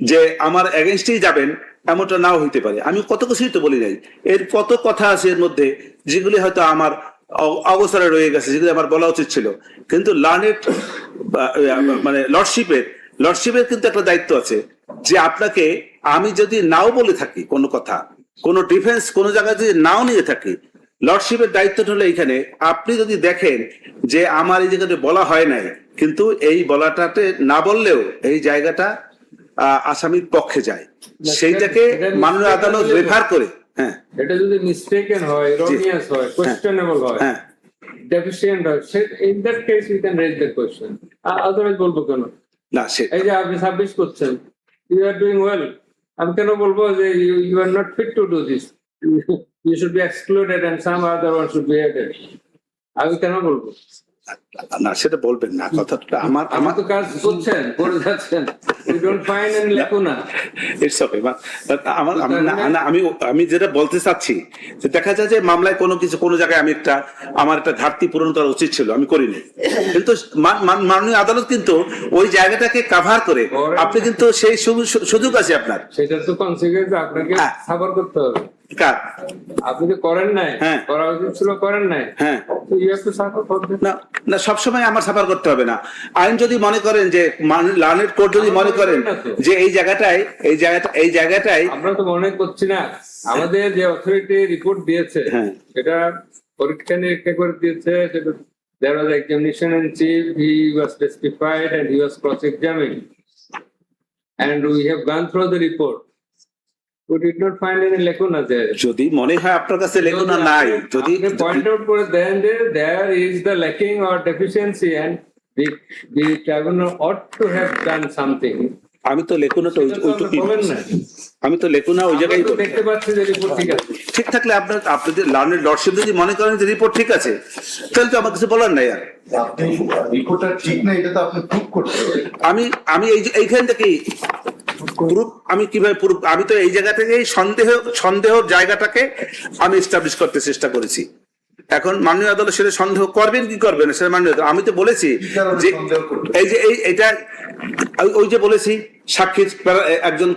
যে আমার এগেনস্টেই যাবেন এমনটা নাও হইতে পারে। আমি কত কিছুই তো বলি নাই। এর কত কথা আছে এর মধ্যে যেগুলি হয়তো আমার অবসরে রয়ে গেছে, যেগুলি আমার বলা উচিত ছিল। কিন্তু লার্নেড মানে লর্ডশিপের কিন্তু একটা দায়িত্ব আছে যে আপনাকে আমি যদি নাও বলে থাকি কোনো কথা, কোনো ডিফেন্স কোনো জায়গায় যদি নাও নিয়ে থাকি, লর্ডশিপের দায়িত্বটা হলো এইখানে আপনি যদি দেখেন যে আমার এই জায়গাতে বলা হয় নাই, কিন্তু এই বলাটাতে না বললেও এই জায়গাটা আসামির পক্ষে যায়, সেইটাকে মাননীয় আদালত রেফার করে। হ্যাঁ, এটা যদি মিস্টেকেন হয়, এরোনিয়াস হয়, কোয়েশ্চেনেবল হয়, হ্যাঁ, deficient হয়, in that case you can raise the question. Otherwise বলবো কেন? না সে এই যে আপনি সাবমিট করছেন, you are doing well, আমি কেন বলবো যে you are not fit to do this, you should be excluded and some other one should be added? আমি কেন বলবো? না, সেটা বলবেন না। কথাটা আমার তো কাজ করছেন, করে যাচ্ছেন, you don't find any lacuna. It's okay. আমি যেটা বলতে চাচ্ছি যে দেখা যায় যে মামলায় কোনো জায়গায় আমার একটা ঘাটতি পূরণ করা উচিত ছিল, আমি করিনি। কিন্তু মাননীয় আদালত কিন্তু ওই জায়গাটাকে কাভার করে আপনি কিন্তু সেই সুযোগ আছে আপনার। সেটার তো কনসিকুয়েন্স আপনাকে সাফার করতে হবে। আপনি তো করেন নাই, করা উচিত ছিল, করেন নাই। হ্যাঁ, না, সবসময় আমার সাফার করতে হবে না। আইন যদি মনে করেন যে লার্নেড কোর্ট যদি মনে করেন যে এই জায়গাটায় আমরা তো মনে করছি না, আমাদের যে অথরিটি রিপোর্ট দিয়েছে সেটা পরীক্ষা নিরীক্ষা করে দিয়েছে। There was examination in chief, he was testified and he was cross-examined, and we have gone through the report. We did not find any lacuna there. যদি মনে হয় আপনার কাছে লেগুনা নাই, যদি point out করে দেন যে there is the lacking or deficiency and the tribunal ought to have done something. আমি তো লেকুনাটা ওই জায়গায় দেখতে পাচ্ছি যে রিপোর্ট ঠিক আছে। ঠিক থাকলে আপনাদের লার্নেড লর্ডশিপ যদি মনে করেন যে রিপোর্ট ঠিক আছে, তাহলে তো আমার কিছু বলার নাই। আর আপনি রিপোর্টটা ঠিক না এটা তো আপনি প্রুভ করতে হবে। আমি এইখান থেকেই প্রুফ, আমি কিভাবে প্রুফ, আমি তো এই জায়গা থেকে সন্দেহের জায়গাটাকে আমি এস্টাবলিশ করতে চেষ্টা করেছি। এখন মাননীয় আদালত সেটা সন্দেহ করবেন কি করবেন না সেটা মাননীয় আদালত। আমি তো বলেছি যে এইটা ওই যে বলেছি সাক্ষীর একজন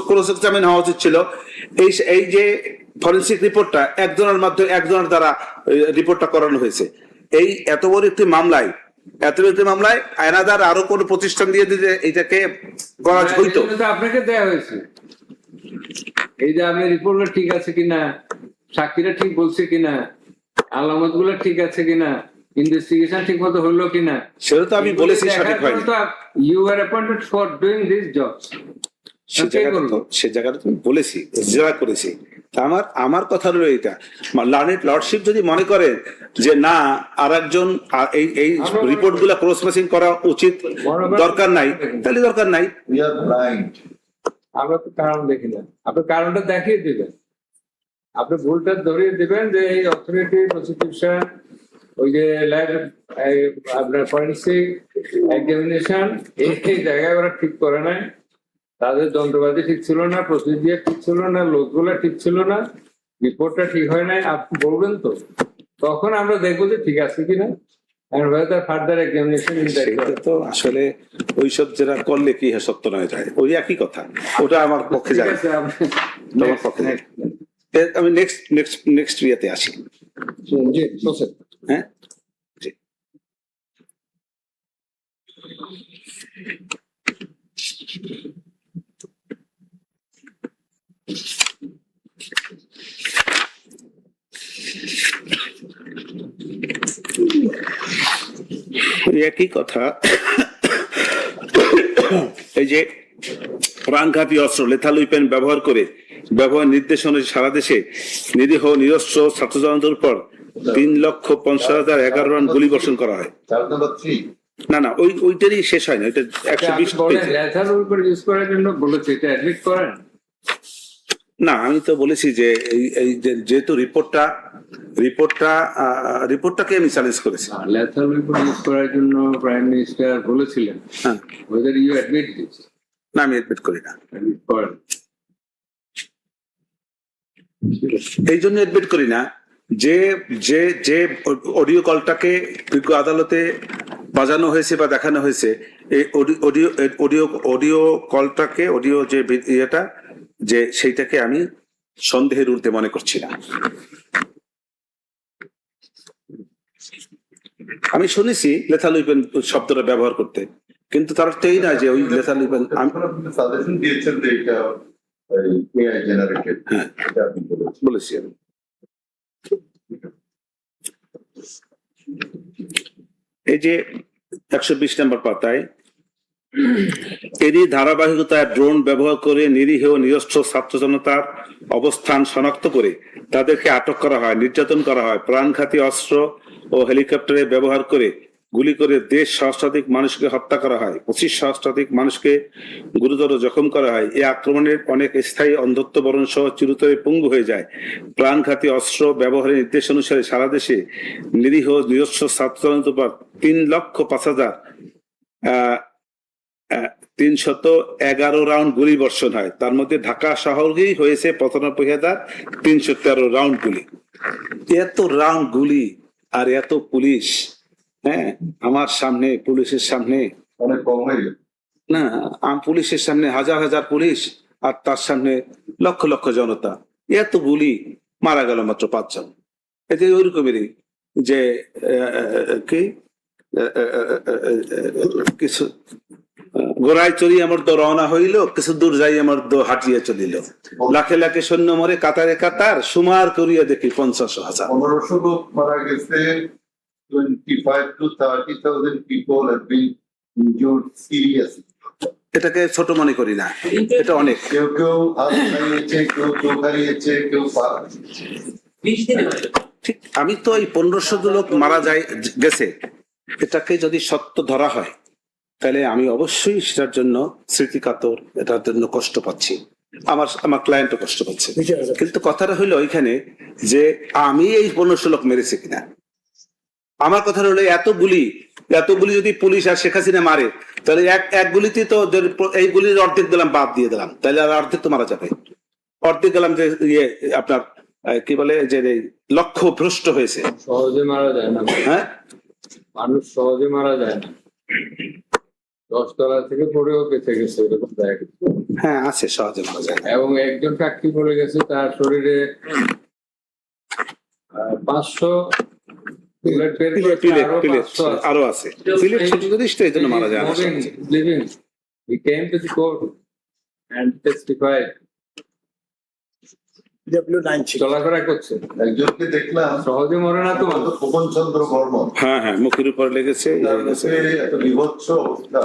ক্রস এক্সামিন হওয়া উচিত ছিল। এই যে ফরেনসিক রিপোর্টটা একজনের দ্বারা রিপোর্টটা করানো হয়েছে। এই এত বড় একটি মামলায় আয়নাদার আরো কোন প্রতিষ্ঠান দিয়ে দিতে এটাকে করা হইতো। আপনাকে দেয়া হয়েছে এই যে আপনি রিপোর্টটা ঠিক আছে কিনা, সাক্ষীরা ঠিক বলছে কিনা, আলামত গুলো ঠিক আছে কিনা, ইনভেস্টিগেশন ঠিক মতো হলো কিনা। সেটা তো আমি বলেছি সঠিক হয়নি। You are appointed for doing this jobs. সে জায়গাটা তুমি বলেছি, যারা করেছি। তা আমার কথা হলো এটা, লার্নেড লর্ডশিপ যদি মনে করেন যে না আর একজন এই রিপোর্ট গুলা ক্রস ম্যাচিং করা উচিত, দরকার নাই, তাহলে দরকার নাই। We are blind. আমরা তো কারণ দেখি না, আপনি কারণটা দেখিয়ে দিবেন, আপনি ভুলটা ধরিয়ে দিবেন যে এই অথরিটি প্রসিকিউশন, ওই যে ল্যাব, আপনার ফরেন্সিক এক্সামিনেশন, এই জায়গায় ওরা ঠিক করে নাই, তাদের যন্ত্রপাতি ঠিক ছিল না, প্রসিডিয়ার ঠিক ছিল না, লোকগুলা ঠিক ছিল না, রিপোর্টটা ঠিক হয় নাই, আপনি বলবেন তো, তখন আমরা দেখবো যে ঠিক আছে কিনা। ফার্দার এক্সামিনেশন সেটা তো আসলে ওইসব যারা করলে কি সত্য নয় যায়, ওই একই কথা, ওটা আমার পক্ষে যায়, আমার পক্ষে যায়। আমি নেক্সট ইয়েতে আসি। জি প্রসেস। হ্যাঁ, জি। একই কথা, এই যে প্রাণঘাতী অস্ত্র লেথাল উইপেন ব্যবহার করে ব্যবহার নির্দেশ অনুযায়ী সারা দেশে নিরীহ নিরস্ত্র ছাত্র জনতার উপর 3,50,11 রাউন্ড গুলি বর্ষণ করা হয়। Charge number 3। না ওইটারই শেষ হয় না, ওইটা 120 পেজে। ইউজ করার জন্য বলেছে, এটা অ্যাডমিট করেন না, আমি তো বলেছি যে এই যেহেতু রিপোর্টটাকে আমি চ্যালেঞ্জ করেছি। লেথাল উইপন ইউজ করার জন্য প্রাইম মিনিস্টার বলেছিলেন, হ্যাঁ, ওদের ইউ অ্যাডমিট দিস, না আমি এডমিট করি না, অ্যাডমিট করেন। এই জন্য এডমিট করি না যে যে যে অডিও কলটাকে বিজ্ঞ আদালতে বাজানো হয়েছে বা দেখানো হয়েছে, এই অডিও কলটাকে, অডিও যে ইয়েটা, যে সেইটাকে আমি সন্দেহের ঊর্ধ্বে মনে করছি না। আমি শুনেছি লেথাল উইপেন শব্দটা ব্যবহার করতে, কিন্তু তার অর্থ এই না যে ওই লেথাল উইপেন। আমি সাজেশন দিয়েছেন যে এটা এআই জেনারেটেড, হ্যাঁ এটা আপনি বলেছেন। বলেছি আমি। এই যে 120 নম্বর পাতায় এরই ধারাবাহিকতায় ড্রোন ব্যবহার করে নিরীহ নিরস্ত্র ছাত্র জনতার অবস্থান শনাক্ত করে তাদেরকে আটক করা হয়, নির্যাতন করা হয়, প্রাণঘাতী অস্ত্র ও হেলিকপ্টারে ব্যবহার করে গুলি করে দেশ সহস্রাধিক মানুষকে হত্যা করা হয়, 25 সহস্রাধিক মানুষকে গুরুতর জখম করা হয়। এই আক্রমণের অনেক স্থায়ী অন্ধত্ব বরণ সহ চিরতরে পঙ্গু হয়ে যায়। প্রাণঘাতী অস্ত্র ব্যবহারের নির্দেশ অনুসারে সারা দেশে নিরীহ নিরস্ত্র ছাত্র জনতার উপর 3,05,311 রাউন্ড গুলি বর্ষণ হয়। তার মধ্যে ঢাকা শহরেই হয়েছে 95,313 রাউন্ড গুলি। এত রাউন্ড গুলি আর এত পুলিশ, হ্যাঁ, আমার সামনে, পুলিশের সামনে, অনেক কম হয়ে গেল। না পুলিশের সামনে হাজার হাজার পুলিশ, আর তার সামনে লক্ষ লক্ষ জনতা, এত গুলি, মারা গেল মাত্র 5 জন। এতে ওইরকমেরই যে কি কিছু গোড়ায় চড়িয়ে আমার তো রওনা হইল, কিছু দূর যাই আমার তো হাঁটিয়ে চলিল, লাখে লাখে সৈন্য মরে কাতারে কাতার, সুমার করিয়া দেখি 50,000। 1500 লোক মারা গেছে, 25 to 30,000 people have been injured seriously. এটাকে ছোট মনে করি না, এটা অনেক। কেউ কেউ হাত হারিয়েছে, কেউ চোখ হারিয়েছে, কেউ পা হারিয়েছে। 20 দিনে হয়ে গেল। ঠিক, আমি তো এই 1500 লোক মারা গেছে, এটাকে যদি সত্য ধরা হয় তাহলে আমি অবশ্যই সেটার জন্য স্মৃতিকাতর, এটার জন্য কষ্ট পাচ্ছি, আমার ক্লায়েন্টও কষ্ট পাচ্ছে। কিন্তু কথাটা হইলো ওইখানে যে আমি এই 1500 লোক মেরেছি কিনা। আমার কথা হলো এত গুলি যদি পুলিশ আর শেখ হাসিনা মারে, তাহলে এক গুলিতে তো এই গুলির অর্ধেক দিলাম, বাদ দিয়ে দিলাম, তাহলে আর অর্ধেক তো মারা যাবে। অর্ধেক গেলাম যে আপনার কি বলে যে লক্ষ্য ভ্রষ্ট হয়েছে। সহজে মারা যায় না, হ্যাঁ, মানুষ সহজে মারা যায় না, 10 তলা থেকে পড়েও বেঁচে গেছে, এরকম দেখা গেছে। হ্যাঁ আছে, সহজে মারা যায়। এবং একজন সাক্ষী পড়ে গেছে, তার শরীরে 500 আরো আছে, এই জন্য মারা যায় না। living. He came to the court and testified. DW9 চলাফেরা করছে, একজনকে দেখলাম সহজে মরে না তো মানুষ। খোকন চন্দ্র বর্মন, হ্যাঁ হ্যাঁ, মুখের উপর লেগেছে, তার লেগেছে। মুখে এত বিভৎস অবস্থা,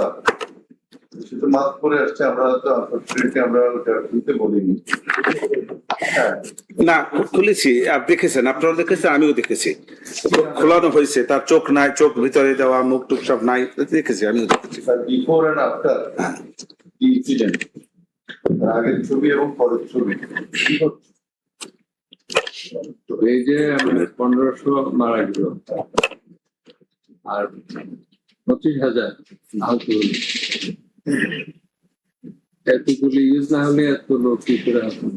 সে তো মাস্ক পরে আসছে, আমরা তো আনফরচুনেটলি আমরা ওটা খুলতে বলিনি। হ্যাঁ, না, খুলেছি, আপনি দেখেছেন, আপনারা দেখেছেন, আমিও দেখেছি, খোলানো হয়েছে, তার চোখ নাই, চোখ ভিতরে দেওয়া, মুখ টুক সব নাই, দেখেছি, আমিও দেখেছি। Before and after the incident, আগের ছবি এবং পরের ছবি। এই যে আমাদের 1500 মারা গেল আর 25,000 আহত হলো, এতগুলি ইউজ না হলে এত লোক কি করে আসবে?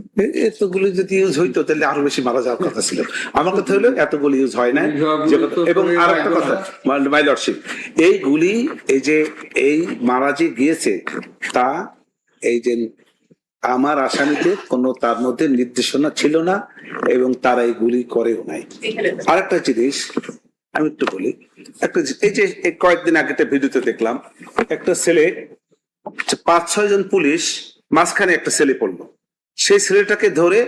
এতগুলো যদি ইউজ হইতো তাহলে আরো বেশি মারা যাওয়ার কথা ছিল। আমার কথা হলো এতগুলো ইউজ হয় না। এবং আর একটা কথা, মাই লর্ডশিপ, এই গুলি, এই যে এই মারা যে গিয়েছে, তা এই যে আমার আসামিতে কোনো তার মধ্যে নির্দেশনা ছিল না, এবং তারা এই গুলি করেও নাই। আরেকটা জিনিস আমি একটু বলি, এই যে কয়েকদিন আগে একটা ভিডিওতে দেখলাম, একটা ছেলে, 5-6 জন পুলিশ, মাঝখানে একটা ছেলে পড়লো, সেই ছেলেটাকে ধরে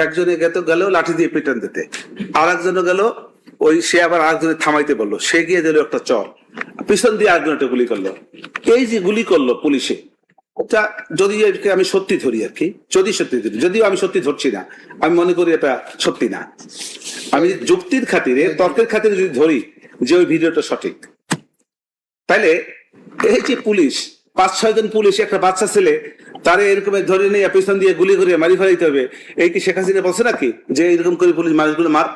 একজনে গেল লাঠি দিয়ে পিটান দিতে, আর একজনে গেল ওই, সে আবার আরেকজনে থামাইতে বললো, সে গিয়ে দিল একটা চর, পিছন দিয়ে আরেকজন একটা গুলি করলো। এই যে গুলি করলো পুলিশে, ওটা যদি আমি সত্যি ধরি আর কি, যদি সত্যি ধরি, যদিও আমি সত্যি ধরছি না, আমি মনে করি এটা সত্যি না, আমি যুক্তির খাতিরে, তর্কের খাতিরে যদি ধরি যে ওই ভিডিওটা সঠিক, তাহলে এই যে পুলিশ, 5-6 জন পুলিশ, একটা বাচ্চা ছেলে, তারে এরকম ধরে নিয়ে পিছন দিয়ে গুলি করে মারি ফেলাইতে হবে, এই কি শেখ হাসিনা বলছে নাকি যে এরকম করে পুলিশ মানুষগুলো মার?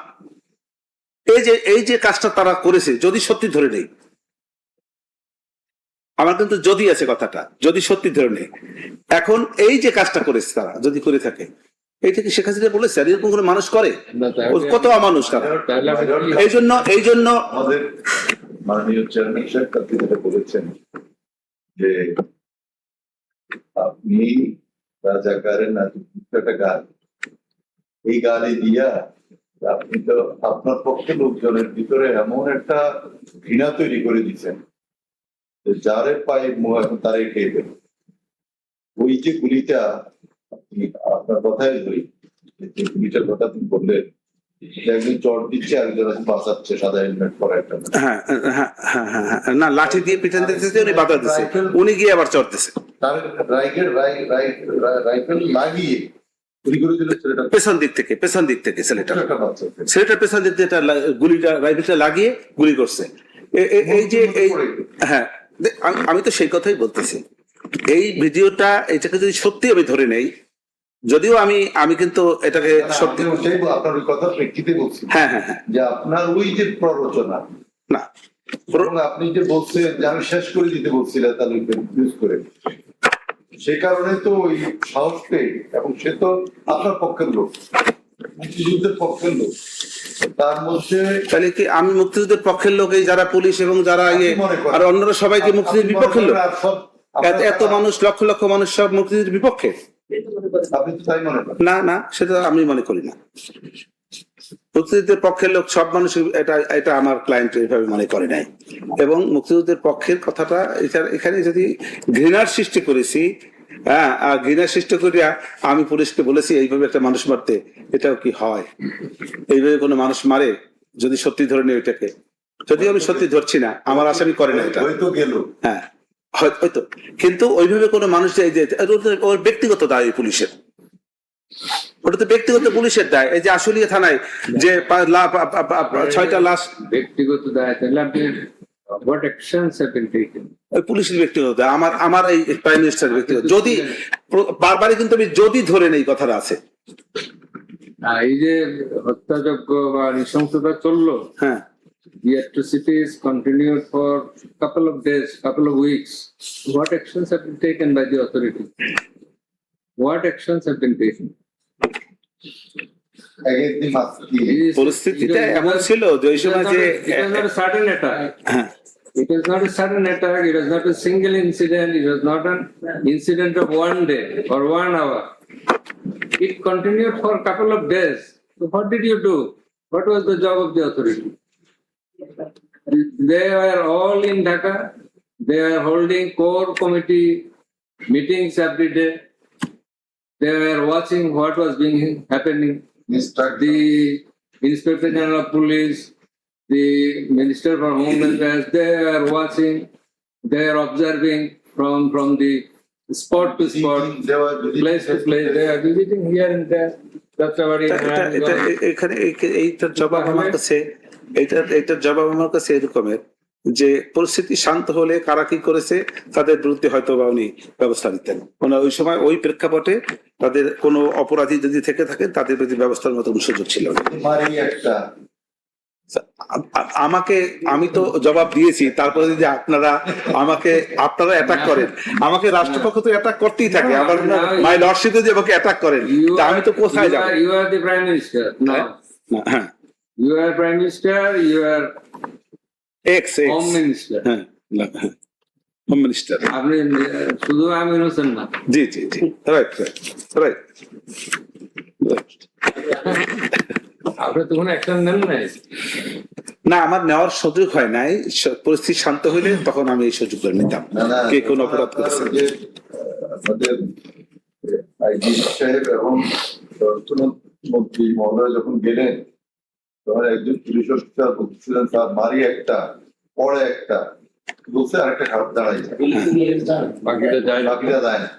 এই যে কাজটা তারা করেছে, যদি সত্যি ধরে নেই, আমার কিন্তু যদি আছে কথাটা, যদি সত্যি ধরে নেই, এখন এই যে কাজটা করেছে তারা যদি করে থাকে, এইটা কি শেখ হাসিনা বলেছে আর এরকম করে মানুষ করে? কত অমানুষ তারা। এই জন্য আমাদের মাননীয় চেয়ারম্যান সাহেব কালকে যেটা বলেছেন যে আপনি রাজাকারের একটা গাল, এই গালি দিয়া আপনি তো আপনার পক্ষে লোকজনের ভিতরে এমন একটা ঘৃণা তৈরি করে দিচ্ছেন যে যারে পায়ে এখন তারাই খেয়ে দেবে। ওই যে গুলিটা, আপনি আপনার কথাই বলি, যে গুলিটার কথা তুমি বললেন, একজন চট দিচ্ছে, একজন বাঁচাচ্ছে, সাদা হেলমেট পরা একটা। হ্যাঁ হ্যাঁ হ্যাঁ হ্যাঁ, না, লাঠি দিয়ে পিটান দিতেছে, উনি বাধা দিচ্ছে, উনি গিয়ে আবার চড়তেছে, তার রাইফেল লাগিয়ে গুলি করে দিল ছেলেটা, পেছন দিক থেকে ছেলেটা, একটা বাচ্চা। ছেলেটার পেছন দিক থেকে গুলিটা, রাইফেলটা লাগিয়ে গুলি করছে। এই যে হ্যাঁ, আমি তো সেই কথাই বলতেছি, এই ভিডিওটা, এটাকে যদি সত্যি আমি ধরে নেই, যদিও আমি কিন্তু এটাকে সত্যি, আপনার ওই কথার প্রেক্ষিতে বলছি, হ্যাঁ হ্যাঁ হ্যাঁ, যে আপনার ওই যে প্ররোচনা, না, এবং আপনি যে বলছেন যে আমি শেষ করে দিতে বলছিলাম তাহলে ইউজ করে, সে কারণে তো ওই সাহস পেয়ে, এবং সে তো আপনার পক্ষের লোক, মুক্তিযুদ্ধের পক্ষের লোক, তার মধ্যে তাহলে কি আমি মুক্তিযুদ্ধের পক্ষের লোক, এই যারা পুলিশ এবং যারা আর অন্যরা সবাইকে মুক্তিযুদ্ধের বিপক্ষের লোক? এত মানুষ, লক্ষ লক্ষ মানুষ সব মুক্তিযুদ্ধের বিপক্ষে? আপনি তো তাই মনে করেন? না, সেটা আমি মনে করি না। মুক্তিযুদ্ধের পক্ষের লোক সব মানুষ, এটা আমার ক্লায়েন্ট এইভাবে মনে করে নাই। এবং মুক্তিযুদ্ধের পক্ষের কথাটা, এখানে যদি ঘৃণার সৃষ্টি করেছি, হ্যাঁ, আর ঘৃণার সৃষ্টি করিয়া আমি পুলিশকে বলেছি এইভাবে একটা মানুষ মারতে, এটাও কি হয়? এইভাবে কোনো মানুষ মারে যদি সত্যি ধরে নেই এটাকে, যদিও আমি সত্যি ধরছি না, আমার আসামি করে না এটা, হয়তো গেল, হ্যাঁ হয়তো, কিন্তু ওইভাবে কোনো মানুষ ওর ব্যক্তিগত দায় পুলিশের, ওটা তো ব্যক্তিগত পুলিশের দায়। এই যে আশুলিয়া থানায় যে 6টা লাশ, ব্যক্তিগত দায়, তাহলে আপনি what actions have been taken? ওই পুলিশের ব্যক্তিগত দায়, আমার এই প্রাইম মিনিস্টার ব্যক্তিগত, যদি বারবারই কিন্তু আমি যদি ধরে নেই কথাটা আছে। এই যে হত্যাযজ্ঞ বা নৃশংসতা চললো, হ্যাঁ, the atrocities continued for couple of days, couple of weeks. What actions have been taken by the authorities? What actions have been taken? পরিস্থিতিটা এমন ছিল যে ওই সময় যে It was not a sudden attack. It was not a sudden attack. It was not a single incident. It was not an incident of one day or 1 hour. It continued for a couple of days. So what did you do? What was the job of the authority? They were all in Dhaka. They were holding core committee meetings every day. they were watching what was being happening. Instruct The Inspector General of Police, the Minister for Home Affairs, they are watching, they are observing from the spot to spot, they were place to place. They are visiting here and there. That's about it. এখানে এইটার জবাব আমার কাছে এইটার জবাব আমার কাছে এরকমের যে পরিস্থিতি শান্ত হলে কারা কি করেছে তাদের বিরুদ্ধে হয়তো বা উনি ব্যবস্থা নিতেন। ওই সময় ওই প্রেক্ষাপটে তাদের কোনো অপরাধী যদি থেকে থাকে তাদের প্রতি ব্যবস্থার মতো সুযোগ ছিল না। মারি একটা আমাকে আমি তো জবাব দিয়েছি, তারপরে যদি আপনারা অ্যাটাক করেন, আমাকে রাষ্ট্রপক্ষ তো অ্যাটাক করতেই থাকে, আবার মাই লর্ডশিপ যদি আমাকে অ্যাটাক করেন তা আমি তো কোথায় যাবো? You are the Prime Minister. No. হ্যাঁ, You are Prime Minister, you are Home Minister. হ্যাঁ, হোম মিনিস্টার। আপনি শুধু আমি ইনোসেন্ট না। জি জি জি, রাইট রাইট। আপনি তো কোনো অ্যাকশন নেন নাই। না, আমার নেওয়ার সুযোগ হয় নাই। পরিস্থিতি শান্ত হইলে তখন আমি এই সুযোগ করে নিতাম। কে কোন অপরাধ করেছে? আমাদের আইজি সাহেব এবং মন্ত্রী মহোদয় যখন গেলেন তখন একজন পুলিশ অফিসার বলছিলেন স্যার মারি একটা পরে একটা বলছে আরেকটা খারাপ দাঁড়াই বাকিটা যায় না। বাকিটা যায় না।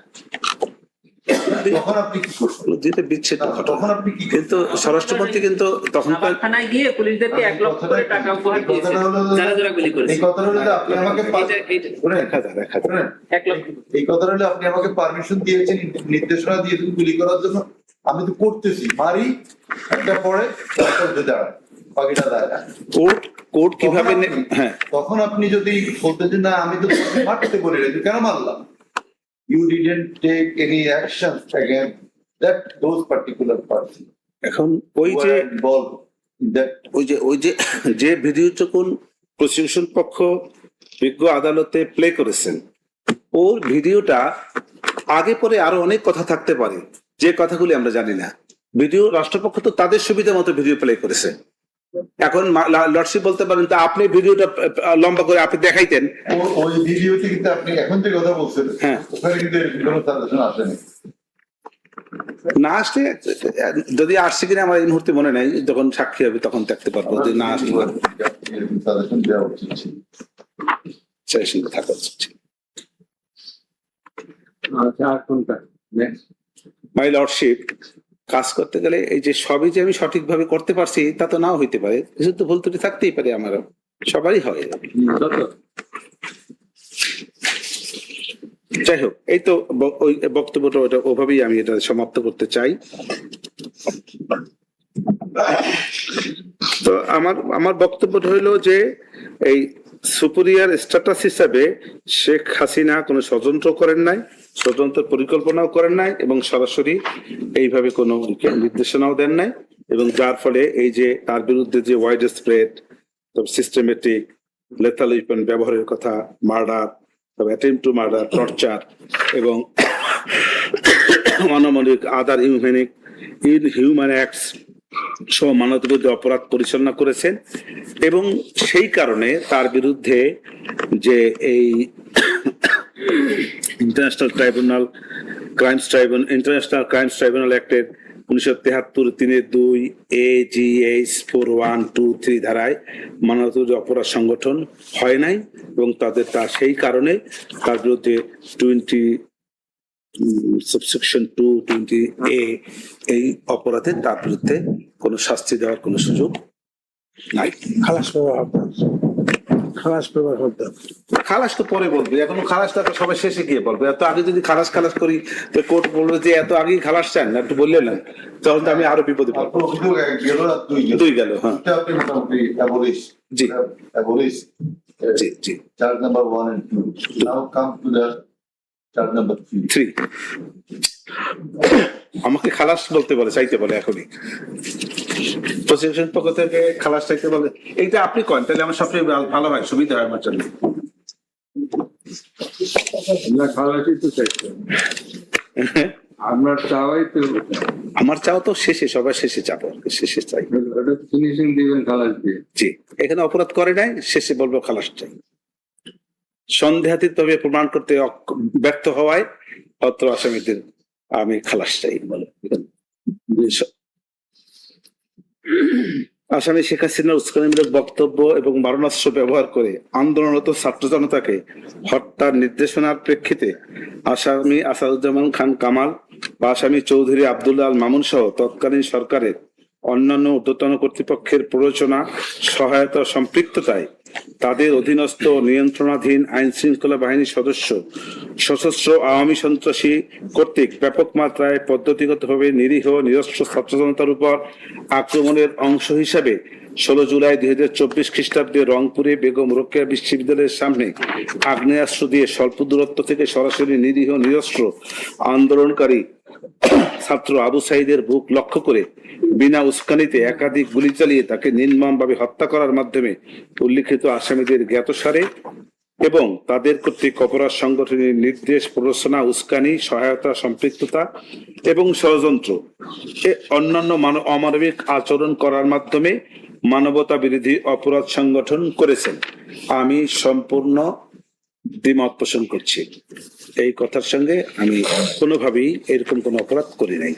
তখন আপনি কি করছেন? যেটা বিচ্ছেদ তখন আপনি কি কিন্তু স্বরাষ্ট্রমন্ত্রী কিন্তু তখন থানায় গিয়ে পুলিশদেরকে 1 লক্ষ করে টাকা উপহার দিয়েছে যারা যারা গুলি করেছে। এই কথাটা হলো আপনি আমাকে শুনেন, 1000 1 লক্ষ। এই কথাটা হলো আপনি আমাকে পারমিশন দিয়েছেন, নির্দেশনা দিয়েছেন গুলি করার জন্য, আমি তো করতেছি মারি একটা পরে দাঁড়ায় বাকিটা দাঁড়ায় না। কোর্ট কিভাবে হ্যাঁ, তখন আপনি যদি বলতেছেন না আমি তো তোমাকে মারতে বলি না, কেন মারলাম? You didn't take any action against those particular person. এখন ওই who যে were involved in that. যে ভিডিও যখন প্রসিকিউশন পক্ষ বিজ্ঞ আদালতে প্লে করেছেন, ওর ভিডিওটা আগে পরে আরো অনেক কথা থাকতে পারে যে কথাগুলি আমরা জানি না। ভিডিও রাষ্ট্রপক্ষ তো তাদের সুবিধা মতো ভিডিও প্লে করেছে। এখন লর্ডশিপ বলতে পারেন তা আপনি ভিডিওটা লম্বা করে আপনি দেখাইতেন। ওই ভিডিওতে কিন্তু আপনি এখন যে কথা বলছেন হ্যাঁ, ওখানে কিন্তু কোনো সাজেশন আসেনি। না আসলে যদি আসছে কিনা আমার এই মুহূর্তে মনে নাই, যখন সাক্ষী হবে তখন দেখতে পারবো যে না আসলে সাজেশন দেওয়া উচিত ছিল। সেশনে থাকা উচিত। আচ্ছা, আর কোনটা নেক্সট? মাই লর্ডশিপ, কাজ করতে গেলে এই যে সবই যে আমি সঠিকভাবে করতে পারছি তা তো নাও হইতে পারে, কিছু তো ভুল ত্রুটি থাকতেই পারে, আমারও সবারই হয়। যাই হোক, এই তো ওই বক্তব্যটা ওটা ওভাবেই আমি এটা সমাপ্ত করতে চাই। তো আমার বক্তব্যটা হইলো যে এই সুপিরিয়র স্ট্যাটাস হিসাবে শেখ হাসিনা কোনো ষড়যন্ত্র করেন নাই, ষড়যন্ত্র পরিকল্পনাও করেন নাই এবং সরাসরি এইভাবে কোনো নির্দেশনাও দেন নাই, এবং যার ফলে এই যে তার বিরুদ্ধে যে wide spread systematic lethal weapon ব্যবহারের কথা, murder, attempt to murder, torture এবং অনমানবিক আদার ইনহিউম্যান অ্যাক্টস সহ মানবতাবিরোধী অপরাধ পরিচালনা করেছেন। এবং সেই কারণে তার বিরুদ্ধে যে এই ইন্টারন্যাশনাল ক্রাইমস ট্রাইব্যুনাল অ্যাক্টের 1973 AGH 4123 ধারায় মানবতাবিরোধী অপরাধ সংগঠন হয় নাই, এবং তার সেই কারণে তার বিরুদ্ধে 20 সাবসেকশন 220A এই অপরাধে তার বিরুদ্ধে কোনো শাস্তি দেওয়ার কোনো সুযোগ নাই। খালাস তো পরে বলবে, এখন খালাসটা তো সবাই শেষে গিয়ে বলবে। এত আগে যদি খালাস করি তো কোর্ট বলবে যে এত আগেই খালাস চান না, একটু বললেন না, তখন তো আমি আরো বিপদে পড়বো। দুই গেল, হ্যাঁ জি জি জি। Charge number 1 and 2. Now come to the charge number 3. আমাকে খালাস বলতে বলে, চাইতে বলে এখনই প্রসিকিউশন পক্ষ থেকে খালাস চাইতে বলে। এইটা আপনি করেন তাহলে আমার সবচেয়ে ভালো হয়, সুবিধা হয় আমার জন্য। খালাসই তো চাইছেন, আপনার চাওয়াই তো। আমার চাও তো শেষে, সবার শেষে চাবো, শেষে চাই। ফিনিশিং দিবেন খালাস দিয়ে। জি, এখানে অপরাধ করে নাই, শেষে বলবো খালাস চাই। সন্দেহাতীত ভাবে প্রমাণ করতে ব্যর্থ হওয়ায় অত্র আসামিদের আমি খালাস চাই বলে। আসামি শেখ হাসিনার উস্কানিমূলক বক্তব্য এবং মারণাস্ত্র ব্যবহার করে আন্দোলনরত ছাত্র জনতাকে হত্যার নির্দেশনার প্রেক্ষিতে আসামি আসাদুজ্জামান খান কামাল বা আসামি চৌধুরী আব্দুল্লাহ আল মামুন সহ তৎকালীন সরকারের অন্যান্য ঊর্ধ্বতন কর্তৃপক্ষের প্ররোচনা, সহায়তা, সম্পৃক্ততায় তাদের অধীনস্থ নিয়ন্ত্রণাধীন আইন শৃঙ্খলা বাহিনীর সদস্য সশস্ত্র আওয়ামী সন্ত্রাসী কর্তৃক ব্যাপক মাত্রায় পদ্ধতিগতভাবে নিরীহ নিরস্ত্র ছাত্র জনতার উপর আক্রমণের অংশ হিসাবে 16 জুলাই 2024 খ্রিস্টাব্দে রংপুরে বেগম রোকেয়া বিশ্ববিদ্যালয়ের সামনে আগ্নেয়াস্ত্র দিয়ে স্বল্প দূরত্ব থেকে সরাসরি নিরীহ নিরস্ত্র আন্দোলনকারী ছাত্র আবু সাইদের বুক লক্ষ্য করে বিনা উস্কানিতে একাধিক গুলি চালিয়ে তাকে নির্মমভাবে হত্যা করার মাধ্যমে উল্লিখিত আসামিদের জ্ঞাতসারে এবং তাদের কর্তৃক অপরাধ সংগঠনের নির্দেশ, প্ররোচনা, উস্কানি, সহায়তা, সম্পৃক্ততা এবং ষড়যন্ত্র অন্যান্য অমানবিক আচরণ করার মাধ্যমে মানবতা বিরোধী অপরাধ সংগঠন করেছেন। আমি সম্পূর্ণ দ্বিমত পোষণ করছি। এই কথার সঙ্গে আমি কোনোভাবেই এরকম কোনো অপরাধ করি নাই।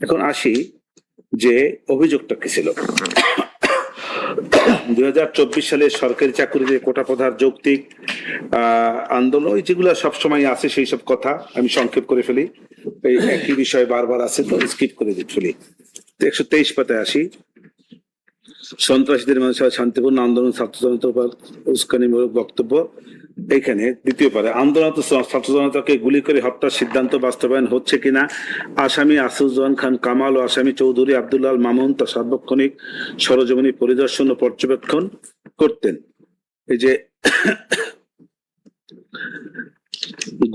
এখন আসি যে অভিযোগটা কি ছিল। 2024 সালে সরকারি চাকরিতে কোটা প্রথার যৌক্তিক আন্দোলন, যেগুলো সবসময় আছে সেই সব কথা আমি সংক্ষেপ করে ফেলি। এই একই বিষয় বারবার আছে তো স্কিপ করে ফেলি। 123 পাতায় আসি। সন্ত্রাসীদের মানুষের শান্তিপূর্ণ আন্দোলন ছাত্র জনতার উপর উস্কানিমূলক বক্তব্য। এইখানে দ্বিতীয় পারে আন্দোলনত ছাত্র জনতাকে গুলি করে হত্যার সিদ্ধান্ত বাস্তবায়ন হচ্ছে কিনা আসামি আসাদুজ্জামান খান কামাল ও আসামি চৌধুরী আব্দুল্লাহ আল মামুন তা সার্বক্ষণিক সরজমিনী পরিদর্শন ও পর্যবেক্ষণ করতেন। এই যে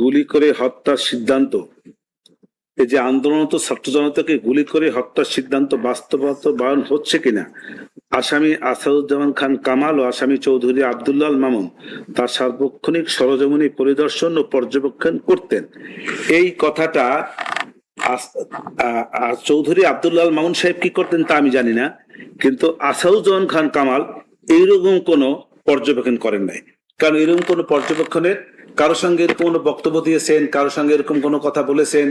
গুলি করে হত্যার সিদ্ধান্ত, এই যে আন্দোলনত ছাত্র জনতাকে গুলি করে হত্যার সিদ্ধান্ত বাস্তবায়ন হচ্ছে কিনা আসামি আসাদুজ্জামান খান কামাল ও আসামি চৌধুরী আব্দুল্লাহ আল মামুন তার সার্বক্ষণিক সরজমিনী পরিদর্শন ও পর্যবেক্ষণ করতেন। এই কথাটা চৌধুরী আব্দুল্লাহ আল মামুন সাহেব কি করতেন তা আমি জানি না, কিন্তু আসাদুজ্জামান খান কামাল এইরকম কোনো পর্যবেক্ষণ করেন নাই। কারণ এরকম কোনো পর্যবেক্ষণের কারো সঙ্গে এরকম কোনো বক্তব্য দিয়েছেন, কারো সঙ্গে এরকম কোনো কথা বলেছেন,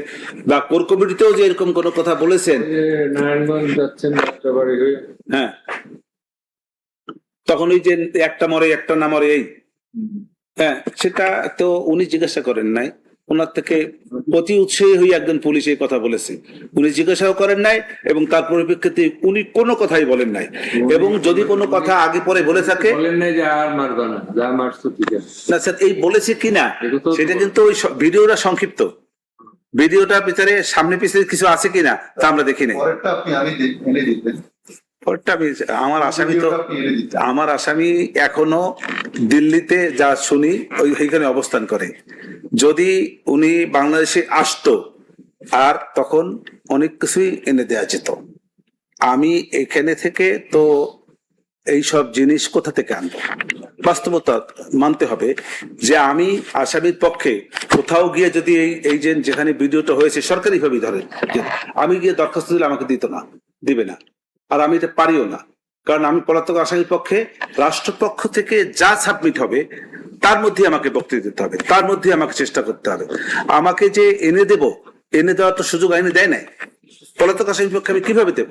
বা কোর কমিটিতেও যে এরকম কোনো কথা বলেছেন, নারায়ণগঞ্জ যাচ্ছেন যাত্রাবাড়ি হয়ে, হ্যাঁ, তখন ওই যে একটা মরে একটা না মরে, এই হ্যাঁ, সেটা তো উনি জিজ্ঞাসা করেন নাই। ওনার থেকে প্রতি উৎসাহী হয়ে একজন পুলিশ এই কথা বলেছে, উনি জিজ্ঞাসাও করেন নাই এবং তার পরিপ্রেক্ষিতে উনি কোনো কথাই বলেন নাই। এবং যদি কোনো কথা আগে পরে বলে থাকে, বলেন নাই যে আর মারবা না, যা মারছো ঠিক আছে না স্যার, এই বলেছে কিনা সেটা কিন্তু ওই ভিডিওটা সংক্ষিপ্ত, ভিডিওটার ভিতরে সামনে পিছনে কিছু আছে কিনা তা আমরা দেখি নাই। পরেরটা আপনি এনে দিতেন। পরেরটা আমার আসামি তো, আপনি এনে দিতেন। আমার আসামি এখনো দিল্লিতে যা শুনি ওইখানে অবস্থান করে। যদি উনি বাংলাদেশে আসতো আর তখন অনেক কিছুই এনে দেওয়া যেত। আমি এখানে থেকে তো এইসব জিনিস কোথা থেকে আনবো? বাস্তবতা মানতে হবে যে আমি আসামির পক্ষে কোথাও গিয়ে যদি এই যে যেখানে ভিডিওটা হয়েছে সরকারি ভাবে ধরে, আমি গিয়ে দরখাস্ত দিলে আমাকে দিবে না, আর আমি এটা পারিও না। কারণ আমি পলাতক আসামির পক্ষে রাষ্ট্রপক্ষ থেকে যা সাবমিট হবে তার মধ্যে আমাকে বক্তব্য দিতে হবে, তার মধ্যে আমাকে চেষ্টা করতে হবে। আমাকে যে এনে দেওয়ার তো সুযোগ আইনে দেয় নাই। পলাতক আসামির পক্ষে আমি কিভাবে দেব?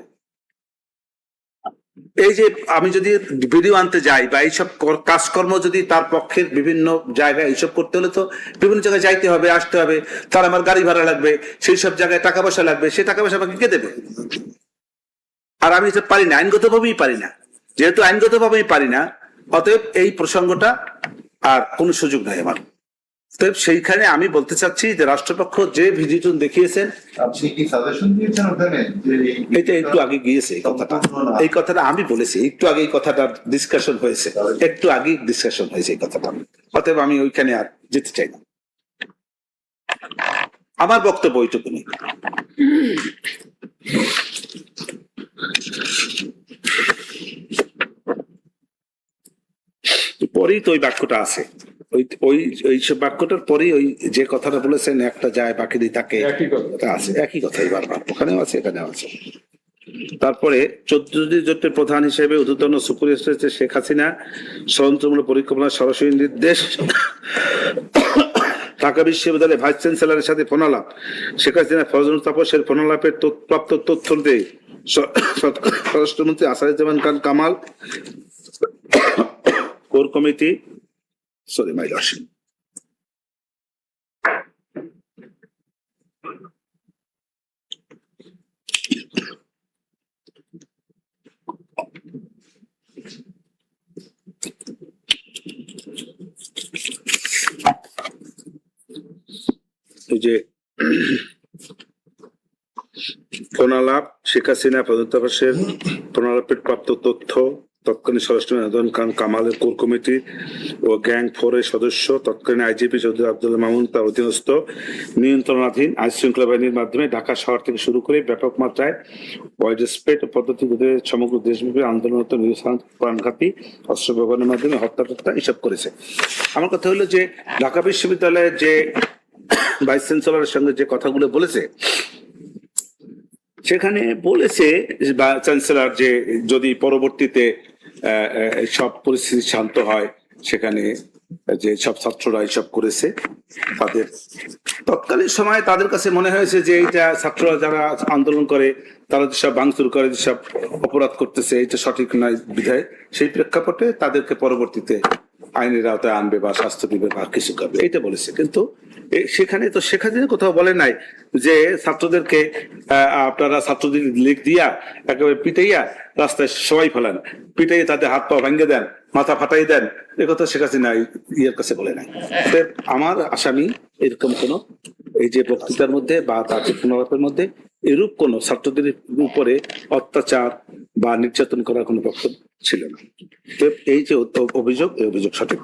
এই যে আমি যদি ভিডিও আনতে যাই বা এইসব কাজকর্ম যদি তার পক্ষের বিভিন্ন জায়গায় এইসব করতে হলে তো বিভিন্ন জায়গায় যাইতে হবে, আসতে হবে, তার আমার গাড়ি ভাড়া লাগবে, সেই সব জায়গায় টাকা পয়সা লাগবে, সেই টাকা পয়সা আমাকে কে দেবে? আর আমি এটা পারি না, আইনগতভাবেই পারি না। যেহেতু আইনগতভাবেই পারি না, অতএব এই প্রসঙ্গটা আর কোনো সুযোগ নাই আমার। তো সেইখানে আমি বলতে চাচ্ছি যে রাষ্ট্রপক্ষ যে ভিডিওটি দেখিয়েছেন, আপনি কি সাজেশন দিয়েছেন ওখানে যে এটা একটু আগে গিয়েছে এই কথাটা আমি বলেছি, একটু আগে এই কথাটা ডিসকাশন হয়েছে, একটু আগে ডিসকাশন হয়েছে এই কথাটা। অতএব আমি ওইখানে আর যেতে চাই না। আমার বক্তব্য ওইটুকুনি। পরেই তো ওই বাক্যটা আছে, ওই সব বাক্যটার পরেই ওই যে কথাটা বলেছেন, একটা যায় বাকি দিই তাকে, আছে একই কথাই বারবার, ওখানেও আছে এখানেও আছে। তারপরে 14 জোটের প্রধান হিসেবে ঊর্ধ্বতন সুপারিশ শেখ হাসিনা ষড়যন্ত্রমূলক পরিকল্পনা সরাসরি নির্দেশ ঢাকা বিশ্ববিদ্যালয়ের ভাইস চ্যান্সেলরের সাথে ফোনালাপ, শেখ হাসিনা ফজলুল তাপসের ফোনালাপের প্রাপ্ত তথ্য দিয়ে স্বরাষ্ট্রমন্ত্রী Asaduzzaman Khan Kamal core committee my lordship যে ফোনালাপ, শেখ হাসিনা ফজলুল তাপসের ফোনালাপের প্রাপ্ত তথ্য তৎকালীন স্বরাষ্ট্রমন্ত্রী আসাদুজ্জামান খান কামালের কোর কমিটি ও গ্যাং 4 এর সদস্য তৎকালীন আইজিপি চৌধুরী আব্দুল্লাহ মামুন তার অধীনস্থ নিয়ন্ত্রণাধীন আইন শৃঙ্খলা বাহিনীর মাধ্যমে ঢাকা শহর থেকে শুরু করে ব্যাপক মাত্রায় ওয়াইডস্প্রেড পদ্ধতিতে সমগ্র দেশব্যাপী আন্দোলনরত নিরসন, প্রাণঘাতী অস্ত্র ব্যবহারের মাধ্যমে হত্যা এসব করেছে। আমার কথা হলো যে ঢাকা বিশ্ববিদ্যালয়ের যে ভাইস চ্যান্সেলরের সঙ্গে যে কথাগুলো বলেছে, সেখানে বলেছে বা চ্যান্সেলর যে যদি পরবর্তীতে সব পরিস্থিতি শান্ত হয়, সেখানে যে সব ছাত্ররা এইসব করেছে, তাদের তৎকালীন সময়ে তাদের কাছে মনে হয়েছে যে এইটা ছাত্ররা যারা আন্দোলন করে, তারা যেসব ভাঙচুর করে, যেসব অপরাধ করতেছে, এইটা সঠিক নয় বিধায় সেই প্রেক্ষাপটে তাদেরকে পরবর্তীতে আইনের আওতায় আনবে বা শাস্তি দিবে বা কিছু করবে, এইটা বলেছে। কিন্তু সেখানে তো শেখ হাসিনা কোথাও বলে নাই যে ছাত্রদেরকে আপনারা ছাত্রদের লিখ দিয়া একেবারে পিটাইয়া রাস্তায় সবাই ফেলান, পিটাইয়া তাদের হাত পা ভেঙে দেন, মাথা ফাটাই দেন, এ কথা শেখ হাসিনা ইয়ের কাছে বলে নাই। আমার আসামি এরকম কোন এই যে বক্তৃতার মধ্যে বা তার পুনরাপের মধ্যে এরূপ কোন ছাত্রদের উপরে অত্যাচার বা নির্যাতন করার কোনো বক্তব্য ছিল না। এই যে অভিযোগ, এই অভিযোগ সঠিক,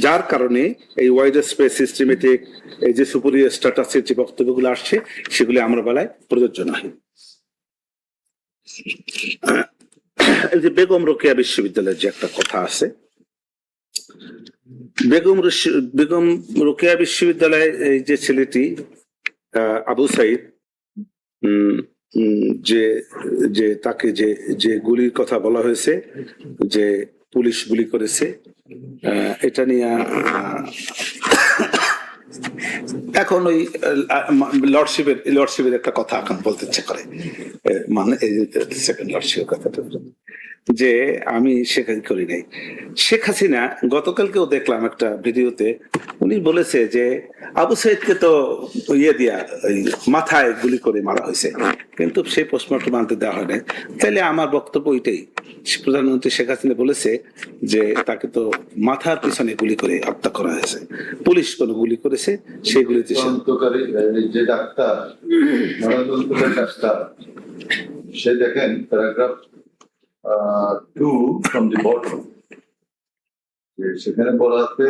যার কারণে এই ওয়াইডার স্পেস সিস্টেমেটিক এই যে সুপিরিয়র স্ট্যাটাসের যে বক্তব্যগুলো আসছে, সেগুলি আমার বেলায় প্রযোজ্য নয়। এই যে বেগম রোকেয়া বিশ্ববিদ্যালয়ের যে একটা কথা আছে, বেগম রোকেয়া বিশ্ববিদ্যালয়ে এই যে ছেলেটি আবু সাইদ, যে তাকে যে গুলির কথা বলা হয়েছে, যে পুলিশ গুলি করেছে, এটা নিয়ে এখন ওই লর্ডশিপের একটা কথা এখন বলতে ইচ্ছে করে, মানে সেকেন্ড লর্ডশিপের কথাটা, যে আমি স্বীকার করি নাই। শেখ হাসিনা গতকালকেও দেখলাম একটা ভিডিওতে, উনি বলেছে যে আবু সাইদকে তো ইয়ে দিয়া ওই মাথায় গুলি করে মারা হয়েছে, কিন্তু সেই পোস্টমর্টম আনতে দেওয়া হয় নাই। তাইলে আমার বক্তব্য ওইটাই, প্রধানমন্ত্রী শেখ হাসিনা বলেছে যে তাকে তো মাথার পিছনে গুলি করে হত্যা করা হয়েছে, পুলিশ কোন গুলি করেছে সেই গুলিতে যে ডাক্তার মরণোত্তরকারী ডাক্তার, সে দেখেন প্যারাগ্রাফ 2 from the bottom, সেখানে বলা আছে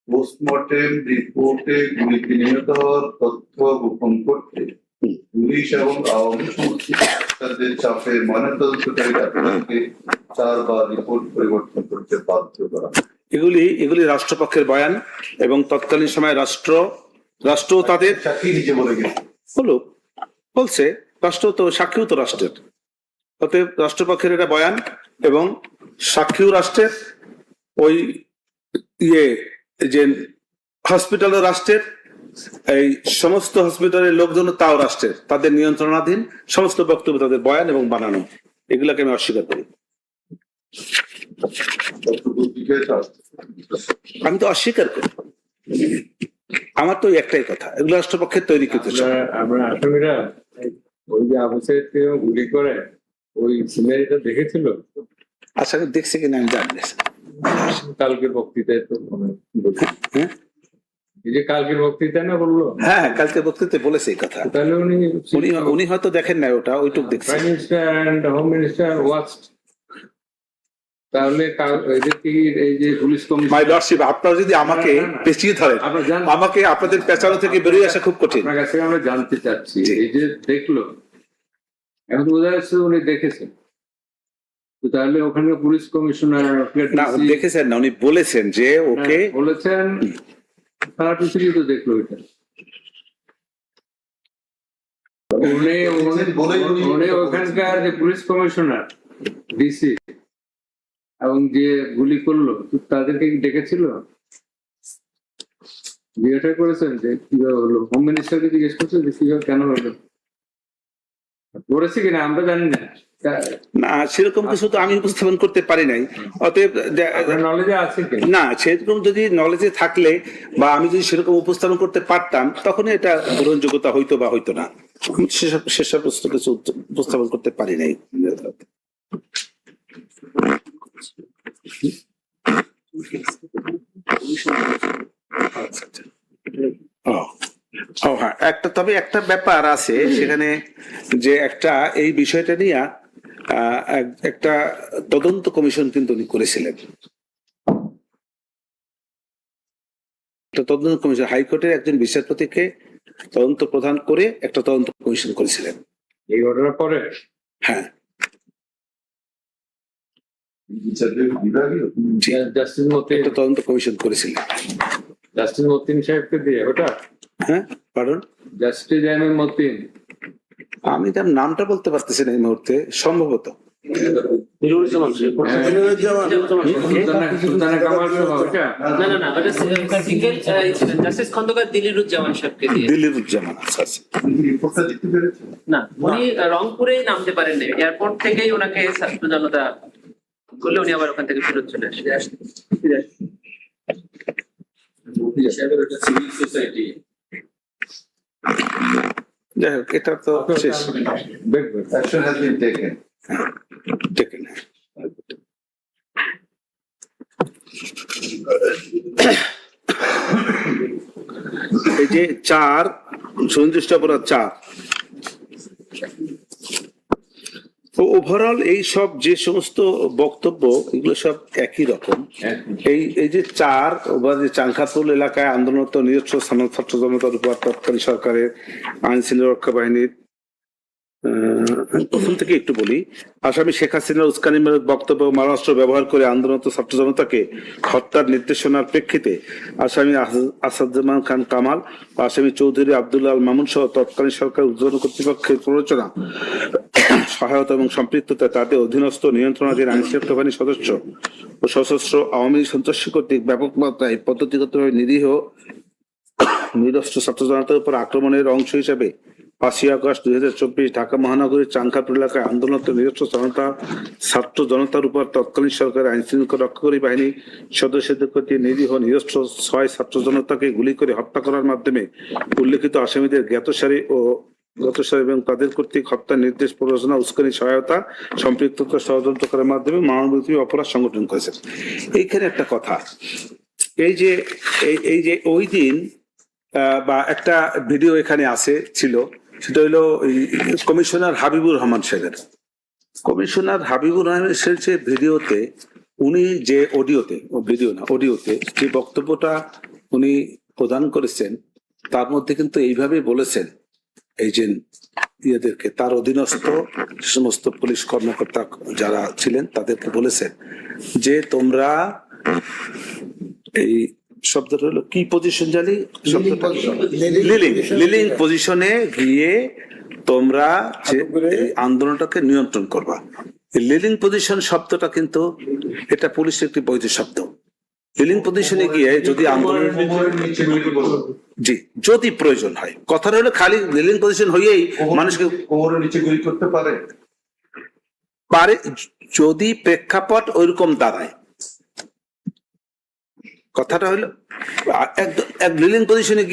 পোস্টমর্টেম রিপোর্টে গুলিতে নিহত হওয়ার তথ্য গোপন করতে পুলিশ এবং আওয়ামী সংস্থাদের চাপে ময়নাতদন্তকারী ডাক্তারকে 4 বার রিপোর্ট পরিবর্তন করতে বাধ্য করা। এগুলি রাষ্ট্রপক্ষের বয়ান, এবং তৎকালীন সময় রাষ্ট্র তাদের সাক্ষী নিজে বলে গেছে, বলছে রাষ্ট্র তো সাক্ষীও তো রাষ্ট্রের, অতএব রাষ্ট্রপক্ষের এটা বয়ান এবং সাক্ষীও রাষ্ট্রের, ওই যে হসপিটালও রাষ্ট্রের, এই সমস্ত হসপিটালের লোকজন তাও রাষ্ট্রের, তাদের নিয়ন্ত্রণাধীন সমস্ত বক্তব্য তাদের বয়ান এবং বানানো, এগুলাকে আমি অস্বীকার করি। আমি তো অস্বীকার করি, আমার তো একটাই কথা, এগুলো রাষ্ট্রপক্ষের তৈরিকৃত। আমরা আসামিরা ওই যে আবু সাইদকে গুলি করে ওই সিনারিটা দেখেছিল, আসামি দেখছে কিনা আমি জানি না। কালকের বক্তৃতায় তো এই যে কালকের বক্তৃতায় না বললো, হ্যাঁ কালকে বক্তৃতায় বলেছে এই কথা, তাহলে উনি হয়তো দেখেন না, ওটা ওইটুক দেখছে। Prime minister and home minister watched, তাহলে এই যে পুলিশ কমিশন, মাই লর্ডশিপ, আপনারা যদি আমাকে পেঁচিয়ে ধরেন, আমাকে আপনাদের পেঁচানো থেকে বেরিয়ে আসা খুব কঠিন। আপনার কাছে আমরা জানতে চাচ্ছি, এই যে দেখলো, এখন বোঝা যাচ্ছে উনি দেখেছেন, তো তাহলে ওখানে পুলিশ কমিশনার না দেখেছেন না, উনি বলেছেন যে ওকে বলেছেন, সারা পৃথিবী তো দেখলো এটা। উনি ওখানকার যে পুলিশ কমিশনার ডিসি এবং যে গুলি করলো তাদেরকে ডেকেছিল, জিজ্ঞাসা করেছেন যে কিভাবে হলো? হোম মিনিস্টারকে জিজ্ঞেস করছেন যে কিভাবে কেন হলো? করেছে কিনা আমরা জানি না। না, সেরকম কিছু তো আমি উপস্থাপন করতে পারি নাই। অতএব আপনার নলেজে আছে কিনা? না, সেরকম যদি নলেজে থাকলে বা আমি যদি সেরকম উপস্থাপন করতে পারতাম তখন এটা গ্রহণযোগ্যতা হইতো বা হইতো না। আমি সেসব কিছু উপস্থাপন করতে পারি নাই। ও হ্যাঁ, তবে একটা ব্যাপার আছে সেখানে, যে এই বিষয়টা নিয়ে একটা তদন্ত কমিশন কিন্তু উনি করেছিলেন। তদন্ত কমিশন হাইকোর্টের একজন বিচারপতিকে তদন্ত প্রদান করে একটা তদন্ত কমিশন করেছিলেন। এই ঘটনার পরে হ্যাঁ, বিভাগীয় জাস্টিস মতিন, একটা তদন্ত কমিশন করেছিলেন। জাস্টিস মতিন সাহেবকে দিয়ে ওটা, হ্যাঁ, পারুন, জাস্টিস এম এম মতিন। আমি তার নামটা বলতে পারতেছি না এই মুহূর্তে, সম্ভবত। নিরুজ্জামান শেখ। সুলতানা কামাল সাহেব ওটা? না না না, ওটা সিঙ্গেল জাস্টিস খন্দকার দিলিরুজ্জামান সাহেবকে দিয়ে। দিলিরুজ্জামান, আচ্ছা আচ্ছা। রিপোর্টটা দিতে পেরেছে? না, উনি রংপুরেই নামতে পারেন নাই, এয়ারপোর্ট থেকেই ওনাকে ছাত্র জনতা করলে উনি আবার ওখান থেকে ফেরত চলে আসে। যাই হোক, এটা তো শেষ। Action has been taken. দেখেন, এই যে 4 সুনির্দিষ্ট অপরাধ 4, তো ওভারঅল এই সব যে সমস্ত বক্তব্য এগুলো সব একই রকম। এই যে 4 বা যে চাংখাপুল এলাকায় আন্দোলনরত নিজস্ব ছাত্র জনতার উপর তৎকালীন সরকারের আইন শৃঙ্খলা রক্ষা বাহিনীর, প্রথম থেকে একটু বলি। আসামি শেখ হাসিনার উস্কানিমূলক বক্তব্য মারণাস্ত্র ব্যবহার করে আন্দোলনরত ছাত্র জনতাকে হত্যার নির্দেশনার প্রেক্ষিতে আসামি আসাদুজ্জামান খান কামাল ও আসামি চৌধুরী আব্দুল্লাহ আল মামুন সহ তৎকালীন সরকার উদ্বোধন কর্তৃপক্ষের প্ররোচনা, সহায়তা এবং সম্পৃক্ততা, তাদের অধীনস্থ নিয়ন্ত্রণাধীন আইন শৃঙ্খলা বাহিনীর সদস্য ও সশস্ত্র আওয়ামী সন্ত্রাসী কর্তৃক ব্যাপক মাত্রায় পদ্ধতিগতভাবে নিরীহ নিরস্ত্র ছাত্র জনতার উপর আক্রমণের অংশ হিসাবে 5ই আগস্ট 2024 ঢাকা মহানগরীর চাংখাপুর এলাকায় আন্দোলনরত নিরস্ত্র ছাত্র জনতার উপর তৎকালীন সরকারের আইন শৃঙ্খলা রক্ষাকারী বাহিনী সদস্যদের প্রতি নিরীহ নিরস্ত্র 6 ছাত্র জনতাকে গুলি করে হত্যা করার মাধ্যমে উল্লেখিত আসামিদের জ্ঞাতসারি এবং তাদের কর্তৃক হত্যার নির্দেশ, প্ররোচনা, উস্কানি, সহায়তা, সম্পৃক্ততা, ষড়যন্ত্র করার মাধ্যমে মানববিরোধী অপরাধ সংগঠন করেছে। এইখানে একটা কথা, এই যে ওই দিন বা একটা ভিডিও এখানে ছিল, সেটা হলো কমিশনার হাবিবুর রহমান সাহেবের। কমিশনার হাবিবুর রহমান সাহেবের যে ভিডিওতে উনি যে অডিওতে যে বক্তব্যটা উনি প্রদান করেছেন, তার মধ্যে কিন্তু এইভাবে বলেছেন এই যে ইয়েদেরকে, তার অধীনস্থ সমস্ত পুলিশ কর্মকর্তা যারা ছিলেন তাদেরকে বলেছেন যে তোমরা এই শব্দটা হলো কি পজিশন জানি, লিলিং পজিশনে গিয়ে তোমরা যে আন্দোলনটাকে নিয়ন্ত্রণ করবা। লিলিং পজিশন শব্দটা কিন্তু এটা পুলিশের একটি বৈধ শব্দ। লিলিং পজিশনে গিয়ে যদি আন্দোলন, জি, যদি প্রয়োজন হয়, কথাটা হলো খালি লিলিং পজিশন হয়েই মানুষকে কোমরের নিচে গুলি করতে পারে যদি প্রেক্ষাপট ওইরকম দাঁড়ায়। কথাটা হলো এক লিলিং পজিশনে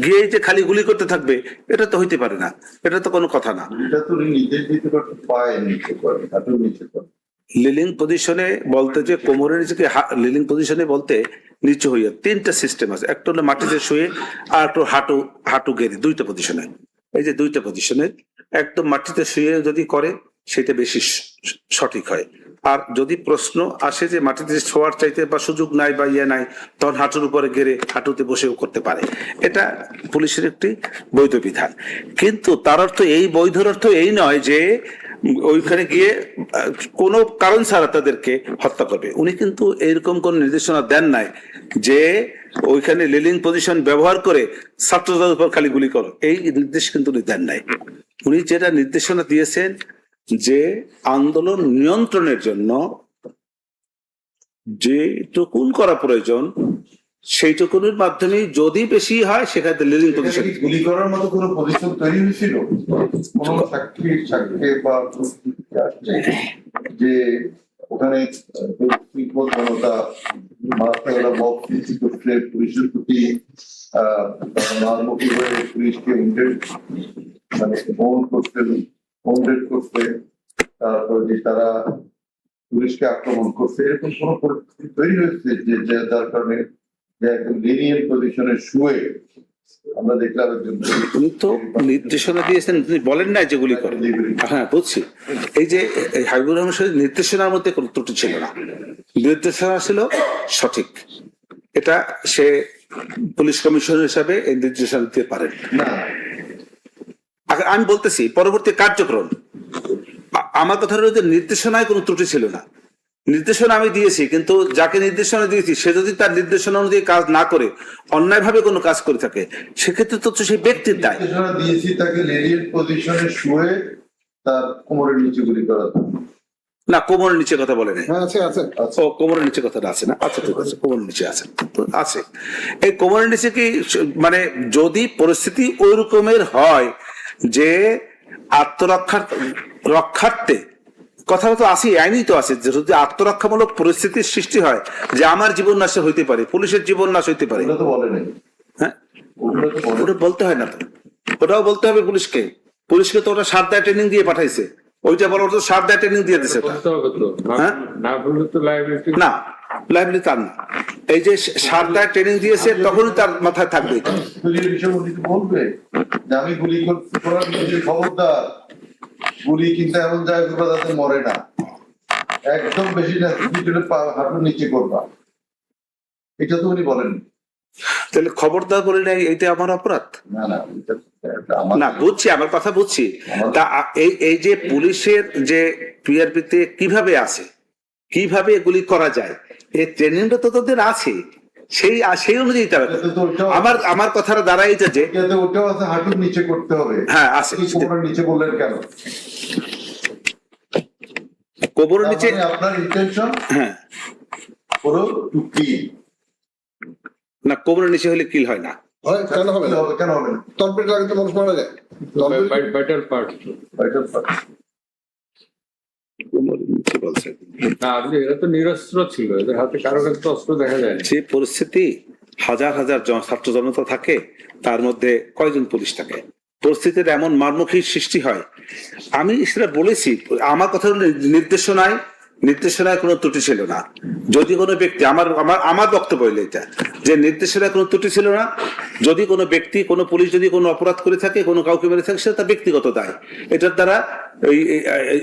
গিয়ে যে খালি গুলি করতে থাকবে, এটা তো হইতে পারে না, এটা তো কোনো কথা না। এটা তো নির্দেশ দিতে পারতো পায়ের নিচে করে, হাঁটুর নিচে করে। লিলিং পজিশনে বলতে যে কোমরের নিচে, লিলিং পজিশনে বলতে নিচে হইয়া 3টা সিস্টেম আছে। একটা হলো মাটিতে শুয়ে, আর একটু হাঁটু গেড়ে, 2টা পজিশনে। এই যে 2টা পজিশনে একদম মাটিতে শুয়ে যদি করে সেটা বেশি সঠিক হয়। আর যদি প্রশ্ন আসে যে মাটিতে শোয়ার চাইতে বা সুযোগ নাই বা ইয়ে নাই, তখন হাঁটুর উপরে গেড়ে হাঁটুতে বসেও করতে পারে। এটা পুলিশের একটি বৈধ বিধান। কিন্তু তার অর্থ এই বৈধর অর্থ এই নয় যে ওইখানে গিয়ে কোনো কারণ ছাড়া তাদেরকে হত্যা করবে। উনি কিন্তু এইরকম কোন নির্দেশনা দেন নাই যে ওইখানে লিলিং পজিশন ব্যবহার করে ছাত্রদের উপর খালি গুলি করো, এই নির্দেশ কিন্তু উনি দেন নাই। উনি যেটা নির্দেশনা দিয়েছেন যে আন্দোলন নিয়ন্ত্রণের জন্য যেটুকুন করা প্রয়োজন সেইটুকুনের মাধ্যমে যদি বেশি হয় সেখানে লিডিং পজিশন। গুলি করার মতো কোনো পজিশন তৈরি হয়েছিল? কোন সাক্ষী বা যে ওখানে জনতা মারাত্মক মব সৃষ্টি করছে, পুলিশের প্রতি মারমুখী হয়ে পুলিশকে মানে করছে, তারপর যে তারা পুলিশকে আক্রমণ করছে, এরকম কোন পরিস্থিতি তৈরি হয়েছে যে যার কারণে যে একদম লিনিয়ার পজিশনে শুয়ে আমরা দেখলাম একজন উনি তো নির্দেশনা দিয়েছেন, তিনি বলেন না যেগুলি করে। হ্যাঁ বুঝছি, এই যে হাবিবুর রহমান শহীদ নির্দেশনার মধ্যে কোনো ত্রুটি ছিল না, নির্দেশনা ছিল সঠিক। এটা সে পুলিশ কমিশনার হিসাবে এই নির্দেশনা দিতে পারেন না। আমি বলতেছি পরবর্তী কার্যক্রম, আমার কথা হলো যে নির্দেশনায় কোনো ত্রুটি ছিল না। নির্দেশনা আমি দিয়েছি, কিন্তু যাকে নির্দেশনা দিয়েছি সে যদি তার নির্দেশনা অনুযায়ী কাজ না করে অন্যায়ভাবে কোনো কাজ করে থাকে, সেক্ষেত্রে তো সেই ব্যক্তির দায়। নির্দেশনা দিয়েছি তাকে লিনিয়ার পজিশনে শুয়ে তার কোমরের নিচে গুলি করা। না, কোমরের নিচে কথা বলে নাই। হ্যাঁ আছে আছে। ও কোমরের নিচে কথাটা আছে না? আচ্ছা ঠিক আছে, কোমরের নিচে আছে তো আছে। এই কোমরের নিচে কি মানে যদি পরিস্থিতি ওই রকমের হয় যে রক্ষার্থে কথা তো আছে, আইনই তো আছে, যদি আত্মরক্ষামূলক পরিস্থিতির সৃষ্টি হয় যে আমার জীবন নাশ হইতে পারে, পুলিশের জীবন নাশ হইতে পারে, ওটা তো বলে নাই। হ্যাঁ ওটা তো বলে ওটা বলতে হয় না তো, ওটাও বলতে হবে পুলিশকে। পুলিশকে তো ওটা 7 দায় ট্রেনিং দিয়ে পাঠাইছে, ওইটা বলো তো 7 দায় ট্রেনিং দিয়ে দিছে। বলতে হবে তো, হ্যাঁ? না বললে তো লাইবিলিটি না, লাইব্রেরি তার না, এই যে 7 দায় ট্রেনিং দিয়েছে তখনই তার মাথায় থাকবে এটা। পুলিশের বিষয়ে উনি তো বলবে যে আমি গুলি করার নিজের খবরদার, গুলি কিন্তু এমন জায়গায় করবা যাতে মরে না, একদম বেশি না, হাঁটুর নিচে করবা, এটা তো উনি বলেন। তাহলে খবরদার বলে নাই, এইটা আমার অপরাধ না না, এটা আমার না। বুঝছি, আমার কথা বুঝছি। তা এই যে পুলিশের যে পিআরপিতে কিভাবে আছে, কিভাবে এগুলি করা যায়, এই ট্রেনিংটা তো তোদের আছে, সেই অনুযায়ী তারা আমার কথাটা দাঁড়ায় এটা যে এটাতে ওটাও আছে, হাঁটুর নিচে করতে হবে। হ্যাঁ আছে, আপনি কোমরের নিচে বললেন কেন? কোমরের নিচে। তার মানে আপনার ইন্টেনশন হ্যাঁ পুরো টুকি। না, কোমরের নিচে হলে কিল হয় না। হয় কেন হবে না? কেন হবে না? তলপেট লাগে তো মানুষ মারা যায়। তলপেট বেটার পার্ট। কোমরের নিচে বলছে না, আপনি এরা তো নিরস্ত্র ছিল, এদের হাতে কারো কাছে তো অস্ত্র দেখা যায় না। যে পরিস্থিতি, হাজার হাজার ছাত্র জনতা থাকে, তার মধ্যে কয়জন পুলিশ থাকে, পরিস্থিতির এমন মারমুখী সৃষ্টি হয়। আমি সেটা বলেছি, আমার কথা হলো নির্দেশনায় কোনো ত্রুটি ছিল না। যদি কোনো ব্যক্তি, আমার বক্তব্য হইলো এটা যে নির্দেশনায় কোনো ত্রুটি ছিল না। যদি কোনো ব্যক্তি, কোনো পুলিশ যদি কোনো অপরাধ করে থাকে, কোনো কাউকে মেরে থাকে, সেটা তার ব্যক্তিগত দায়। এটার দ্বারা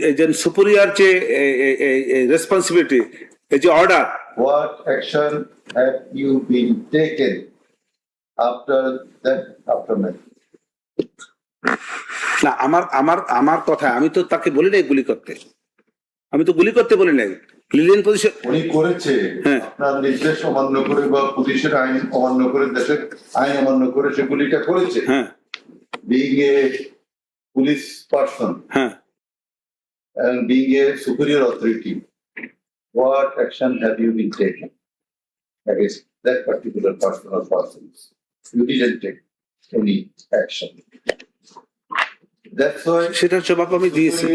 এই যে সুপিরিয়র যে রেসপন্সিবিলিটি, এই যে order, What action have you been taken after that aftermath? না আমার কথা, আমি তো তাকে বলি নাই গুলি করতে, আমি তো গুলি করতে বলি নাই। লিলিয়ান পজিশন উনি করেছে হ্যাঁ। আপনার নির্দেশ অমান্য করে বা পুলিশের আইন অমান্য করে, দেশের আইন অমান্য করে সে গুলিটা করেছে। হ্যাঁ Being a police person হ্যাঁ and being a superior authority, what action have you been taken against that particular person or persons? You didn't take any action. That's why সেটার জবাব আমি দিয়েছি।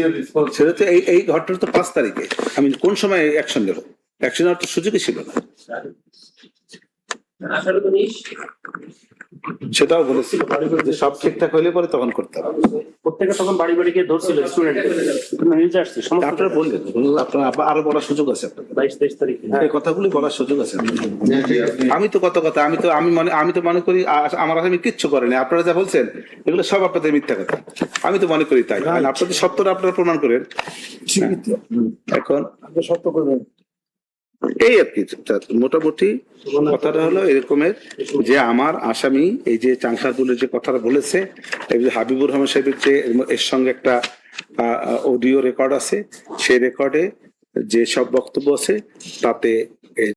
সেটা তো এই ঘটনা তো 5 তারিখে, আমি কোন সময় অ্যাকশন নেব? অ্যাকশন নেওয়ার তো সুযোগই ছিল না। আসলে তো সেটাও বলেছি যে সব ঠিকঠাক হইলে পরে তখন করতে হবে। প্রত্যেকে তখন বাড়ি বাড়ি গিয়ে ধরছিল স্টুডেন্টদের, নিউজে আসছে সমস্ত। আপনারা বললেন, আপনারা আরো বলার সুযোগ আছে, 22-23 তারিখে। এই কথাগুলি বলার সুযোগ আছে। আমি তো কত কথা, আমি তো মনে করি আমার আমি কিচ্ছু করেনি। আপনারা যা বলছেন এগুলো সব আপনাদের মিথ্যা কথা, আমি তো মনে করি তাই। আপনাদের সত্যটা আপনারা প্রমাণ করেন। এখন সত্য করবেন। এই আর কি, মোটামুটি কথাটা হলো এরকমের যে আমার আসামি এই যে চাংসারপুলের যে কথাটা বলেছে, এই যে হাবিবুর রহমান সাহেবের যে এর সঙ্গে একটা অডিও রেকর্ড আছে, সেই রেকর্ডে যে সব বক্তব্য আছে তাতে